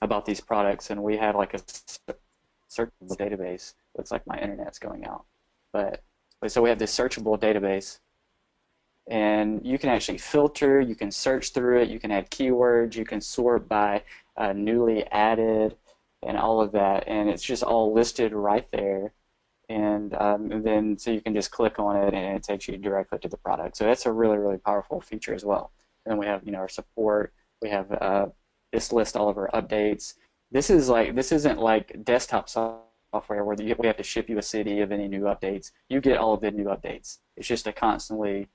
about these products, and we have like a searchable database. Looks like my internet's going out. But so we have this searchable database, and you can actually filter, you can search through it, you can add keywords, you can sort by newly added and all of that, and it's just all listed right there. And then so you can just click on it and it takes you directly to the product. So that's a really, really powerful feature as well. And then we have, our support. We have this lists all of our updates. This isn't like desktop software where we have to ship you a city of any new updates. You get all of the new updates. It's just a constantly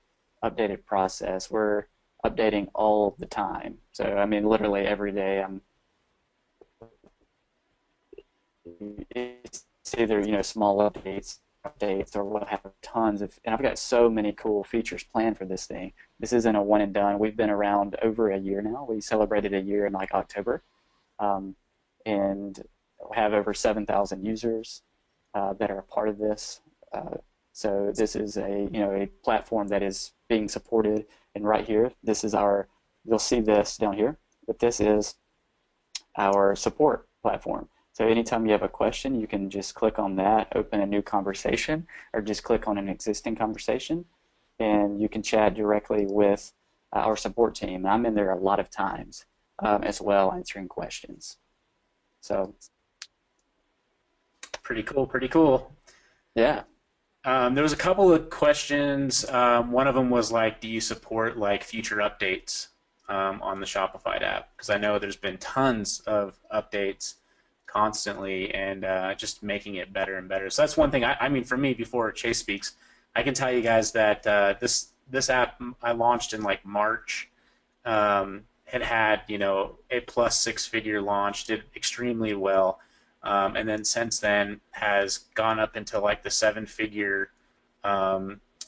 updated process. We're updating all the time. So I mean, literally every day it's either small updates or we'll have tons of, and I've got so many cool features planned for this thing. This isn't a one and done. We've been around over a year now. We celebrated a year in like October, and we have over 7,000 users that are a part of this. So this is a platform that is being supported, and right here, this is you'll see this down here, but this is our support platform. So anytime you have a question, you can just click on that, open a new conversation, or just click on an existing conversation, and you can chat directly with our support team. I'm in there a lot of times as well, answering questions. So Pretty cool, pretty cool. yeah. There was a couple of questions. One of them was like, do you support like future updates on the Shopify app? Because I know there's been tons of updates constantly and just making it better and better. So that's one thing. I mean, for me, before Chase speaks, I can tell you guys that this app I launched in like March. It had a plus six-figure launch, did extremely well. And then since then has gone up into like the seven-figure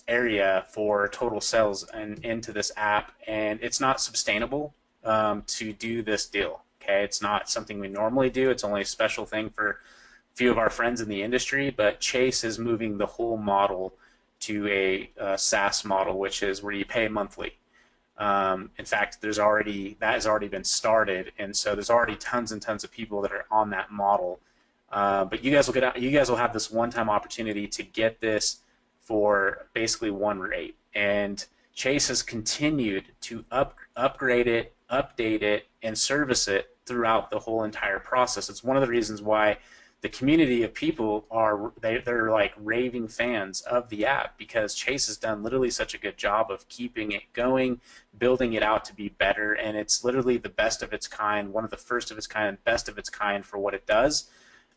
area for total sales and into this app, and it's not sustainable to do this deal. Okay, it's not something we normally do. It's only a special thing for a few of our friends in the industry. But Chase is moving the whole model to a SaaS model, which is where you pay monthly. In fact, that has already been started, and so there's already tons and tons of people that are on that model. But you guys will have this one-time opportunity to get this for basically one rate. And Chase has continued to upgrade it, update it, and service it throughout the whole entire process. It's one of the reasons why the community of people they're like raving fans of the app, because Chase has done literally such a good job of keeping it going, building it out to be better, and it's literally the best of its kind, one of the first of its kind, and best of its kind for what it does.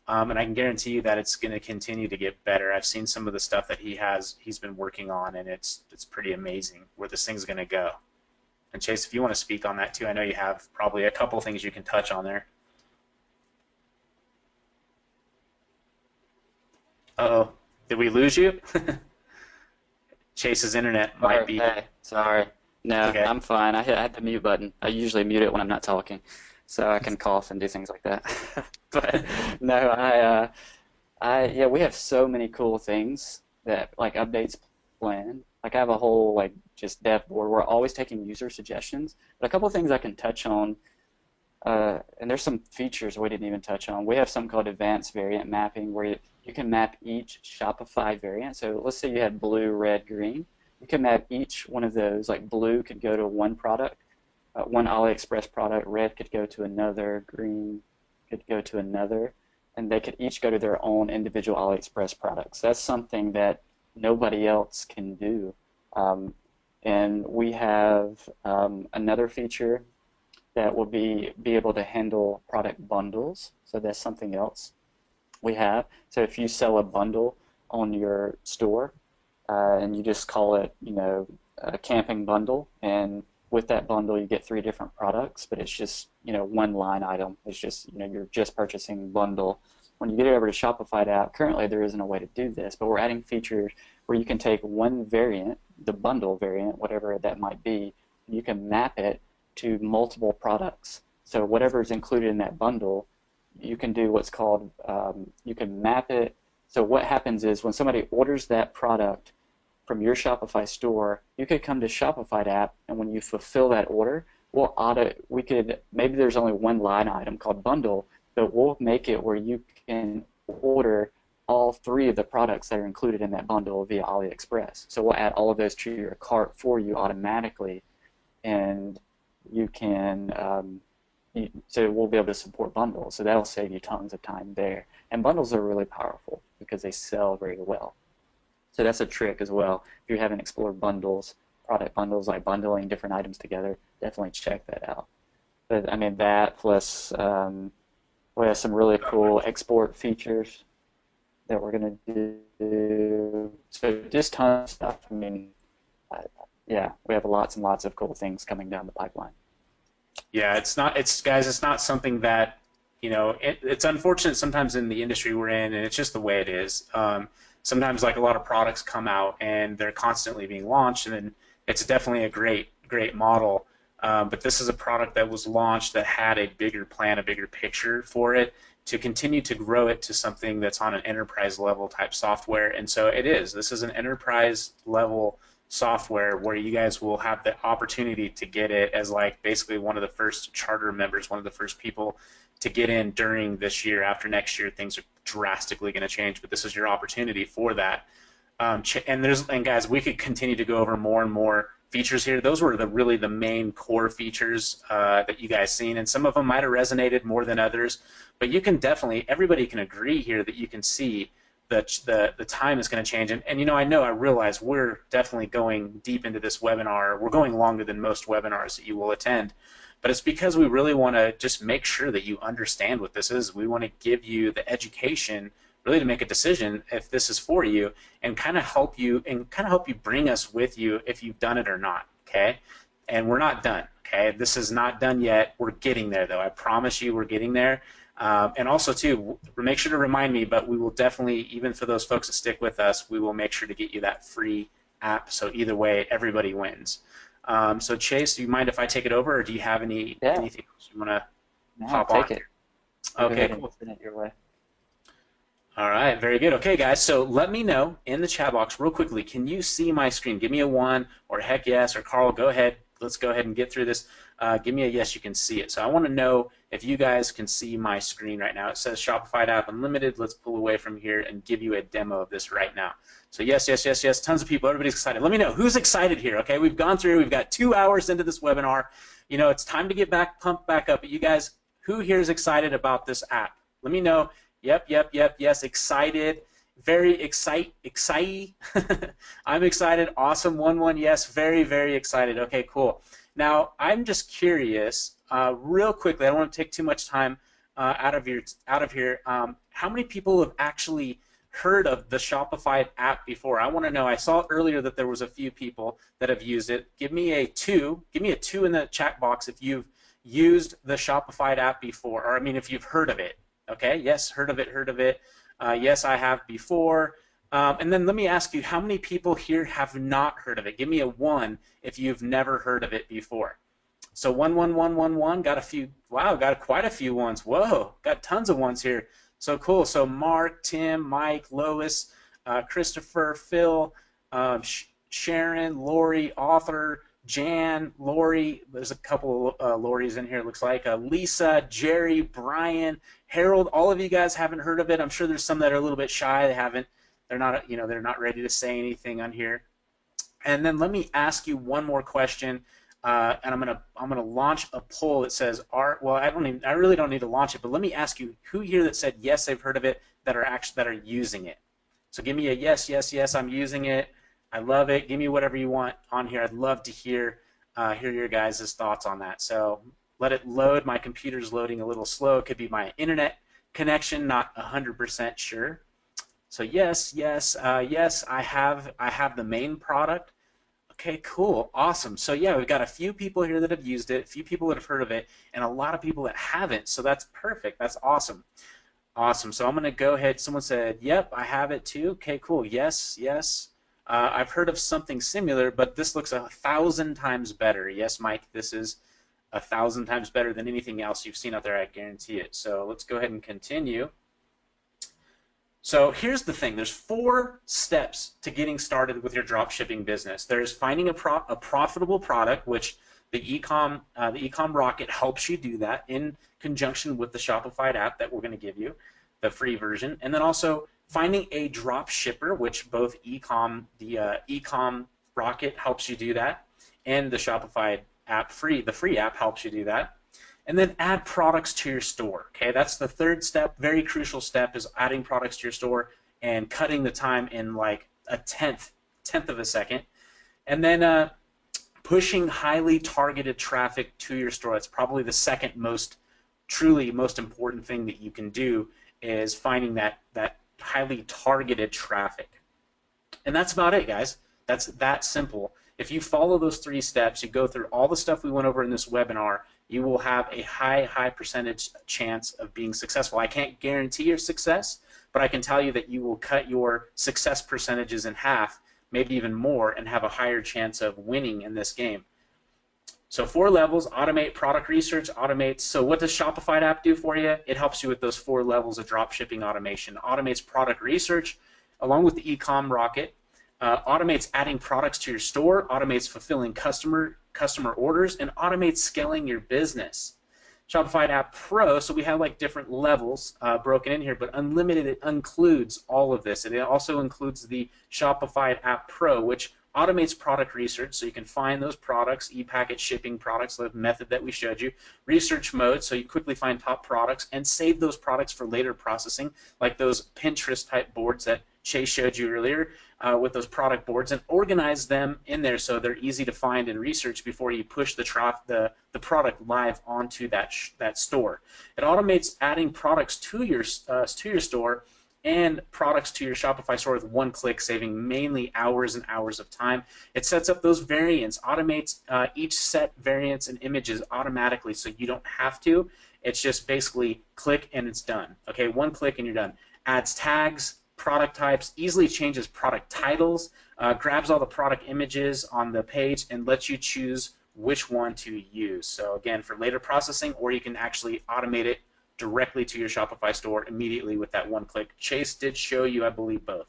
And I can guarantee you that it's going to continue to get better. I've seen some of the stuff that he's been working on, and it's pretty amazing where this thing's going to go. And Chase, if you want to speak on that too, I know you have probably a couple things you can touch on there. Uh-oh, did we lose you? Chase's internet might be. Hey, sorry. No, Okay. I'm fine. I had the mute button. I usually mute it when I'm not talking, so I can cough and do things like that. But no, yeah, we have so many cool things that like updates planned. Like I have a whole like just dev board. We're always taking user suggestions. But a couple of things I can touch on, and there's some features we didn't even touch on. We have something called advanced variant mapping, where you can map each Shopify variant. So let's say you had blue, red, green. You can map each one of those. Like blue could go to one product, one AliExpress product. Red could go to another. Green could go to another, and they could each go to their own individual AliExpress products. That's something that nobody else can do. And we have another feature that will be able to handle product bundles. So that's something else we have. So if you sell a bundle on your store and you just call it, a camping bundle, and with that bundle, you get 3 different products, but it's just, one line item. It's just, you're just purchasing bundle. When you get it over to Shopify app, currently there isn't a way to do this, but we're adding features where you can take one variant, the bundle variant, whatever that might be, and you can map it to multiple products. So whatever is included in that bundle, you can do what's called, you can map it. So what happens is when somebody orders that product from your Shopify store, you could come to Shopify app, and when you fulfill that order, maybe there's only one line item called bundle, but we'll make it where you can order all 3 of the products that are included in that bundle via AliExpress. So we'll add all of those to your cart for you automatically, and you can, so we'll be able to support bundles. So that'll save you tons of time there. And bundles are really powerful because they sell very well. So that's a trick as well. If you haven't explored bundles, product bundles, like bundling different items together, definitely check that out. But I mean, that plus we have some really cool export features that we're going to do. So just tons of stuff. I mean, yeah, we have lots and lots of cool things coming down the pipeline. Yeah, it's not something that, it's unfortunate sometimes in the industry we're in, and it's just the way it is. Sometimes like a lot of products come out and they're constantly being launched, and then it's definitely a great model. But this is a product that was launched that had a bigger plan, a bigger picture for it to continue to grow it to something that's on an enterprise level type software. And so it is. This is an enterprise level software where you guys will have the opportunity to get it as like basically one of the first charter members, one of the first people to get in during this year. After next year, things are drastically going to change, but this is your opportunity for that. And guys, we could continue to go over more and more features here. Those were really the main core features that you guys seen, and some of them might have resonated more than others, but you can definitely, everybody can agree here that you can see that the time is going to change. And I realize we're definitely going deep into this webinar. We're going longer than most webinars that you will attend, but it's because we really want to just make sure that you understand what this is. We want to give you the education really to make a decision if this is for you, and kind of help you bring us with you if you've done it or not. Okay, and we're not done. Okay, this is not done yet. We're getting there, though. I promise you, we're getting there. And also, too, make sure to remind me, but we will definitely, even for those folks that stick with us, we will make sure to get you that free app. So either way, everybody wins. So Chase, do you mind if I take it over, or do you have anything else you want to hop on? Take it. Okay, cool. Send it your way. All right, very good. Okay, guys, so let me know in the chat box real quickly. Can you see my screen? Give me a 1 or heck yes, or Carl, go ahead. Let's go ahead and get through this. Give me a yes, you can see it. So I want to know if you guys can see my screen right now. It says Shopify App Unlimited. Let's pull away from here and give you a demo of this right now. So yes, yes, yes, yes. Tons of people. Everybody's excited. Let me know who's excited here. Okay, we've gone through. We've got 2 hours into this webinar. It's time to get pumped back up. But you guys, who here is excited about this app? Let me know. Yep, yes, excited. Very excited. I'm excited. Awesome. 1-1, yes. Very, very excited. Okay, cool. Now, I'm just curious, real quickly, I don't want to take too much time out of here. How many people have actually heard of the Shopify app before? I want to know. I saw earlier that there was a few people that have used it. Give me a 2. Give me a 2 in the chat box if you've used the Shopify app before, or if you've heard of it. Okay, yes, heard of it. Yes, I have before. And then let me ask you, how many people here have not heard of it? Give me a 1 if you've never heard of it before. So 1, 1, 1, 1, 1. Got a few. Wow, got quite a few ones. Whoa, got tons of ones here. So cool. So Mark, Tim, Mike, Lois, Christopher, Phil, Sharon, Lori, Author, Jan, Lori. There's a couple of Loris in here, it looks like. Lisa, Jerry, Brian, Harold. All of you guys haven't heard of it. I'm sure there's some that are a little bit shy. They're not ready to say anything on here. And then let me ask you one more question, and I'm gonna launch a poll that says, I really don't need to launch it, but let me ask you, who here that said yes, they've heard of it, that are using it? So give me a yes, yes, yes, I'm using it. I love it. Give me whatever you want on here. I'd love to hear your guys' thoughts on that. So let it load. My computer's loading a little slow. It could be my internet connection, not 100% sure. So yes, yes, yes, I have the main product. Okay, cool. Awesome. So yeah, we've got a few people here that have used it, a few people that have heard of it, and a lot of people that haven't. So that's perfect. That's awesome. Awesome. So I'm going to go ahead. Someone said, yep, I have it too. Okay, cool. Yes, yes. I've heard of something similar, but this looks 1,000 times better. Yes, Mike, this is 1,000 times better than anything else you've seen out there. I guarantee it. So let's go ahead and continue. So here's the thing. There's 4 steps to getting started with your drop shipping business. There's finding a profitable product, which the Ecom Rocket helps you do that in conjunction with the Shopify app that we're going to give you, the free version. And then also finding a drop shipper, which both the Ecom Rocket helps you do that, and the Shopify app the free app helps you do that. And then add products to your store. Okay, that's the 3rd step, very crucial step, is adding products to your store and cutting the time in like a tenth of a second. And then pushing highly targeted traffic to your store. That's probably the second truly most important thing that you can do, is finding that highly targeted traffic. And that's about it, guys. That's that simple. If you follow those 3 steps, you go through all the stuff we went over in this webinar, you will have a high percentage chance of being successful. I can't guarantee your success, but I can tell you that you will cut your success percentages in half, maybe even more, and have a higher chance of winning in this game. So 4 levels: automate product research, automate. So what does Shopify app do for you? It helps you with those 4 levels of drop shipping automation. Automates product research along with the Ecom Rocket. Automates adding products to your store, automates fulfilling customer orders, and automates scaling your business. Shopify App Pro, so we have like different levels broken in here, but Unlimited, it includes all of this. And it also includes the Shopify App Pro, which automates product research, so you can find those products, e-packet shipping products, the method that we showed you. Research mode, so you quickly find top products and save those products for later processing, like those Pinterest type boards that Chase showed you earlier with those product boards, and organize them in there so they're easy to find and research before you push the product live onto that store. It automates adding products to your store and products to your Shopify store with 1 click, saving mainly hours and hours of time. It sets up those variants, automates each set variants and images automatically, so you don't have to. It's just basically click and it's done. Okay, 1 click and you're done. Adds tags, product types, easily changes product titles, grabs all the product images on the page, and lets you choose which one to use. So again, for later processing, or you can actually automate it directly to your Shopify store immediately with that 1 click. Chase did show you, I believe, both.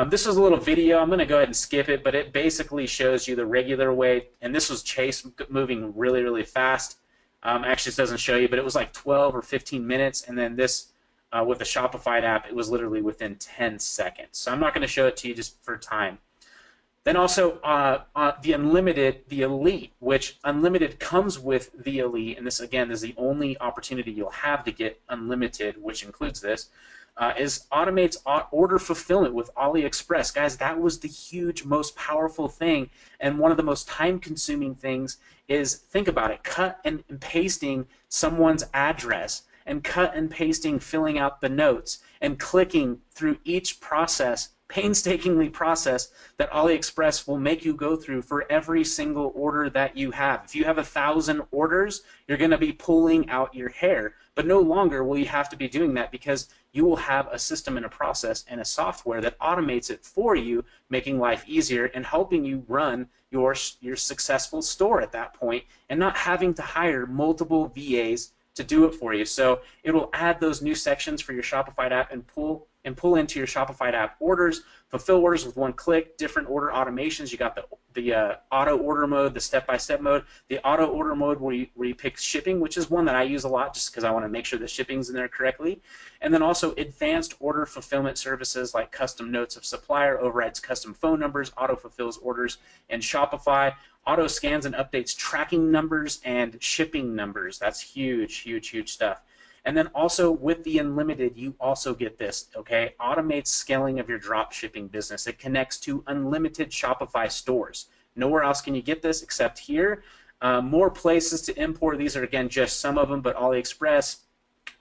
This is a little video. I'm going to go ahead and skip it, but it basically shows you the regular way, and this was Chase moving really, really fast. Actually, it doesn't show you, but it was like 12 or 15 minutes, and then this with the Shopify app, it was literally within 10 seconds. So I'm not going to show it to you just for time. Then also the Unlimited, the Elite, which Unlimited comes with the Elite, and this again is the only opportunity you'll have to get Unlimited, which includes this, is automates order fulfillment with AliExpress. Guys, that was the huge, most powerful thing, and one of the most time-consuming things is, think about it, cut and pasting someone's address, and cut and pasting, filling out the notes, and clicking through each process, painstakingly process, that AliExpress will make you go through for every single order that you have. If you have 1,000 orders, you're going to be pulling out your hair. But no longer will you have to be doing that, because you will have a system and a process and a software that automates it for you, making life easier and helping you run your successful store at that point, and not having to hire multiple VAs to do it for you. So it will add those new sections for your Shopify app and pull into your Shopify app orders, fulfill orders with 1 click, different order automations. You got the auto order mode, the step-by-step mode, the auto order mode where you pick shipping, which is one that I use a lot just because I want to make sure the shipping's in there correctly. And then also advanced order fulfillment services like custom notes of supplier, overrides custom phone numbers, auto fulfills orders in Shopify, auto scans and updates tracking numbers and shipping numbers. That's huge, huge, huge stuff. And then also with the Unlimited, you also get this, okay? Automates scaling of your drop shipping business. It connects to unlimited Shopify stores. Nowhere else can you get this except here. More places to import. These are, again, just some of them, but AliExpress,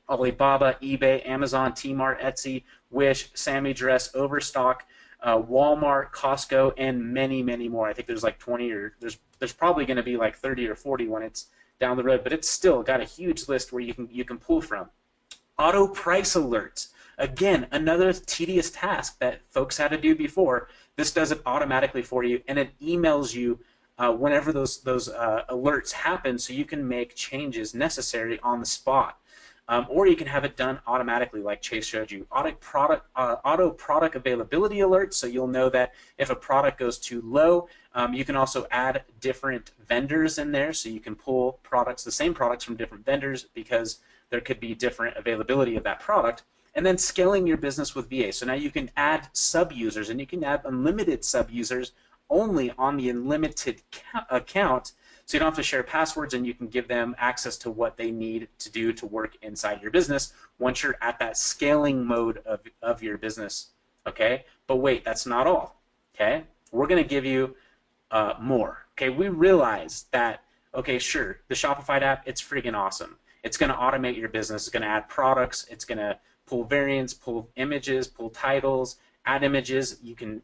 Alibaba, eBay, Amazon, Tmart, Etsy, Wish, Sammy Dress, Overstock, Walmart, Costco, and many, many more. I think there's like 20 or there's probably going to be like 30 or 40 when it's down the road, but it's still got a huge list where you can pull from. Auto price alerts. Again, another tedious task that folks had to do before. This does it automatically for you, and it emails you whenever those alerts happen, so you can make changes necessary on the spot. Or you can have it done automatically, like Chase showed you. Auto product availability alerts, so you'll know that if a product goes too low. You can also add different vendors in there, so you can pull the same products from different vendors because there could be different availability of that product. And then scaling your business with VA. So now you can add sub-users, and you can add unlimited sub-users only on the unlimited account, so you don't have to share passwords, and you can give them access to what they need to do to work inside your business once you're at that scaling mode of your business, okay? But wait, that's not all, okay? We're going to give you more, okay? We realize that, okay, sure, the Shopify app, it's freaking awesome. It's going to automate your business. It's going to add products. It's going to pull variants, pull images, pull titles, add images. You can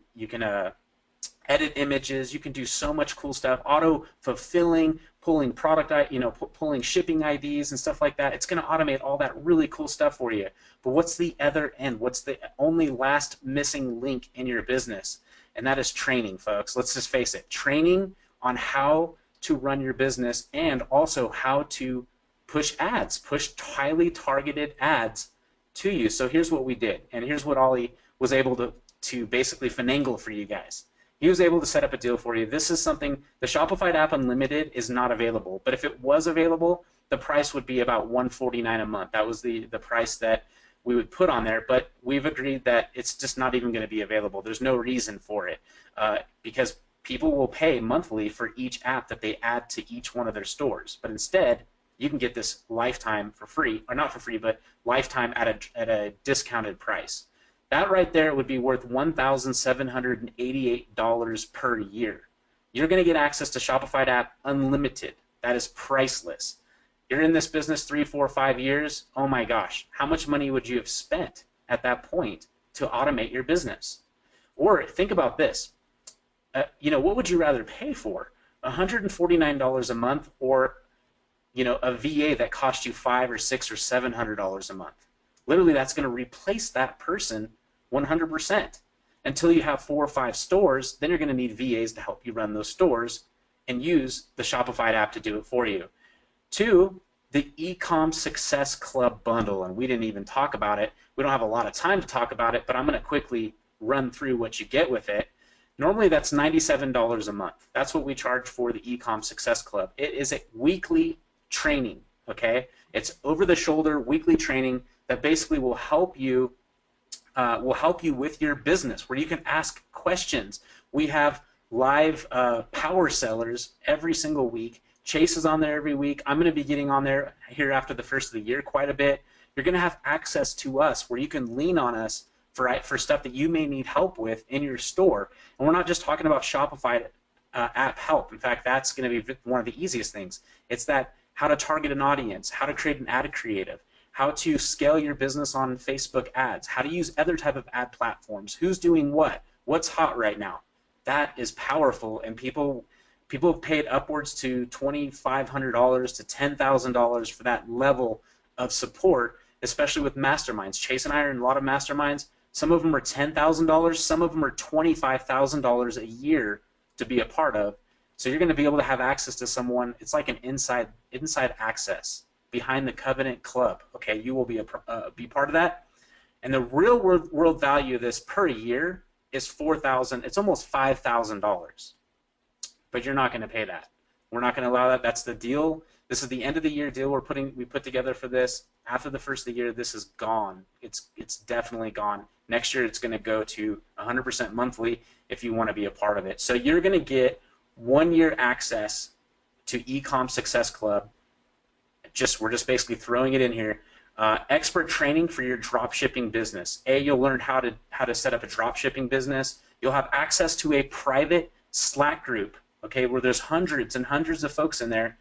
edit images. You can do so much cool stuff. Auto fulfilling, pulling pulling shipping IDs and stuff like that. It's going to automate all that really cool stuff for you. But what's the other end? What's the only last missing link in your business? And that is training, folks. Let's just face it. Training on how to run your business, and also how to push ads, push highly targeted ads to you. So here's what we did, and here's what Ollie was able to basically finagle for you guys. He was able to set up a deal for you. This is something, the Shopify app Unlimited is not available, but if it was available, the price would be about $149 a month. That was the price that we would put on there, but we've agreed that it's just not even going to be available. There's no reason for it because people will pay monthly for each app that they add to each one of their stores. But instead, you can get this lifetime for free, or not for free, but lifetime at a discounted price. That right there would be worth $1,788 per year. You're going to get access to Shopify app Unlimited. That is priceless. You're in this business 3, 4, 5 years. Oh my gosh, how much money would you have spent at that point to automate your business? Or think about this. What would you rather pay for? $149 a month, or a VA that cost you $500 or $600 or $700 a month? Literally, that's going to replace that person 100%. Until you have 4 or 5 stores, then you're going to need VAs to help you run those stores and use the Shopify app to do it for you. 2, the Ecom Success Club bundle, and we didn't even talk about it. We don't have a lot of time to talk about it, but I'm going to quickly run through what you get with it. Normally, that's $97 a month. That's what we charge for the Ecom Success Club. It is a weekly training, okay? It's over-the-shoulder weekly training that basically will help you with your business, where you can ask questions. We have live power sellers every single week. Chase is on there every week. I'm going to be getting on there here after the first of the year quite a bit. You're going to have access to us where you can lean on us for stuff that you may need help with in your store. And we're not just talking about Shopify app help. In fact, that's going to be one of the easiest things. It's that how to target an audience, how to create an ad creative, how to scale your business on Facebook ads, how to use other type of ad platforms, who's doing what, what's hot right now. That is powerful, and people have paid upwards to $2,500 to $10,000 for that level of support, especially with masterminds. Chase and I are in a lot of masterminds. Some of them are $10,000, some of them are $25,000 a year to be a part of. So you're going to be able to have access to someone. It's like an inside access behind the Covenant Club. Okay, you will be part of that. And the real world value of this per year is $4,000. It's almost $5,000. But you're not going to pay that. We're not going to allow that. That's the deal. This is the end of the year deal we put together for this. After the first of the year, this is gone. It's definitely gone. Next year, it's going to go to 100% monthly if you want to be a part of it. So you're going to get 1 year access to Ecom Success Club. We're just basically throwing it in here. Expert training for your drop shipping business. You'll learn how to set up a drop shipping business. You'll have access to a private Slack group, okay, where there's hundreds and hundreds of folks in there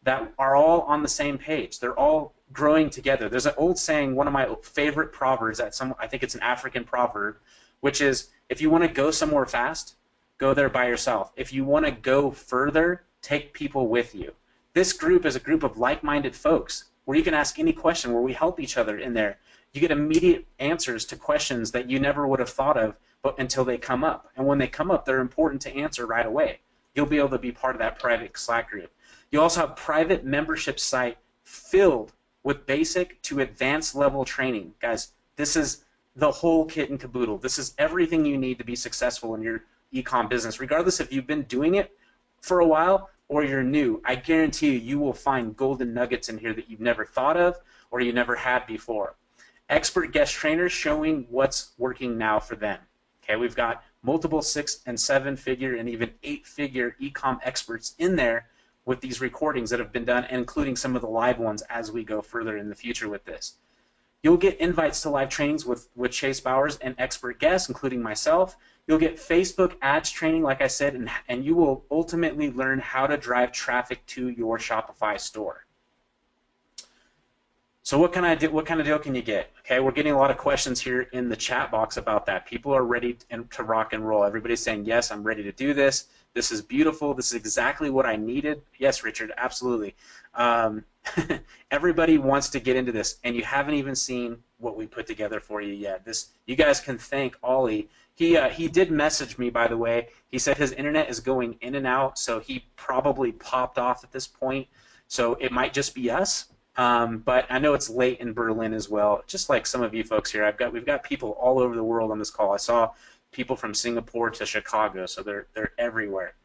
that are all on the same page. They're all growing together. There's an old saying, one of my favorite proverbs I think it's an African proverb, which is if you want to go somewhere fast, go there by yourself. If you want to go further, take people with you. This group is a group of like-minded folks where you can ask any question, where we help each other in there. You get immediate answers to questions that you never would have thought of until they come up. And when they come up, they're important to answer right away. You'll be able to be part of that private Slack group. You also have private membership site filled with basic to advanced level training. Guys, this is the whole kit and caboodle. This is everything you need to be successful in your ecom business, regardless if you've been doing it for a while or you're new. I guarantee you will find golden nuggets in here that you've never thought of or you never had before. Expert guest trainers showing what's working now for them. Okay, we've got multiple 6- and 7-figure and even 8-figure ecom experts in there with these recordings that have been done, including some of the live ones as we go further in the future with this. You'll get invites to live trainings with Chase Bowers and expert guests, including myself. You'll get Facebook ads training, like I said, and you will ultimately learn how to drive traffic to your Shopify store. So what kind of deal can you get? Okay, we're getting a lot of questions here in the chat box about that. People are ready to rock and roll. Everybody's saying, yes, I'm ready to do this. This is beautiful. This is exactly what I needed. Yes, Richard, absolutely. Everybody wants to get into this, and you haven't even seen what we put together for you yet. You guys can thank Ollie. He did message me, by the way. He said his internet is going in and out, so he probably popped off at this point. So it might just be us. But I know it's late in Berlin as well, just like some of you folks here. We've got people all over the world on this call. I saw people from Singapore to Chicago, so they're everywhere.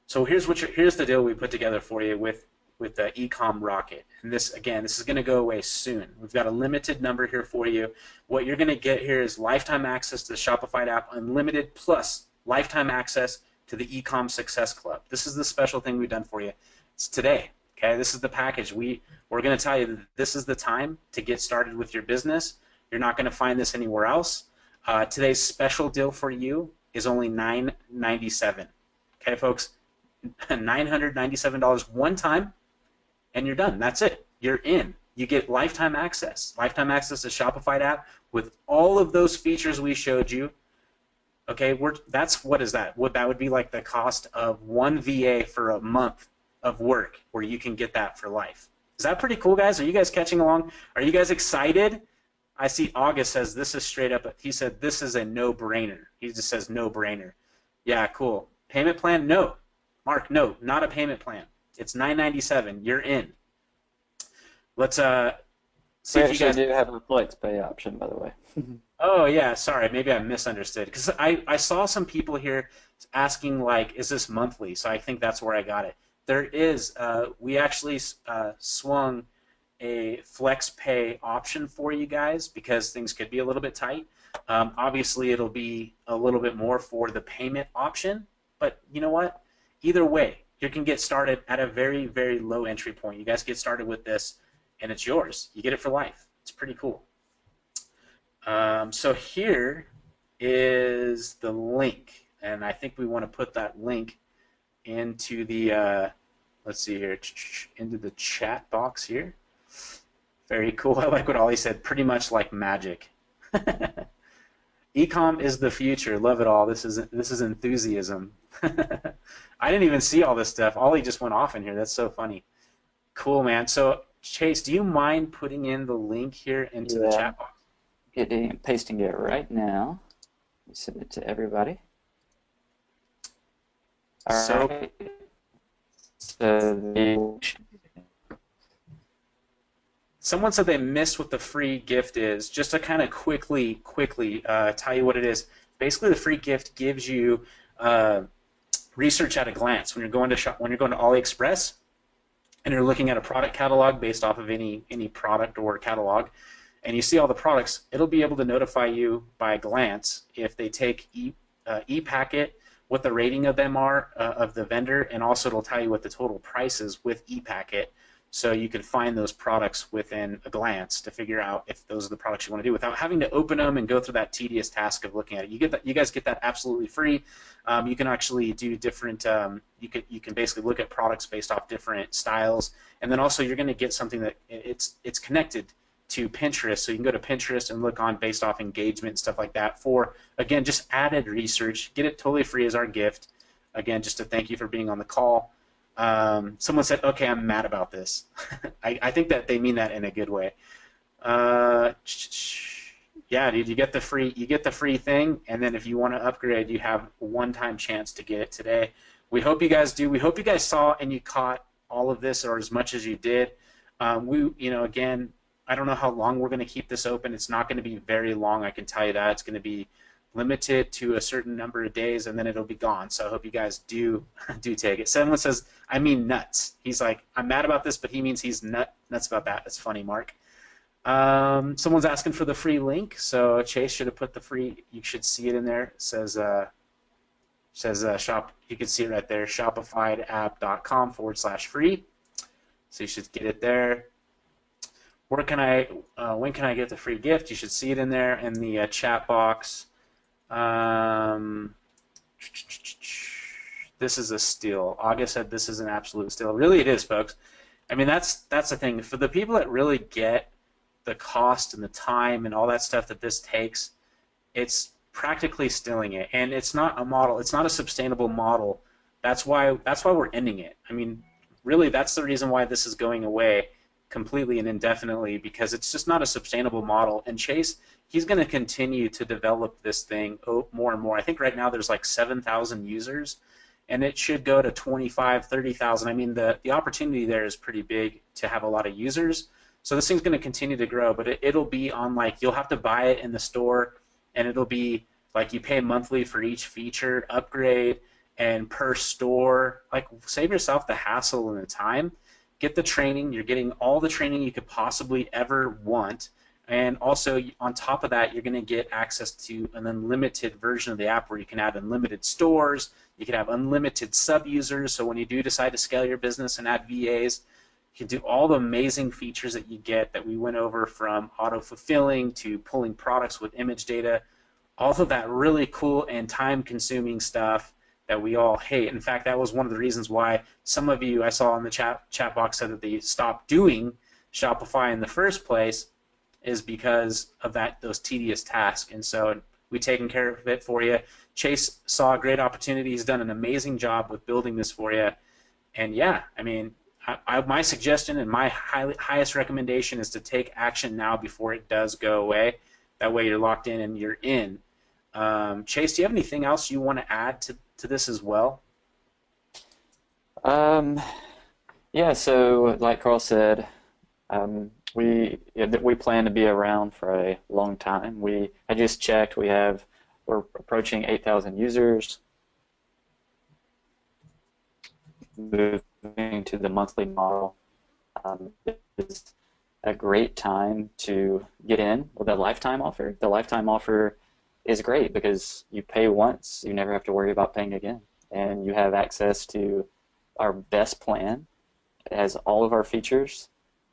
So here's the deal we put together for you with the Ecom Rocket. And this is going to go away soon. We've got a limited number here for you. What you're going to get here is lifetime access to the Shopify app, unlimited plus lifetime access to the Ecom Success Club. This is the special thing we've done for you. It's today. Okay, this is the package. We're going to tell you that this is the time to get started with your business. You're not going to find this anywhere else. Today's special deal for you is only $997. Okay, folks, $997 one time, and you're done. That's it. You're in. You get lifetime access to Shopify app with all of those features we showed you. Okay, what is that? That would be like the cost of one VA for a month of work, where you can get that for life. Is that pretty cool, guys? Are you guys catching along? Are you guys excited? I see August says this is straight up. He said this is a no-brainer. He just says no-brainer. Yeah, cool. Payment plan? No. Mark, no, not a payment plan. It's $997. You're in. Let's see if you guys do have a flex pay option, by the way. Oh, yeah, sorry. Maybe I misunderstood. Because I saw some people here asking, like, is this monthly? So I think that's where I got it. There is. We actually swung a flex pay option for you guys because things could be a little bit tight. Obviously, it'll be a little bit more for the payment option. But you know what? Either way, you can get started at a very, very low entry point. You guys get started with this, and it's yours. You get it for life. It's pretty cool. So here is the link, and I think we want to put that link into the, let's see here, into the chat box here. Very cool. I like what Ollie said, pretty much like magic. Ecom is the future. Love it all. This is enthusiasm. I didn't even see all this stuff. Ollie just went off in here. That's so funny. Cool, man. So, Chase, do you mind putting in the link here into the chat box? Pasting it right now. Send it to everybody. All right. So someone said they missed what the free gift is. Just to kind of quickly tell you what it is. Basically, the free gift gives you research at a glance when you're going to AliExpress and you're looking at a product catalog based off of any product or catalog, and you see all the products. It'll be able to notify you by a glance if they take ePacket, what the rating of them are of the vendor, and also it'll tell you what the total price is with ePacket, so you can find those products within a glance to figure out if those are the products you want to do without having to open them and go through that tedious task of looking at it. You guys get that absolutely free. You can actually do different. You can basically look at products based off different styles, and then also you're going to get something that it's connected to Pinterest. So you can go to Pinterest and look on based off engagement and stuff like that for, again, just added research. Get it totally free as our gift. Again, just to thank you for being on the call. Someone said, okay, I'm mad about this. I think that they mean that in a good way. Yeah, dude, you get the free thing, and then if you want to upgrade, you have a one-time chance to get it today. We hope you guys do. We hope you guys saw and you caught all of this or as much as you did. Again, I don't know how long we're going to keep this open. It's not going to be very long, I can tell you that. It's going to be limited to a certain number of days, and then it'll be gone. So I hope you guys do take it. Someone says, I mean nuts. He's like, I'm mad about this, but he means he's nuts about that. That's funny, Mark. Someone's asking for the free link, so Chase should have put the free. You should see it in there. It says shop. You can see it right there. Shopifyapp.com/free. So you should get it there. When can I get the free gift? You should see it in there in the chat box. This is a steal. August said this is an absolute steal. Really, it is, folks. I mean, that's the thing. For the people that really get the cost and the time and all that stuff that this takes, it's practically stealing it. And it's not a model. It's not a sustainable model. That's why we're ending it. I mean, really, that's the reason why this is going away completely and indefinitely, because it's just not a sustainable model. And Chase, he's going to continue to develop this thing more and more. I think right now there's like 7,000 users, and it should go to 25, 30,000. I mean, the opportunity there is pretty big to have a lot of users. So this thing's going to continue to grow, but it'll be on, like, you'll have to buy it in the store, and it'll be like you pay monthly for each feature upgrade, and per store. Like, save yourself the hassle and the time. Get the training. You're getting all the training you could possibly ever want. And also, on top of that, you're going to get access to an unlimited version of the app where you can add unlimited stores. You can have unlimited sub-users. So when you do decide to scale your business and add VAs, you can do all the amazing features that you get that we went over, from auto-fulfilling to pulling products with image data. All of that really cool and time-consuming stuff that we all hate. In fact, that was one of the reasons why some of you I saw in the chat box said that they stopped doing Shopify in the first place, is because of those tedious tasks. And so we've taken care of it for you. Chase saw a great opportunity. He's done an amazing job with building this for you. And yeah, I mean, my suggestion and my highest recommendation is to take action now before it does go away. That way you're locked in and you're in. Chase, do you have anything else you want to add to this as well? Yeah, so like Carl said, we plan to be around for a long time. I just checked. We're approaching 8,000 users. Moving to the monthly model is a great time to get in with a lifetime offer. The lifetime offer is great because you pay once, you never have to worry about paying again, and you have access to our best plan. It has all of our features,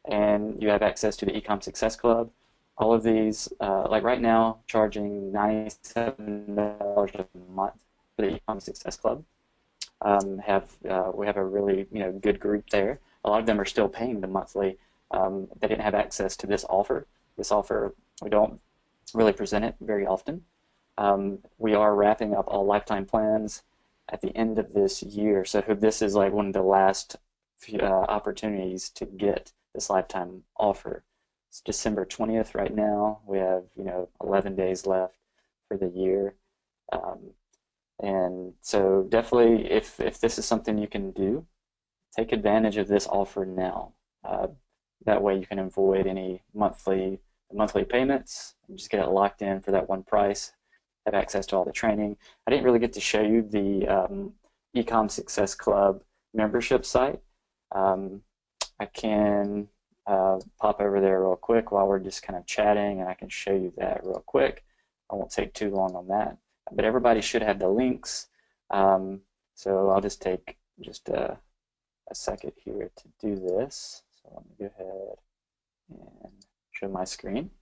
and you have access to the Ecom Success Club. All of these, like right now, charging $97 a month for the Ecom Success Club. We have a really good group there. A lot of them are still paying the monthly. They didn't have access to this offer. This offer, we don't really present it very often. We are wrapping up all lifetime plans at the end of this year, so this is like one of the last opportunities to get this lifetime offer. It's December 20th right now. We have 11 days left for the year, and so definitely, if this is something you can do, take advantage of this offer now. That way you can avoid any monthly payments and just get it locked in for that one price. Have access to all the training. I didn't really get to show you the Ecom Success Club membership site. I can pop over there real quick while we're just kind of chatting, and I can show you that real quick. I won't take too long on that. But everybody should have the links. So I'll just take a second here to do this. So let me go ahead and show my screen.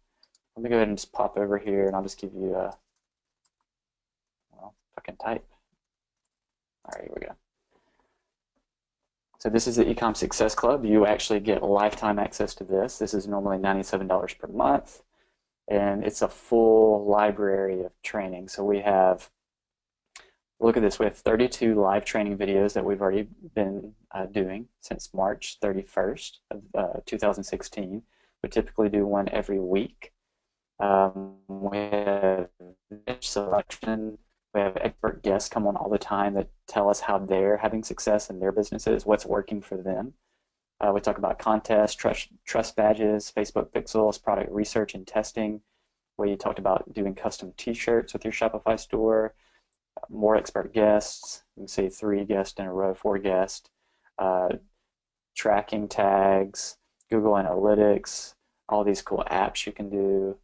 Let me go ahead and just pop over here, and I'll just give you a fucking type. All right, here we go. So this is the Ecom Success Club. You actually get lifetime access to this. This is normally $97 per month, and it's a full library of training. So we have, look at this, we have 32 live training videos that we've already been doing since March 31st of 2016. We typically do one every week. We have niche selection. We have expert guests come on all the time that tell us how they're having success in their businesses, what's working for them. We talk about contests, trust badges, Facebook pixels, product research and testing. We talked about doing custom t-shirts with your Shopify store, more expert guests. You can say 3 guests in a row, 4 guests, tracking tags, Google Analytics, all these cool apps you can do,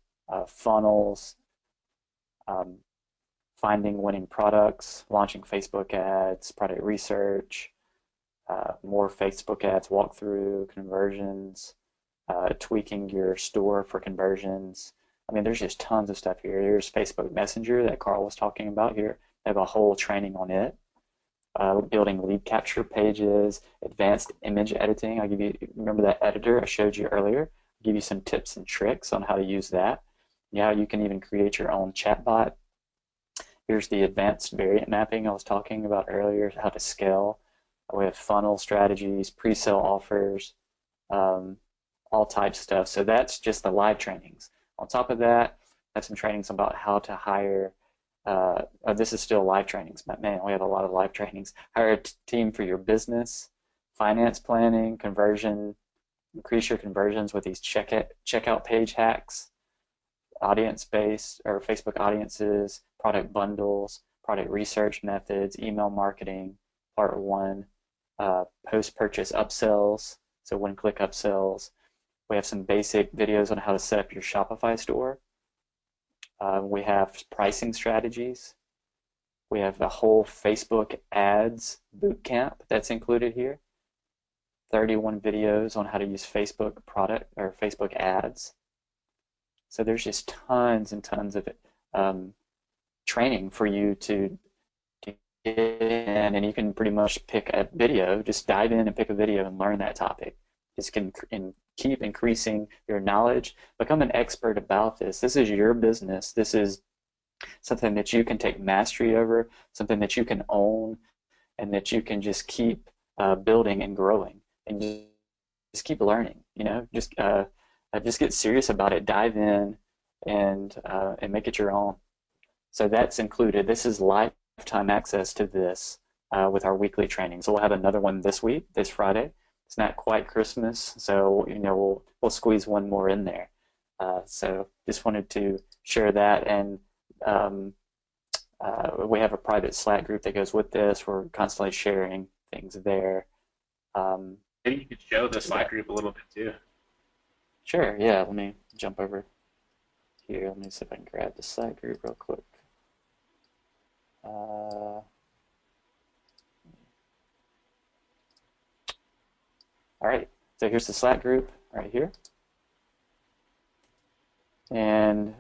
funnels, finding winning products, launching Facebook ads, product research, more Facebook ads, walkthrough, conversions, tweaking your store for conversions. I mean, there's just tons of stuff here. Here's Facebook Messenger that Carl was talking about here. They have a whole training on it. Building lead capture pages, advanced image editing. I'll give you, remember that editor I showed you earlier? I'll give you some tips and tricks on how to use that. Yeah, you can even create your own chatbot. Here's the advanced variant mapping I was talking about earlier, how to scale. We have funnel strategies, pre-sale offers, all types of stuff. So that's just the live trainings. On top of that, I have some trainings about how to hire. This is still live trainings, but man, we have a lot of live trainings. Hire a team for your business, finance planning, conversion, increase your conversions with these checkout page hacks, audience-based or Facebook audiences, product bundles, product research methods, email marketing, part 1, post-purchase upsells, so one-click upsells. We have some basic videos on how to set up your Shopify store. We have pricing strategies. We have a whole Facebook ads bootcamp that's included here. 31 videos on how to use Facebook product or Facebook ads. So there's just tons and tons of training for you to get in, and you can pretty much pick a video, just dive in and pick a video and learn that topic. Just can keep increasing your knowledge, become an expert about this. This is your business. This is something that you can take mastery over, something that you can own, and that you can just keep building and growing, and just keep learning. You know, just get serious about it. Dive in and make it your own. So that's included. This is lifetime access to this with our weekly training. So we'll have another one this week, this Friday. It's not quite Christmas, so you know we'll squeeze one more in there. So just wanted to share that, and we have a private Slack group that goes with this. We're constantly sharing things there. Maybe you could show the Slack group a little bit too. Sure, yeah. Let me jump over here. Let me see if I can grab the Slack group real quick. All right, so here's the Slack group right here. And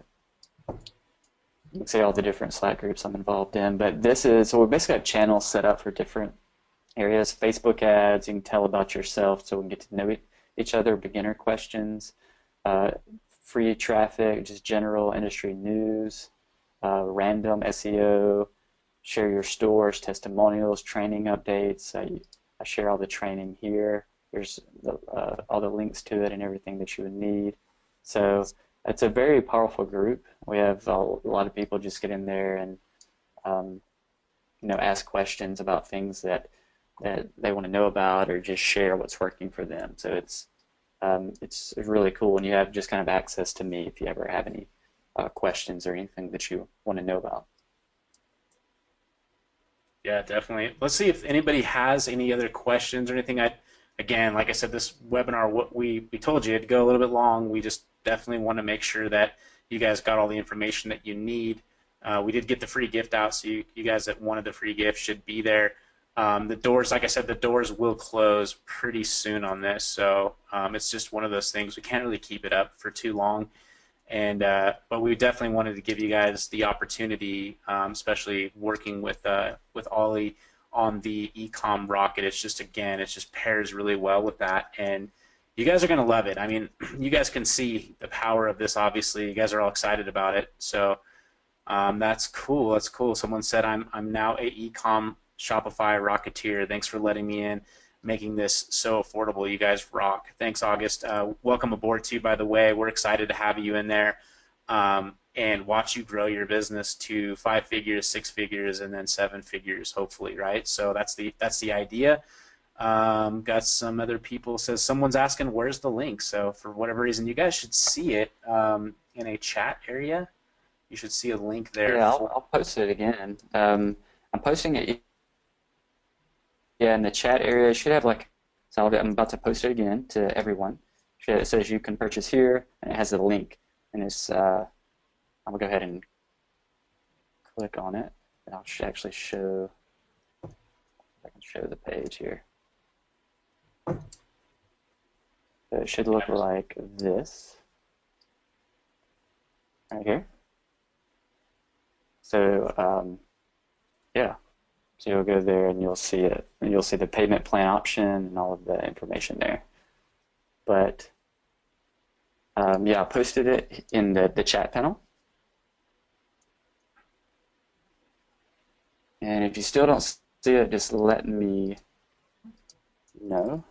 you can see all the different Slack groups I'm involved in, but this is, so we basically have channels set up for different areas. Facebook ads, you can tell about yourself so we can get to know each other, beginner questions, free traffic, just general industry news, random SEO, share your stores, testimonials, training updates. I share all the training here. There's all the links to it and everything that you would need. So it's a very powerful group. We have a lot of people just get in there and you know, ask questions about things that they want to know about, or just share what's working for them. So it's really cool, and you have just kind of access to me if you ever have any questions or anything that you want to know about. Yeah, definitely. Let's see if anybody has any other questions or anything. Again, like I said, this webinar, what we told you, it'd go a little bit long. We just definitely want to make sure that you guys got all the information that you need. We did get the free gift out, so you guys that wanted the free gift should be there. The doors, like I said, the doors will close pretty soon on this, so it's just one of those things. We can't really keep it up for too long, and but we definitely wanted to give you guys the opportunity, especially working with Ollie on the Ecom Rocket. It's just, again, it just pairs really well with that, and you guys are going to love it. I mean, you guys can see the power of this. Obviously, you guys are all excited about it, so that's cool. That's cool. Someone said I'm now a Ecom Shopify Rocketeer. Thanks for letting me in, making this so affordable. You guys rock. Thanks, August. Welcome aboard too, by the way. We're excited to have you in there, and watch you grow your business to 5 figures, 6 figures, and then 7 figures, hopefully, right? So that's the idea. Got some other people. Says someone's asking where's the link. So for whatever reason, you guys should see it in a chat area. You should see a link there. Yeah, I'll post it again. I'm posting it, yeah, in the chat area. It should have like, so I'm about to post it again to everyone. It says you can purchase here, and it has a link. And it's, I'm gonna go ahead and click on it, and I'll actually show, if I can show the page here. So it should look like this, right here. So yeah, so you'll go there and you'll see it, and you'll see the payment plan option and all of the information there. But yeah, I posted it in the chat panel. And if you still don't see it, just let me know,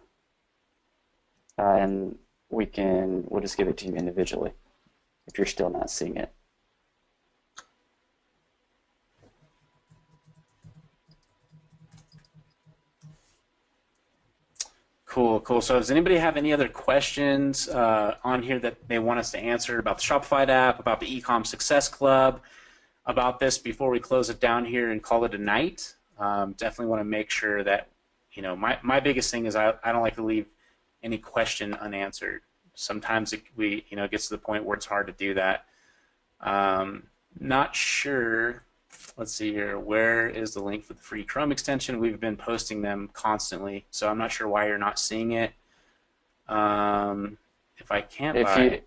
and we'll just give it to you individually if you're still not seeing it. Cool, cool. So does anybody have any other questions on here that they want us to answer about the Shopify app, about the Ecom Success Club, about this before we close it down here and call it a night? Definitely want to make sure that, you know, my biggest thing is I don't like to leave any question unanswered. Sometimes it gets to the point where it's hard to do that. Not sure. Let's see here. Where is the link for the free Chrome extension? We've been posting them constantly, so I'm not sure why you're not seeing it. If I can't buy,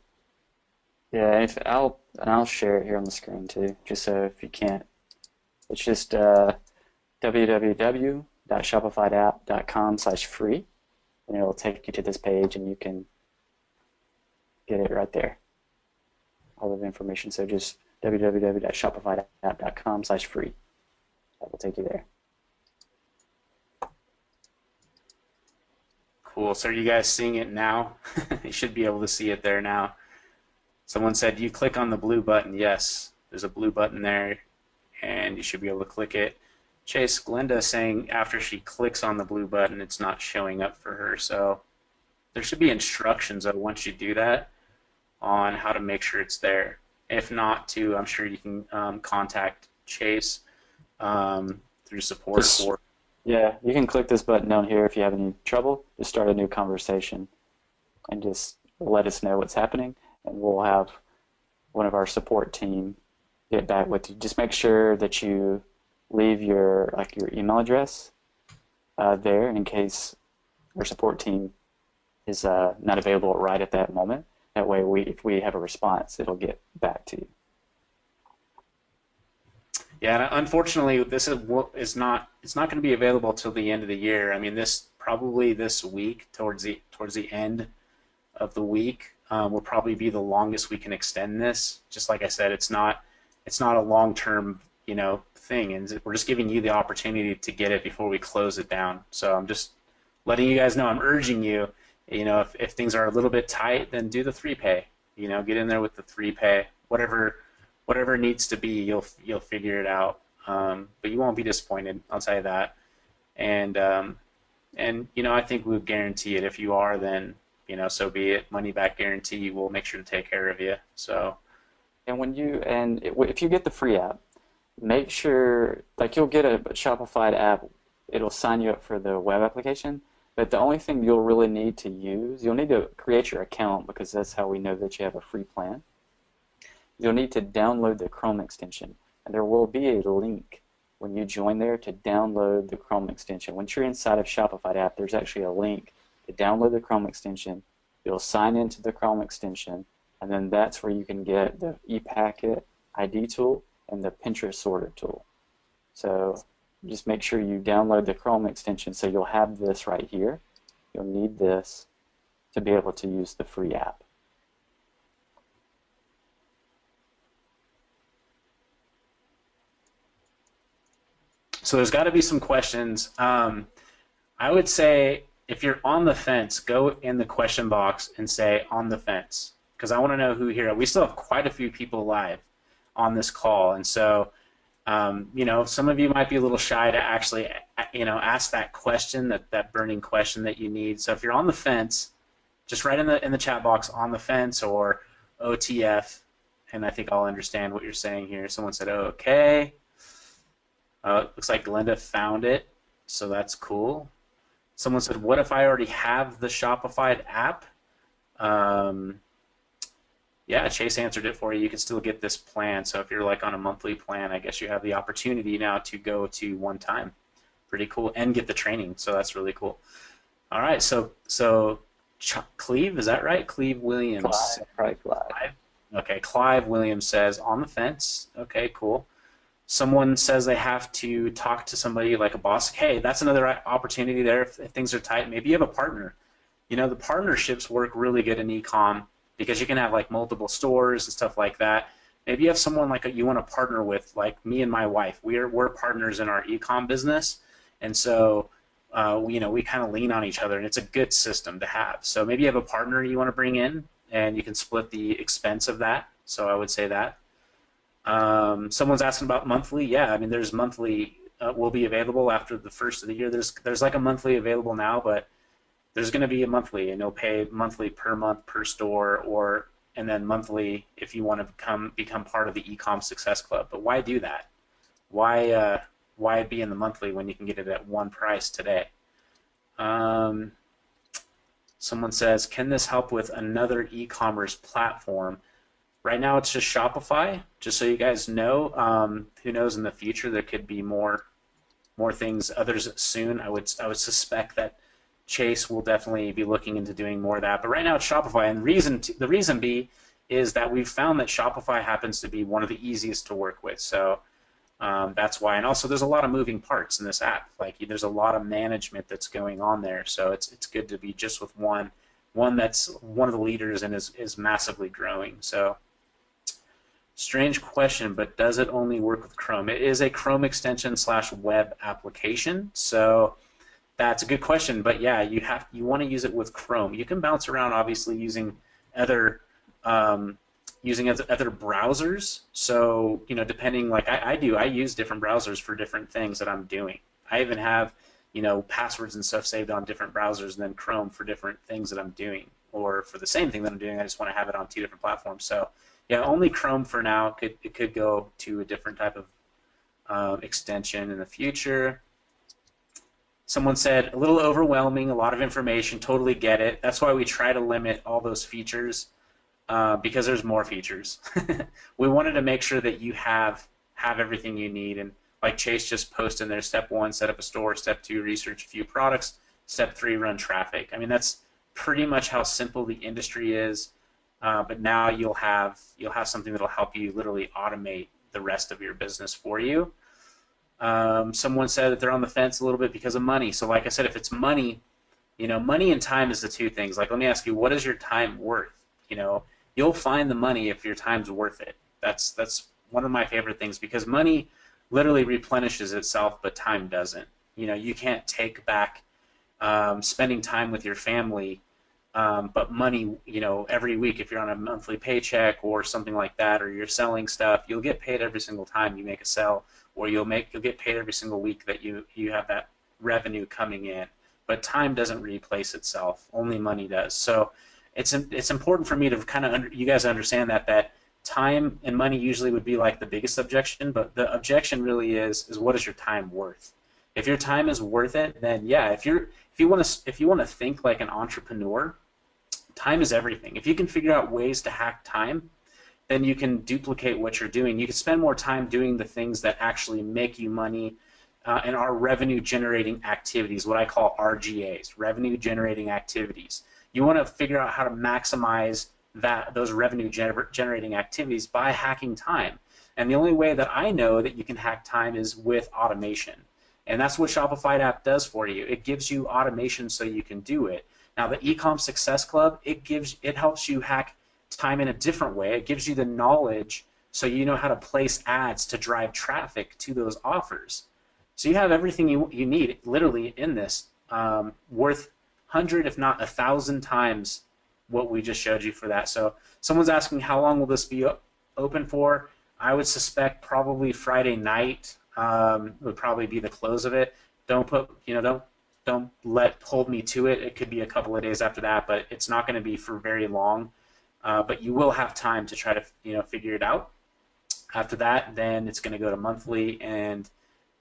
yeah, I'll share it here on the screen too, just so if you can't, it's just www.shopifyapp.com/free, and it'll take you to this page, and you can get it right there. All of the information. So just www.shopifyapp.com/free. That will take you there. Cool. So are you guys seeing it now? You should be able to see it there now. Someone said you click on the blue button. Yes, there's a blue button there, and you should be able to click it. Chase, Glenda is saying after she clicks on the blue button, it's not showing up for her. So there should be instructions once you do that on how to make sure it's there. If not, too, I'm sure you can contact Chase through support. Yeah, you can click this button down here if you have any trouble. Just start a new conversation and just let us know what's happening, and we'll have one of our support team get back with you. Just make sure that you leave your email address there in case our support team is not available right at that moment. That way, if we have a response, it'll get back to you. Yeah, unfortunately, this is not. It's not going to be available till the end of the year. I mean, probably this week, towards the end of the week, will probably be the longest we can extend this. Just like I said, it's not a long-term, thing, and we're just giving you the opportunity to get it before we close it down. So I'm just letting you guys know. I'm urging you. If things are a little bit tight, then do the 3-pay. Get in there with the 3-pay. Whatever needs to be, you'll figure it out. But you won't be disappointed. I'll tell you that. And I think we'll guarantee it. If you are, then so be it. Money back guarantee. We'll make sure to take care of you. So. And if you get the free app, make sure you'll get a Shopify app. It'll sign you up for the web application. But the only thing you'll really need to use, you'll need to create your account, because that's how we know that you have a free plan. You'll need to download the Chrome extension. And there will be a link when you join there to download the Chrome extension. Once you're inside of Shopify app, there's actually a link to download the Chrome extension. You'll sign into the Chrome extension, and then that's where you can get the ePacket ID tool and the Pinterest sorter tool. So just make sure you download the Chrome extension. So you'll have this right here. You'll need this to be able to use the free app. So there's got to be some questions. I would say if you're on the fence, go in the question box and say on the fence, because I want to know who here. We still have quite a few people live on this call, and so you know, some of you might be a little shy to actually, you know, ask that question, that burning question that you need. So if you're on the fence, just write in the chat box on the fence or OTF, and I think I'll understand what you're saying here. Someone said, oh, okay. Looks like Glenda found it, so that's cool. Someone said, what if I already have the Shopify app? Yeah, Chase answered it for you. You can still get this plan. So if you're like on a monthly plan, I guess you have the opportunity now to go to one time. Pretty cool. And get the training. So that's really cool. All right. So Cleve, is that right? Cleve Williams. Clive. Okay. Clive Williams says on the fence. Okay, cool. Someone says they have to talk to somebody like a boss. Hey, that's another opportunity there. If things are tight, maybe you have a partner. You know, the partnerships work really good in ecom because you can have like multiple stores and stuff like that. Maybe you have someone like you want to partner with, like me and my wife. We're partners in our ecom business, and so you know, we kind of lean on each other, and it's a good system to have. So maybe you have a partner you want to bring in, and you can split the expense of that. So I would say that. Someone's asking about monthly. Yeah, I mean, there's monthly will be available after the first of the year. There's like a monthly available now, but there's going to be a monthly, and you'll pay monthly per month per store, and then monthly if you want to become part of the Ecom Success Club. But why do that? Why be in the monthly when you can get it at one price today? Someone says, can this help with another e-commerce platform? Right now it's just Shopify, just so you guys know. Who knows, in the future there could be more things, others soon. I would suspect that Chase will definitely be looking into doing more of that. But right now it's Shopify, and the reason is that we've found that Shopify happens to be one of the easiest to work with. So that's why. And also there's a lot of moving parts in this app. Like there's a lot of management that's going on there. So it's good to be just with one that's one of the leaders and is massively growing. So strange question, but does it only work with Chrome? It is a Chrome extension / web application. So that's a good question, but yeah, you want to use it with Chrome. You can bounce around, obviously, using other browsers. So you know, depending, like I use different browsers for different things that I'm doing. I even have, you know, passwords and stuff saved on different browsers than Chrome for different things that I'm doing, or for the same thing that I'm doing. I just want to have it on 2 different platforms. So yeah, only Chrome for now. It could go to a different type of extension in the future. Someone said, a little overwhelming, a lot of information, totally get it. That's why we try to limit all those features, because there's more features. We wanted to make sure that you have everything you need. And like Chase just posted in there, step 1, set up a store. Step 2, research a few products. Step 3, run traffic. I mean, that's pretty much how simple the industry is. But now you'll have something that'll help you literally automate the rest of your business for you. Someone said that they're on the fence a little bit because of money. So like I said, if it's money, you know, money and time is the 2 things. Like, let me ask you, what is your time worth? You know, you'll find the money if your time's worth it. That's one of my favorite things, because money literally replenishes itself, but time doesn't. You know, you can't take back spending time with your family, but money, you know, every week, if you're on a monthly paycheck or something like that, or you're selling stuff, you'll get paid every single time you make a sell, or you'll get paid every single week that you have that revenue coming in. But time doesn't replace itself; only money does. So it's important for me to kind of you guys understand that time and money usually would be like the biggest objection, but the objection really is what is your time worth? If your time is worth it, then yeah. If you want to think like an entrepreneur, time is everything. If you can figure out ways to hack time, then you can duplicate what you're doing. You can spend more time doing the things that actually make you money and are revenue-generating activities, what I call RGAs, revenue-generating activities. You want to figure out how to maximize those revenue-generating activities by hacking time. And the only way that I know that you can hack time is with automation. And that's what Shopify app does for you. It gives you automation so you can do it. Now the Ecom Success Club, it helps you hack time in a different way. It gives you the knowledge so you know how to place ads to drive traffic to those offers. So you have everything you need literally in this, worth 100 if not 1,000 times what we just showed you for that. So someone's asking how long will this be open for? I would suspect probably Friday night would probably be the close of it. Don't put, don't hold me to it. It could be a couple of days after that, but it's not going to be for very long. But you will have time to try to figure it out. After that, then it's going to go to monthly, and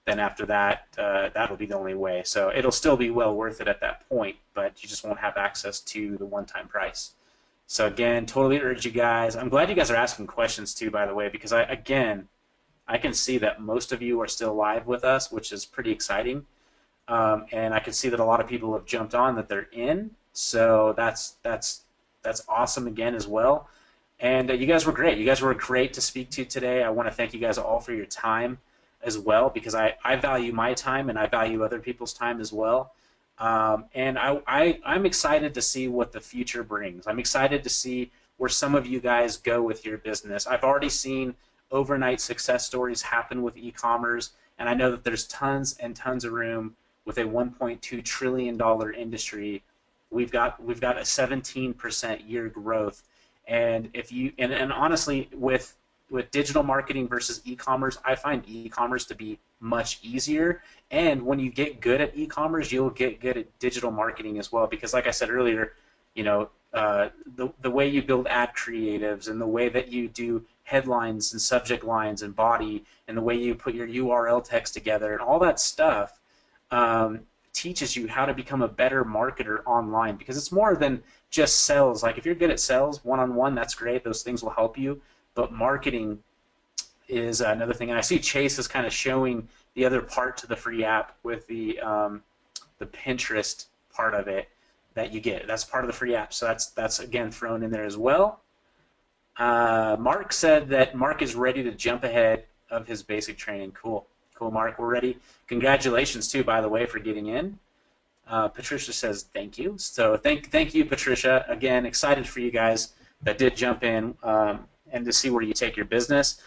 then after that, that'll be the only way. So it'll still be well worth it at that point, but you just won't have access to the one-time price. So again, totally urge you guys. I'm glad you guys are asking questions too, by the way, because I can see that most of you are still live with us, which is pretty exciting. And I can see that a lot of people have jumped on that they're in. So that's awesome again as well. And you guys were great. You guys were great to speak to today. I want to thank you guys all for your time as well, because I value my time and I value other people's time as well. And I'm excited to see what the future brings. I'm excited to see where some of you guys go with your business. I've already seen overnight success stories happen with e-commerce, and I know that there's tons and tons of room with a $1.2 trillion industry. We've got a 17% year growth, and honestly, with digital marketing versus e-commerce, I find e-commerce to be much easier. And when you get good at e-commerce, you'll get good at digital marketing as well. Because like I said earlier, the way you build ad creatives and the way that you do headlines and subject lines and body and the way you put your URL text together and all that stuff teaches you how to become a better marketer online, because it's more than just sales. Like if you're good at sales one-on-one, that's great. Those things will help you. But marketing is another thing. And I see Chase is kind of showing the other part to the free app with the Pinterest part of it that you get. That's part of the free app. So that's again thrown in there as well. Mark said that Mark is ready to jump ahead of his basic training. Cool, Mark. We're ready. Congratulations too, by the way, for getting in. Patricia says thank you. So thank you, Patricia. Again, excited for you guys that did jump in and to see where you take your business.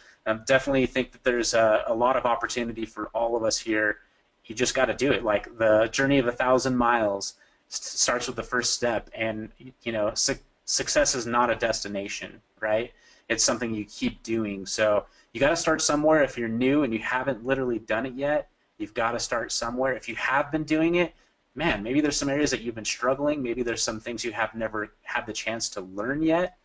Definitely think that there's a lot of opportunity for all of us here. You just got to do it. Like the journey of 1,000 miles starts with the first step, and success is not a destination, right? It's something you keep doing. So you got to start somewhere. If you're new and you haven't literally done it yet, you've got to start somewhere. If you have been doing it, man, maybe there's some areas that you've been struggling. Maybe there's some things you have never had the chance to learn yet.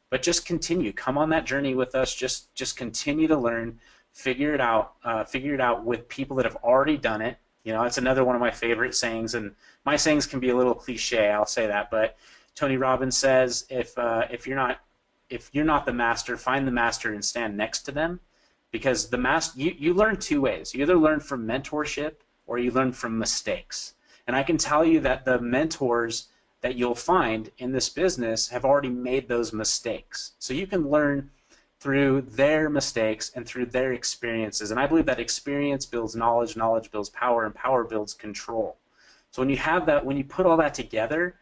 But just continue. Come on that journey with us. Just continue to learn. Figure it out. Figure it out with people that have already done it. It's another one of my favorite sayings, and my sayings can be a little cliche. I'll say that, but Tony Robbins says, if you're not the master, find the master and stand next to them, because the master you learn two ways. You either learn from mentorship or you learn from mistakes. And I can tell you that the mentors that you'll find in this business have already made those mistakes. So you can learn through their mistakes and through their experiences. And I believe that experience builds knowledge, knowledge builds power, and power builds control. So when you have that, when you put all that together,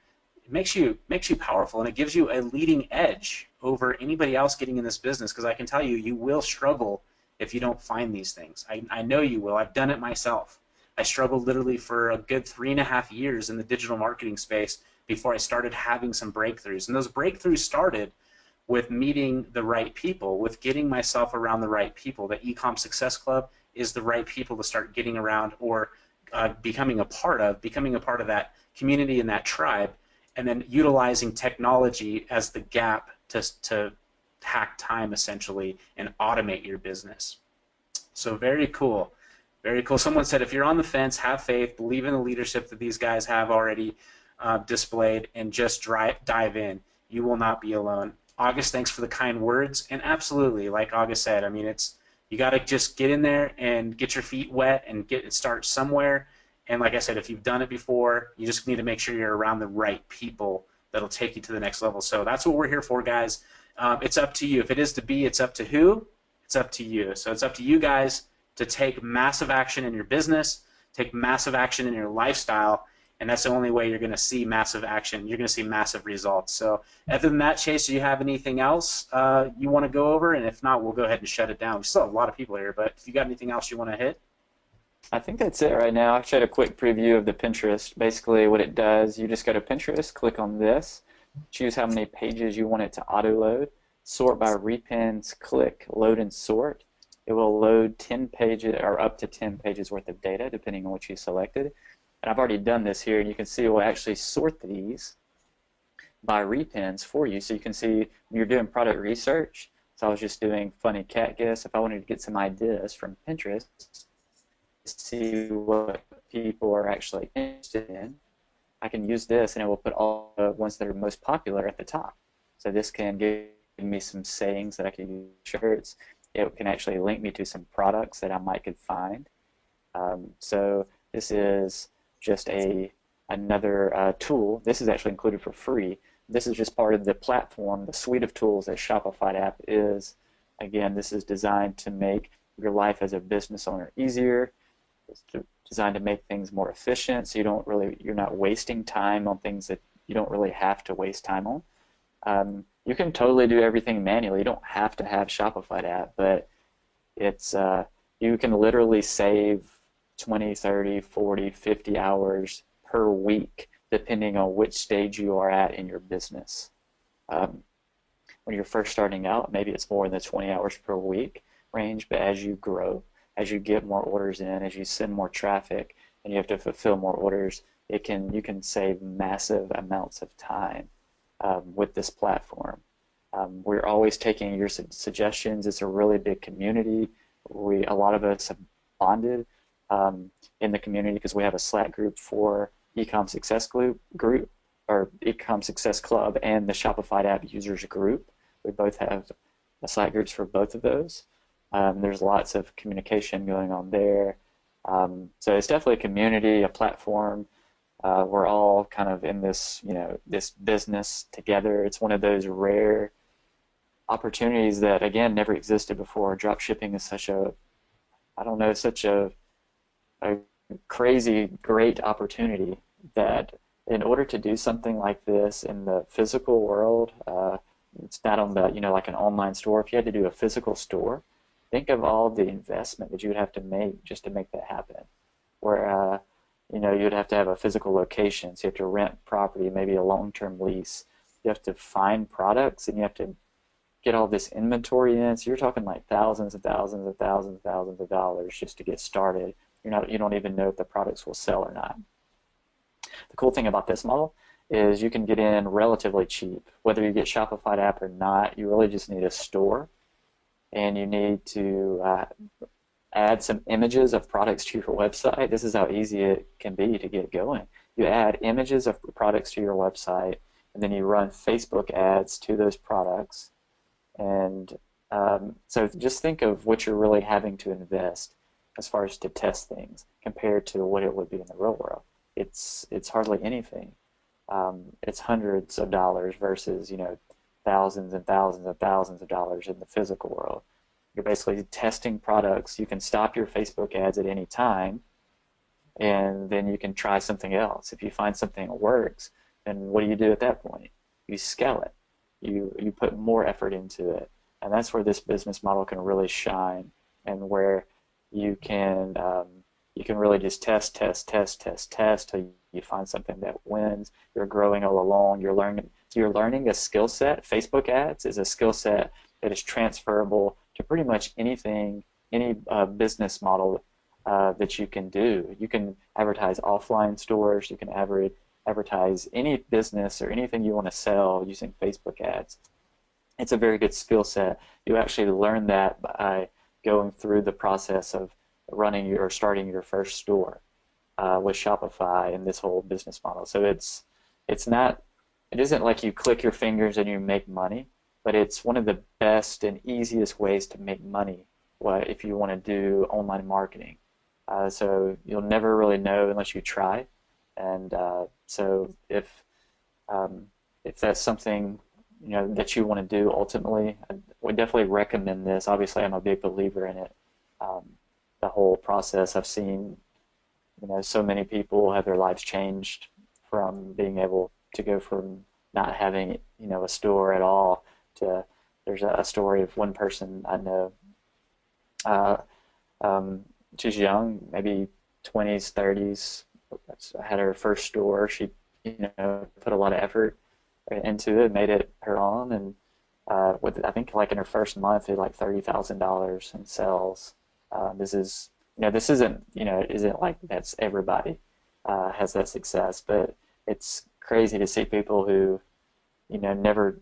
it makes you powerful, and it gives you a leading edge over anybody else getting in this business, because I can tell you, you will struggle if you don't find these things. I know you will. I've done it myself. I struggled literally for a good 3.5 years in the digital marketing space before I started having some breakthroughs. And those breakthroughs started with meeting the right people, with getting myself around the right people. The Ecom Success Club is the right people to start getting around, or becoming a part of that community and that tribe, and then utilizing technology as the gap to hack time essentially and automate your business. So very cool. Very cool. Someone said, if you're on the fence, have faith, believe in the leadership that these guys have already displayed, and just dive in. You will not be alone. August, thanks for the kind words. And absolutely, like August said, I mean, you got to just get in there and get your feet wet and start somewhere. And like I said, if you've done it before, you just need to make sure you're around the right people that'll take you to the next level. So that's what we're here for, guys. It's up to you. If it is to be, it's up to who? It's up to you. So it's up to you guys to take massive action in your business, take massive action in your lifestyle, and that's the only way you're going to see massive action. You're going to see massive results. So other than that, Chase, do you have anything else you want to go over? And if not, we'll go ahead and shut it down. We still have a lot of people here, but if you got anything else you want to hit. I think that's it right now. I showed a quick preview of the Pinterest. Basically, what it does, you just go to Pinterest, click on this, choose how many pages you want it to auto-load, sort by repins, click load and sort. It will load 10 pages or up to 10 pages worth of data, depending on what you selected. And I've already done this here, and you can see it will actually sort these by repins for you. So you can see when you're doing product research, so I was just doing funny cat guess. If I wanted to get some ideas from Pinterest, see what people are actually interested in, I can use this and it will put all the ones that are most popular at the top. So this can give me some sayings that I can use in shirts. It can actually link me to some products that I might could find. So this is just another tool. This is actually included for free. This is just part of the platform, the suite of tools that Shopify app is. Again, this is designed to make your life as a business owner easier. It's designed to make things more efficient, so you're not wasting time on things that you don't really have to waste time on. You can totally do everything manually. You don't have to have Shopify app, but it's you can literally save 20, 30, 40, 50 hours per week, depending on which stage you are at in your business. When you're first starting out, maybe it's more in the 20 hours per week range, but as you grow, as you get more orders in, as you send more traffic, and you have to fulfill more orders, you can save massive amounts of time with this platform. We're always taking your suggestions. It's a really big community. A lot of us have bonded in the community because we have a Slack group for Ecom Success group or Ecom Success Club and the Shopify app users group. We both have Slack groups for both of those. There's lots of communication going on there. So it's definitely a community, a platform. We're all kind of in this, this business together. It's one of those rare opportunities that, again, never existed before. Drop shipping is such a crazy, great opportunity that in order to do something like this in the physical world, it's not on the, like an online store. If you had to do a physical store, think of all the investment that you would have to make just to make that happen. Where, you'd have to have a physical location, so you have to rent property, maybe a long-term lease. You have to find products, and you have to get all this inventory in. So you're talking like thousands and thousands and thousands and thousands of dollars just to get started. You don't even know if the products will sell or not. The cool thing about this model is you can get in relatively cheap. Whether you get Shopify app or not, you really just need a store, and you need to add some images of products to your website. This is how easy it can be to get going. You add images of products to your website, and then you run Facebook ads to those products. And so just think of what you're really having to invest as far as to test things compared to what it would be in the real world. It's hardly anything. It's hundreds of dollars versus thousands and thousands and thousands of dollars in the physical world. You're basically testing products. You can stop your Facebook ads at any time, and then you can try something else. If you find something that works, then what do you do at that point? You scale it. You put more effort into it, and that's where this business model can really shine, and where you can really just test till you find something that wins. You're growing all along. You're learning a skill set. Facebook ads is a skill set that is transferable to pretty much anything, any business model that you can do. You can advertise offline stores. You can advertise any business or anything you want to sell using Facebook ads. It's a very good skill set. You actually learn that by going through the process of starting your first store with Shopify and this whole business model. So it isn't like you click your fingers and you make money, but it's one of the best and easiest ways to make money if you want to do online marketing. So you'll never really know unless you try. And so if that's something that you want to do ultimately, I would definitely recommend this. Obviously, I'm a big believer in it. The whole process, I've seen so many people have their lives changed from being able to go from not having, a store at all to there's a story of one person I know. Uh, um, she's young, maybe 20s, 30s, had her first store. She, put a lot of effort into it, made it her own, and with I think like in her first month, it like $30,000 in sales. This isn't isn't like that's everybody has that success, but it's crazy to see people who never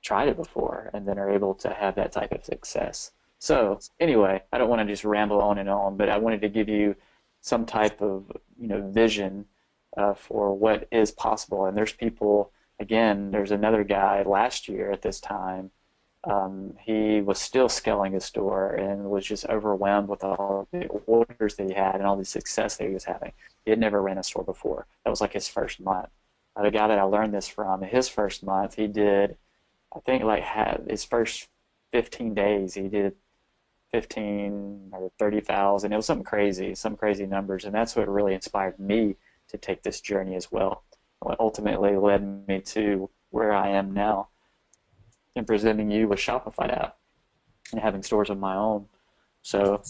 tried it before and then are able to have that type of success. So anyway, I don't want to just ramble on and on, but I wanted to give you some type of vision for what is possible. And there's people, again, there's another guy last year at this time. He was still scaling his store and was just overwhelmed with all the orders that he had and all the success that he was having. He had never ran a store before. That was like his first month. The guy that I learned this from, his first month, he did, I think, like had his first 15 days, he did 15 or 30,000. It was something crazy, some crazy numbers, and that's what really inspired me to take this journey as well. What ultimately led me to where I am now and presenting you with Shopify app and having stores of my own. So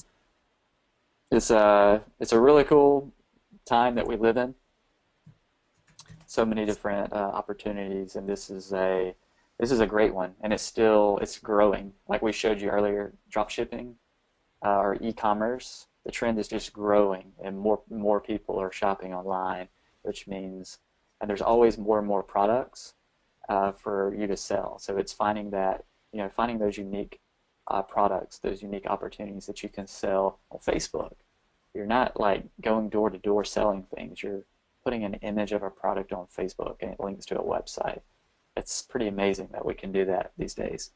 it's a really cool time that we live in. So many different opportunities, and this is a great one, and it's growing. Like we showed you earlier, drop shipping or e-commerce, the trend is just growing, and more people are shopping online, which means, and there's always more and more products for you to sell. So it's finding those unique products, those unique opportunities that you can sell on Facebook. You're not like going door to door selling things. You're putting an image of a product on Facebook and it links to a website. It's pretty amazing that we can do that these days.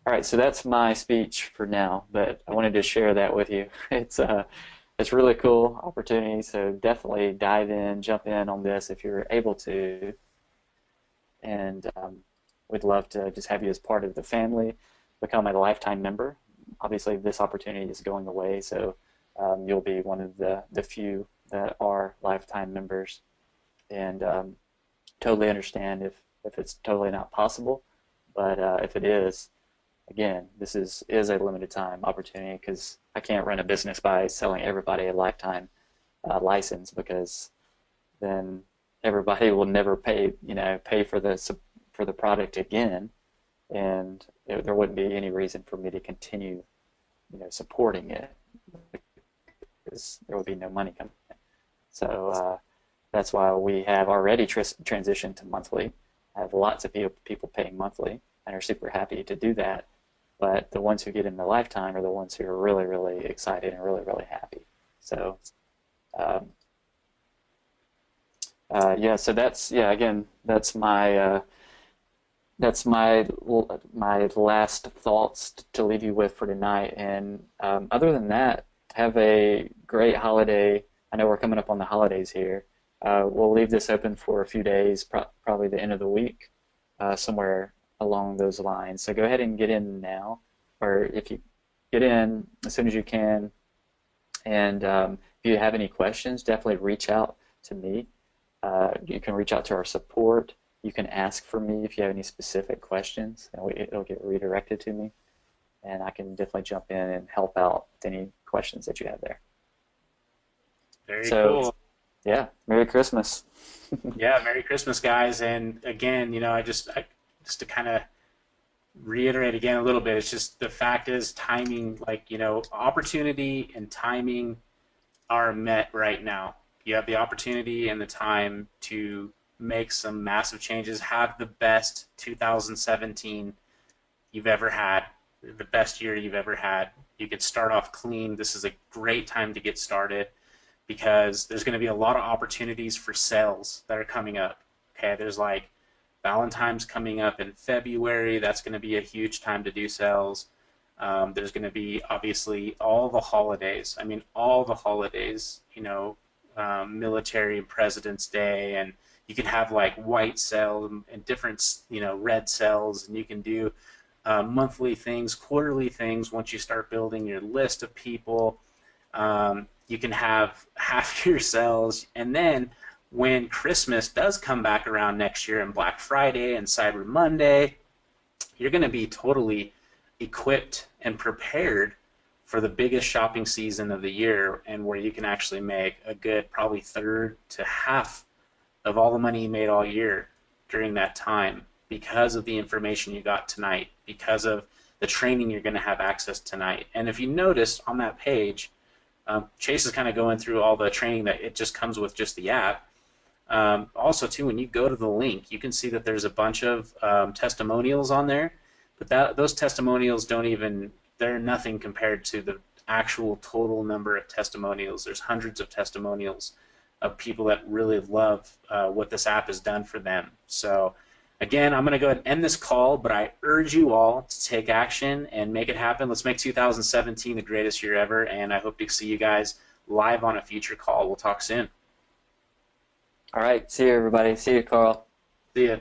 All right, so that's my speech for now, but I wanted to share that with you. It's really cool opportunity, so definitely dive in, jump in on this if you're able to, and we'd love to just have you as part of the family, become a lifetime member. Obviously, this opportunity is going away, so you'll be one of the few that are lifetime members, and totally understand if it's totally not possible, but if it is, again, this is a limited time opportunity because I can't run a business by selling everybody a lifetime license because then everybody will never pay for the product again, and there wouldn't be any reason for me to continue supporting it because there would be no money coming in. So that's why we have already transitioned to monthly. I have lots of people paying monthly and are super happy to do that. But the ones who get in the lifetime are the ones who are really, really excited and really, really happy. So, um, so again, that's my last thoughts to leave you with for tonight. And other than that, have a great holiday. I know we're coming up on the holidays here. We'll leave this open for a few days, probably the end of the week, somewhere along those lines. So go ahead and get in now, or if you get in as soon as you can. And if you have any questions, definitely reach out to me. You can reach out to our support. You can ask for me if you have any specific questions, and it'll get redirected to me. And I can definitely jump in and help out with any questions that you have there. Very So, cool. yeah, Merry Christmas. Yeah, Merry Christmas, guys. And again, just to kind of reiterate again a little bit, it's just the fact is timing, like, opportunity and timing are met right now. You have the opportunity and the time to make some massive changes, have the best 2017 you've ever had, the best year you've ever had. You could start off clean. This is a great time to get started because there's going to be a lot of opportunities for sales that are coming up. Okay, there's like Valentine's coming up in February. That's going to be a huge time to do sales. There's going to be obviously all the holidays. I mean, all the holidays, military and President's Day, and you can have like white sales and different, red sales, and you can do monthly things, quarterly things once you start building your list of people. you can have half your sales, and then when Christmas does come back around next year and Black Friday and Cyber Monday, you're going to be totally equipped and prepared for the biggest shopping season of the year, and where you can actually make a good probably third to half of all the money you made all year during that time because of the information you got tonight, because of the training you're going to have access tonight. And if you notice on that page, Chase is kind of going through all the training that it just comes with just the app. Also, too, when you go to the link, you can see that there's a bunch of testimonials on there, but those testimonials they're nothing compared to the actual total number of testimonials. There's hundreds of testimonials of people that really love what this app has done for them. So, again, I'm going to go ahead and end this call, but I urge you all to take action and make it happen. Let's make 2017 the greatest year ever, and I hope to see you guys live on a future call. We'll talk soon. All right. See you, everybody. See you, Carl. See ya.